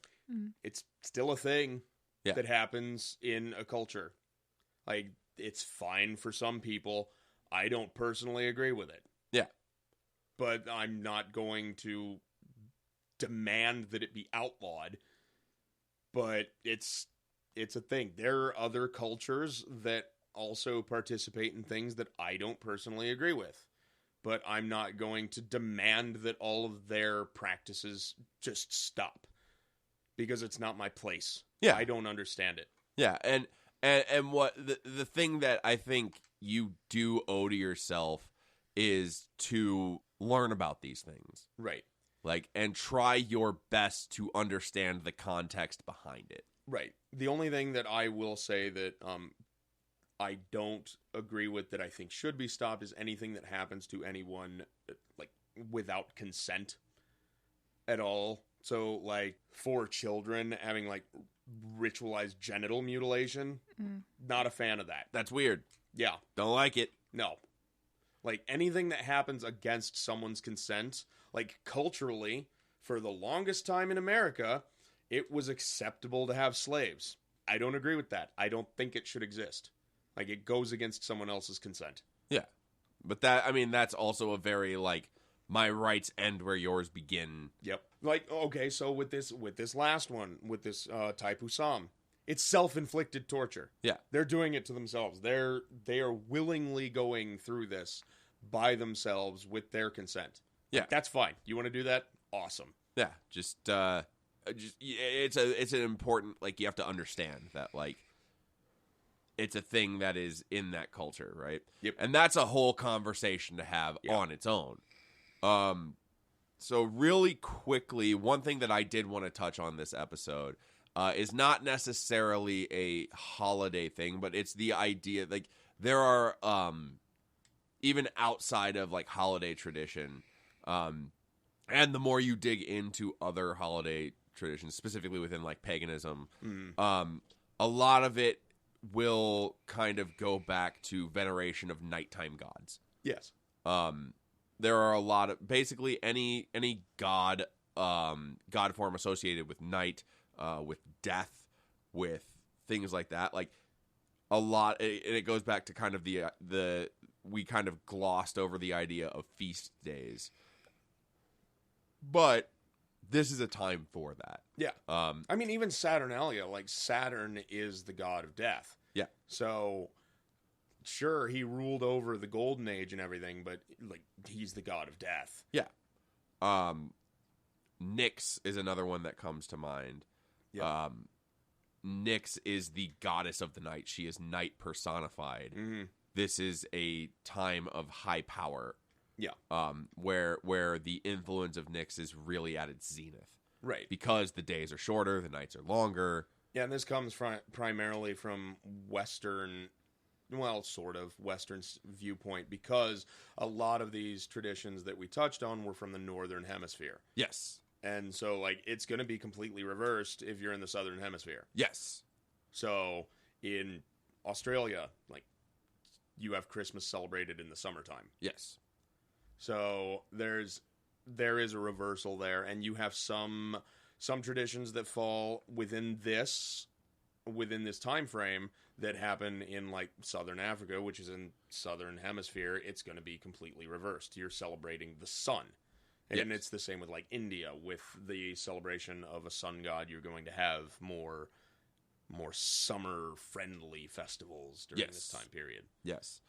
It's still a thing Yeah. that happens in a culture. Like, it's fine for some people. I don't personally agree with it. Yeah. But I'm not going to demand that it be outlawed. But it's a thing. There are other cultures that also participate in things that I don't personally agree with. But I'm not going to demand that all of their practices just stop. Because it's not my place. Yeah. I don't understand it. Yeah, and what the thing that I think you do owe to yourself is to learn about these things. Right. Like, and try your best to understand the context behind it. Right. The only thing that I will say that I don't agree with that I think should be stopped is anything that happens to anyone like without consent at all. So like for children having like ritualized genital mutilation, not a fan of that. That's weird. Yeah. Don't like it. No. Like anything that happens against someone's consent, like culturally, for the longest time in America, it was acceptable to have slaves. I don't agree with that. I don't think it should exist. Like, it goes against someone else's consent. Yeah. But that's also a very, like, my rights end where yours begin. Yep. Like, okay, so with this last one, with this Taipusam, it's self-inflicted torture. Yeah. They're doing it to themselves. They are willingly going through this by themselves with their consent. Yeah. Like, that's fine. You want to do that? Awesome. Yeah. Just it's an important, like, you have to understand that, like, it's a thing that is in that culture, right? Yep. And that's a whole conversation to have on its own. So really quickly, one thing that I did want to touch on this episode is not necessarily a holiday thing, but it's the idea, like, there are, even outside of, like, holiday tradition, and the more you dig into other holiday traditions, specifically within, like, paganism, a lot of it will kind of go back to veneration of nighttime gods. Yes. There are a lot of, basically any god form associated with night, with death, with things like that. Like a lot, and it goes back to kind of we kind of glossed over the idea of feast days. But this is a time for that. Yeah. I mean, even Saturnalia, like Saturn is the god of death. Yeah. So, sure, he ruled over the Golden Age and everything, but like he's the god of death. Yeah. Nix is another one that comes to mind. Yeah. Nix is the goddess of the night. She is night personified. Mm-hmm. This is a time of high power. Yeah. Where the influence of Nix is really at its zenith. Right. Because the days are shorter, the nights are longer. Yeah, and this comes primarily from Western, well, sort of Western viewpoint, because a lot of these traditions that we touched on were from the Northern Hemisphere. Yes. And so, like, it's going to be completely reversed if you're in the Southern Hemisphere. Yes. So, in Australia, like, you have Christmas celebrated in the summertime. Yes. So, there is a reversal there, and you have some traditions that fall within this time frame that happen in, like, Southern Africa, which is in Southern Hemisphere. It's going to be completely reversed. You're celebrating the sun. And it's the same with, like, India. With the celebration of a sun god, you're going to have more summer-friendly festivals during this time period. Yes.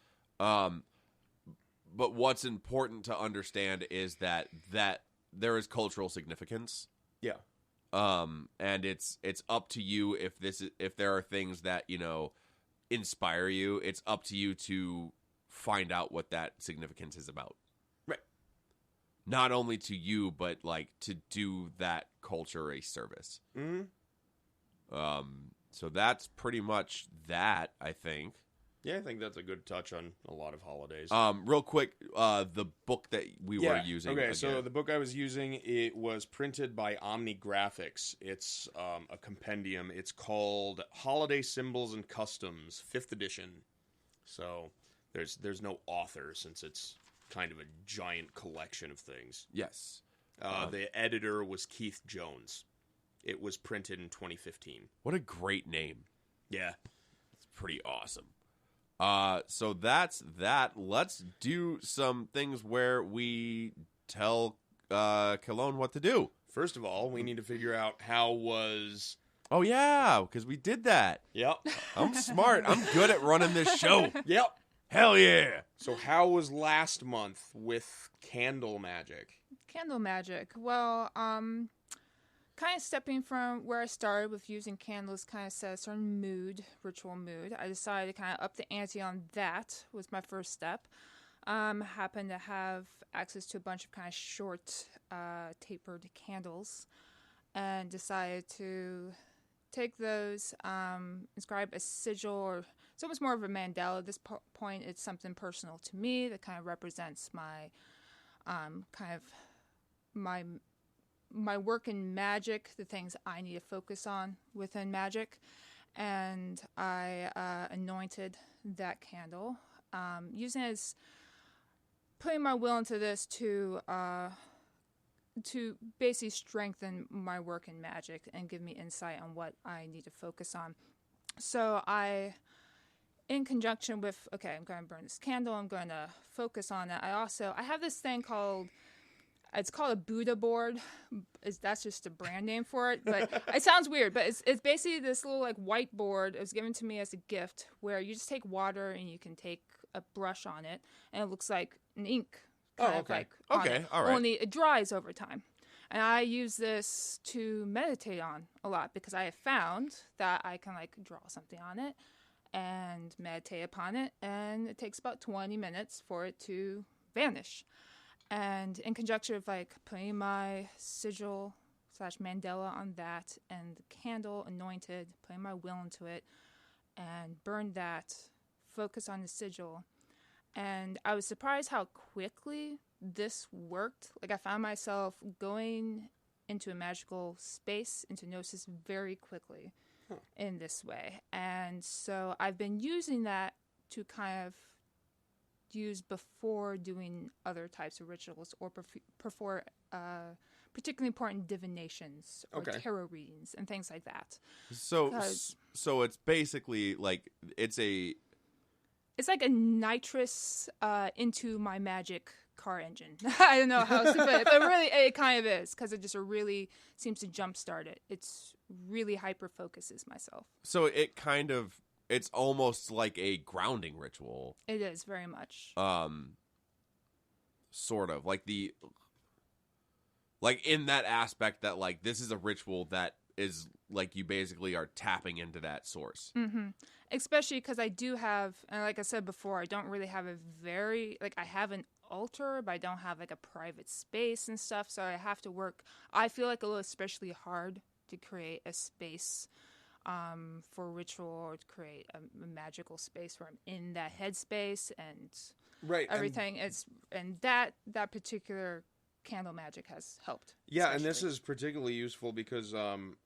But what's important to understand is that there is cultural significance. Yeah. And it's up to you if there are things that, you know, inspire you. It's up to you to find out what that significance is about. Right. Not only to you, but like to do that culture a service. Mm-hmm. So that's pretty much that, I think. Yeah, I think that's a good touch on a lot of holidays. Real quick, the book that we were using. Okay, again. so the book I was using, it was printed by Omni Graphics. It's a compendium. It's called Holiday Symbols and Customs, 5th edition. So there's no author, since it's kind of a giant collection of things. Yes. The editor was Keith Jones. It was printed in 2015. What a great name. Yeah. It's pretty awesome. So that's that. Let's do some things where we tell Cologne what to do. First of all, we need to figure out how was... Oh, yeah, because we did that. Yep. I'm smart. I'm good at running this show. Yep. Hell yeah. So how was last month with candle magic? Candle magic. Well, kind of stepping from where I started with using candles, kind of set a certain ritual mood. I decided to kind of up the ante on that was my first step. Happened to have access to a bunch of kind of short, tapered candles, and decided to take those, inscribe a sigil, or it's almost more of a mandala at this point. It's something personal to me that kind of represents my, my work in magic, the things I need to focus on within magic. And I anointed that candle, using it as putting my will into this to basically strengthen my work in magic and give me insight on what I need to focus on. So I, in conjunction with, okay, I'm going to burn this candle, I'm going to focus on it. I have this thing it's called a Buddha board. That's just a brand name for it, but it sounds weird. But it's basically this little like whiteboard. It was given to me as a gift, where you just take water and you can take a brush on it, and it looks like an ink. Okay. Okay. All right. Only it dries over time. And I use this to meditate on a lot, because I have found that I can like draw something on it and meditate upon it, and it takes about 20 minutes for it to vanish. And in conjunction with like putting my sigil / mandala on that, and the candle anointed, putting my will into it, and burn that, focus on the sigil. And I was surprised how quickly this worked. Like, I found myself going into a magical space, into gnosis, very quickly in this way. And so I've been using that to kind of use before doing other types of rituals, or before particularly important divinations or tarot readings and things like that. So it's basically like it's like a nitrous into my magic car engine. I don't know how else to put it, but really it kind of is, because it just really seems to jumpstart it. It's really hyper focuses myself. So it's almost like a grounding ritual. It is very much. Sort of like in that aspect that like this is a ritual that is like you basically are tapping into that source. Mm-hmm. Especially because I do have, and like I said before, I don't really have I have an altar, but I don't have like a private space and stuff. So I have to work. I feel like a little especially hard to create a space for ritual, or to create a magical space where I'm in that headspace and everything. And that particular candle magic has helped. Yeah, especially. and this is particularly useful because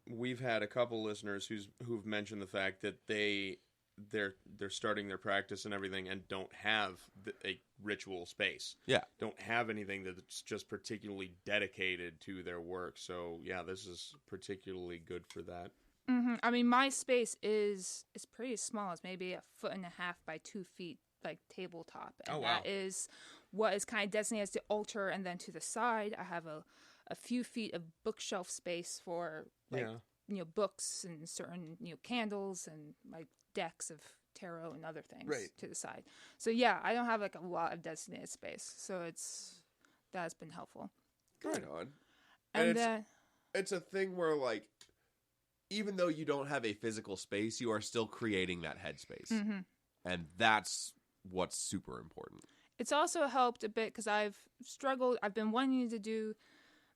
we've had a couple listeners who've mentioned the fact that they're starting their practice and everything and don't have a ritual space. Yeah. Don't have anything that's just particularly dedicated to their work. So, yeah, this is particularly good for that. Mm-hmm. I mean, my space is pretty small. It's maybe 1.5 feet by 2 feet, like tabletop. And that is what is kind of designated as the altar. And then to the side, I have a few feet of bookshelf space for books and certain candles and like decks of tarot and other things to the side. So yeah, I don't have like a lot of designated space. So that's been helpful. Right on. And it's a thing where like, even though you don't have a physical space, you are still creating that headspace. Mm-hmm. And that's what's super important. It's also helped a bit because I've struggled. I've been wanting to do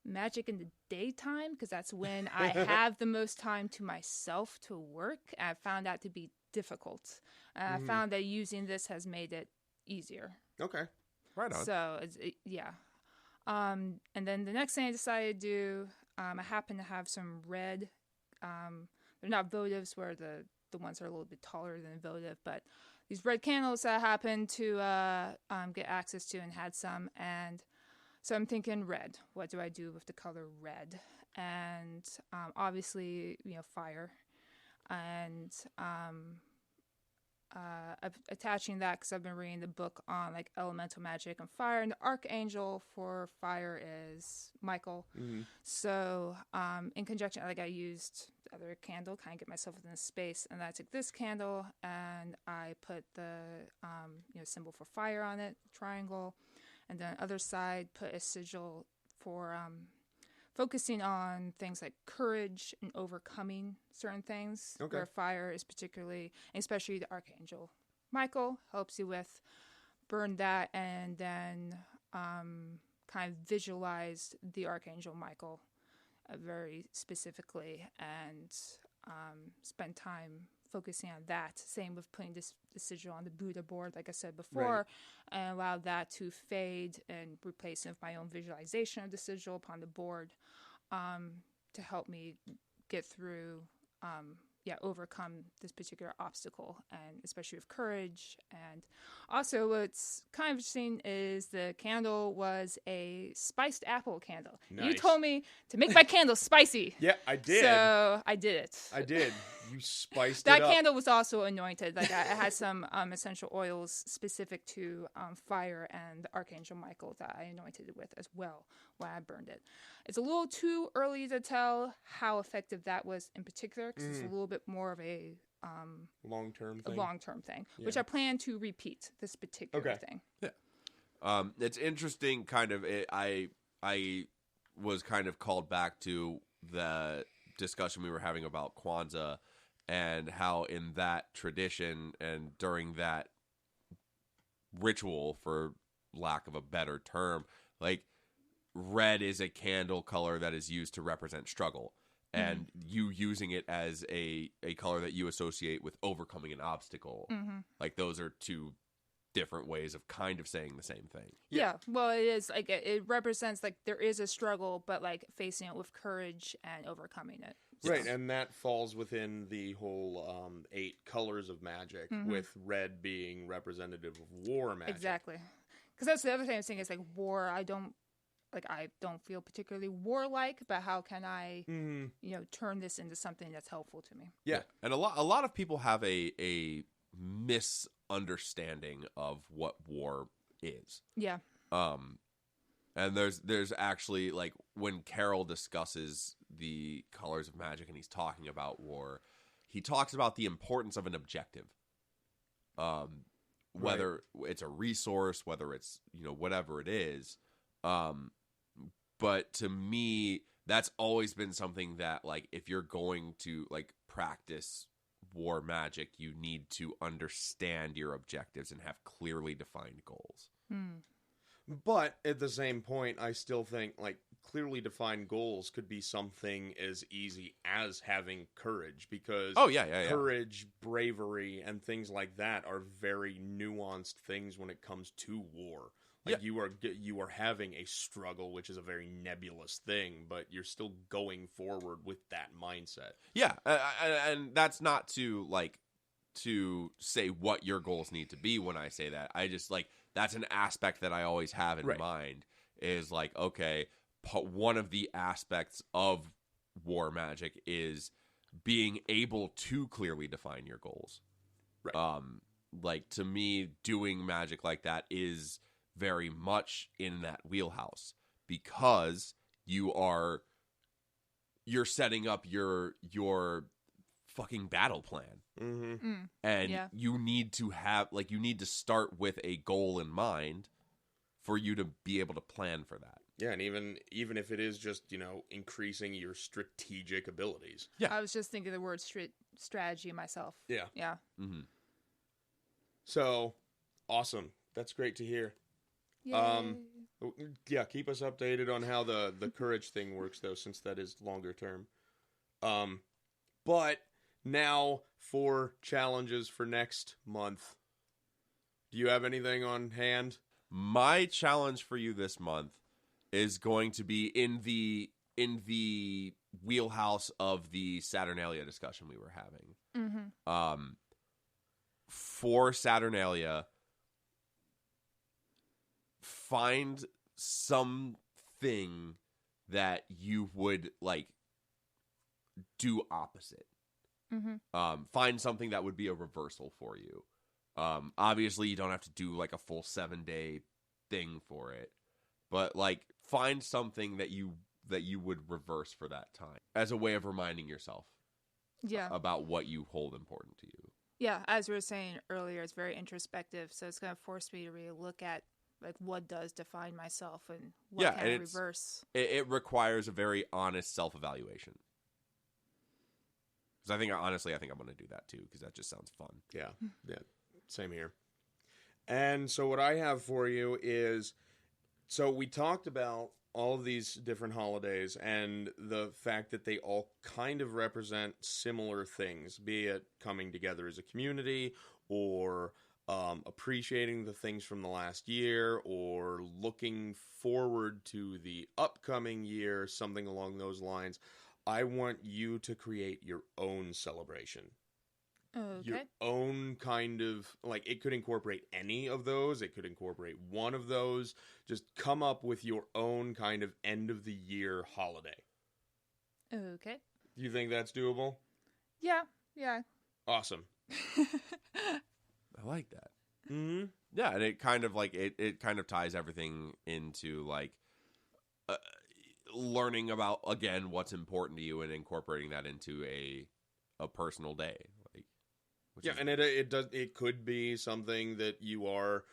magic in the daytime because that's when I have the most time to myself to work. And I found that to be difficult. I found that using this has made it easier. Okay. Right on. So, and then the next thing I decided to do, I happen to have some red. They're not votives, where the ones are a little bit taller than a votive, but these red candles that I happened to get access to and had some. And so I'm thinking red. What do I do with the color red? And obviously, fire. And attaching that because I've been reading the book on like elemental magic and fire, and the archangel for fire is Michael. Mm-hmm. So in conjunction, like I used the other candle, kind of get myself within a space, and I took this candle and I put the symbol for fire on it, triangle, and then other side put a sigil for focusing on things like courage and overcoming certain things. Okay. Where fire is particularly, especially the Archangel Michael helps you with, burn that, and then kind of visualize the Archangel Michael very specifically, and spend time focusing on that. Same with putting this sigil on the Buddha board, like I said before, and allow that to fade and replace it with my own visualization of the sigil upon the board, to help me get through, overcome this particular obstacle, and especially with courage. And also what's kind of interesting is the candle was a spiced apple candle. Nice. You told me to make my candle spicy. Yeah, I did. So I did it. I did. You spiced that it up. That candle was also anointed. Like it had some essential oils specific to fire and the Archangel Michael that I anointed it with as well when I burned it. It's a little too early to tell how effective that was in particular, because it's a little bit more of a long-term thing, which I plan to repeat this particular thing. Yeah. It's interesting, kind of. I was kind of called back to the discussion we were having about Kwanzaa, and how in that tradition and during that ritual, for lack of a better term, like red is a candle color that is used to represent struggle, and you using it as a color that you associate with overcoming an obstacle. Like those are two different ways of kind of saying the same thing. Yeah, well, it is like it represents like there is a struggle, but like facing it with courage and overcoming it. Right, and that falls within the whole 8 colors of magic, with red being representative of war magic. Exactly, because that's the other thing I was saying is like war. I don't feel particularly warlike, but how can I, turn this into something that's helpful to me? Yeah, and a lot of people have a misunderstanding of what war is. Yeah. And there's actually, like, when Carol discusses the colors of magic and he's talking about war, he talks about the importance of an objective. Whether it's a resource, whether it's, whatever it is. But to me, that's always been something that, like, if you're going to, like, practice war magic, you need to understand your objectives and have clearly defined goals. But at the same point, I still think, like, clearly defined goals could be something as easy as having courage, because courage, bravery, and things like that are very nuanced things when it comes to war. Like, you are having a struggle, which is a very nebulous thing, but you're still going forward with that mindset. Yeah, and that's not to say what your goals need to be when I say that. I just, like, that's an aspect that I always have in mind, is like, okay, one of the aspects of war magic is being able to clearly define your goals. Right. Like, to me, doing magic like that is very much in that wheelhouse, because you're setting up your fucking battle plan. And you need to have, like, you need to start with a goal in mind for you to be able to plan for that. Yeah, and even if it is just, increasing your strategic abilities. Yeah. I was just thinking the word strategy myself. Yeah. Yeah. Mm-hmm. So, awesome. That's great to hear. Yay. Yeah, keep us updated on how the courage thing works, though, since that is longer term. But now for challenges for next month. Do you have anything on hand? My challenge for you this month is going to be in the wheelhouse of the Saturnalia discussion we were having. For Saturnalia, find something that you would, like, do opposite. Find something that would be a reversal for you. Obviously, you don't have to do, like, a full 7-day thing for it, but, like, find something that you would reverse for that time as a way of reminding yourself about what you hold important to you. Yeah, as we were saying earlier, it's very introspective, so it's going to force me to really look at, like, what does define myself and what can I reverse. It requires a very honest self-evaluation. Because I think I'm going to do that too, because that just sounds fun. Yeah, same here. And so what I have for you is, so we talked about all of these different holidays and the fact that they all kind of represent similar things, be it coming together as a community, or appreciating the things from the last year, or looking forward to the upcoming year, something along those lines. I want you to create your own celebration. Okay. Your own kind of, like, it could incorporate any of those. It could incorporate one of those. Just come up with your own kind of end of the year holiday. Okay. Do you think that's doable? Yeah. Awesome. I like that. Mm-hmm. Yeah, and it kind of, like, it kind of ties everything into, like, learning about, again, what's important to you and incorporating that into a personal day. Like, and it could be something that you are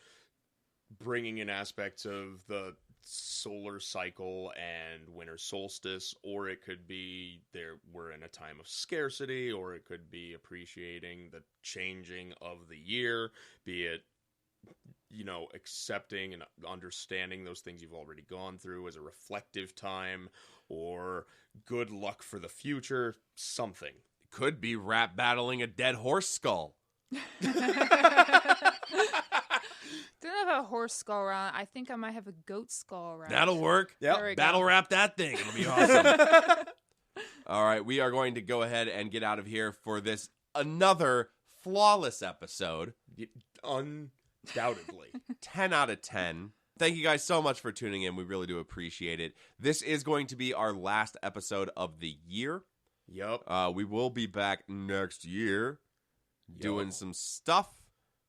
bringing in aspects of the solar cycle and winter solstice, or it could be we're in a time of scarcity, or it could be appreciating the changing of the year, be it, accepting and understanding those things you've already gone through as a reflective time, or good luck for the future, something. It could be rap battling a dead horse skull. Don't have a horse skull around. I think I might have a goat skull around. That'll work. Yep. Battle rap that thing. It'll be awesome. All right, we are going to go ahead and get out of here for this another flawless episode. Undoubtedly. 10 out of 10. Thank you guys so much for tuning in. We really do appreciate it. This is going to be our last episode of the year. Yep. We will be back next year doing some stuff.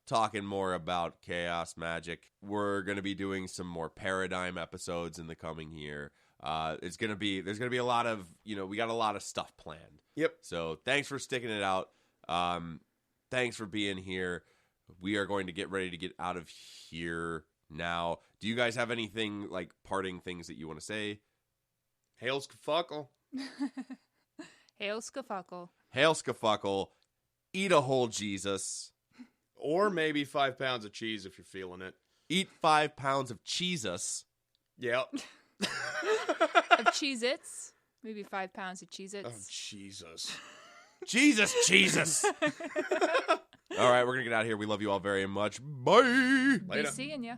talking more about chaos magic. We're going to be doing some more paradigm episodes in the coming year. There's going to be a lot of, we got a lot of stuff planned. Yep. So thanks for sticking it out. Thanks for being here. We are going to get ready to get out of here now. Do you guys have anything, like, parting things that you want to say? Hail Skafuckle. Hail Skafuckle. Hail Skafuckle. Eat a whole Jesus. Or maybe 5 pounds of cheese if you're feeling it. Eat 5 pounds of Jesus. Yep. Of Cheez-Its. Maybe 5 pounds of Cheez-Its. Oh, Jesus. Jesus. All right, we're going to get out of here. We love you all very much. Bye. Be seeing ya.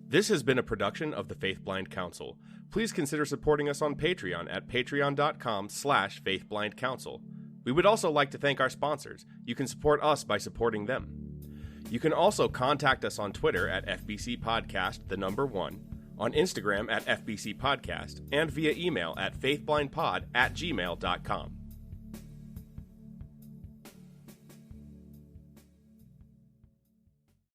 This has been a production of the Faith Blind Council. Please consider supporting us on Patreon at patreon.com/faithblindcouncil. We would also like to thank our sponsors. You can support us by supporting them. You can also contact us on Twitter at FBC Podcast, 1, on Instagram at FBC Podcast, and via email at faithblindpod@gmail.com.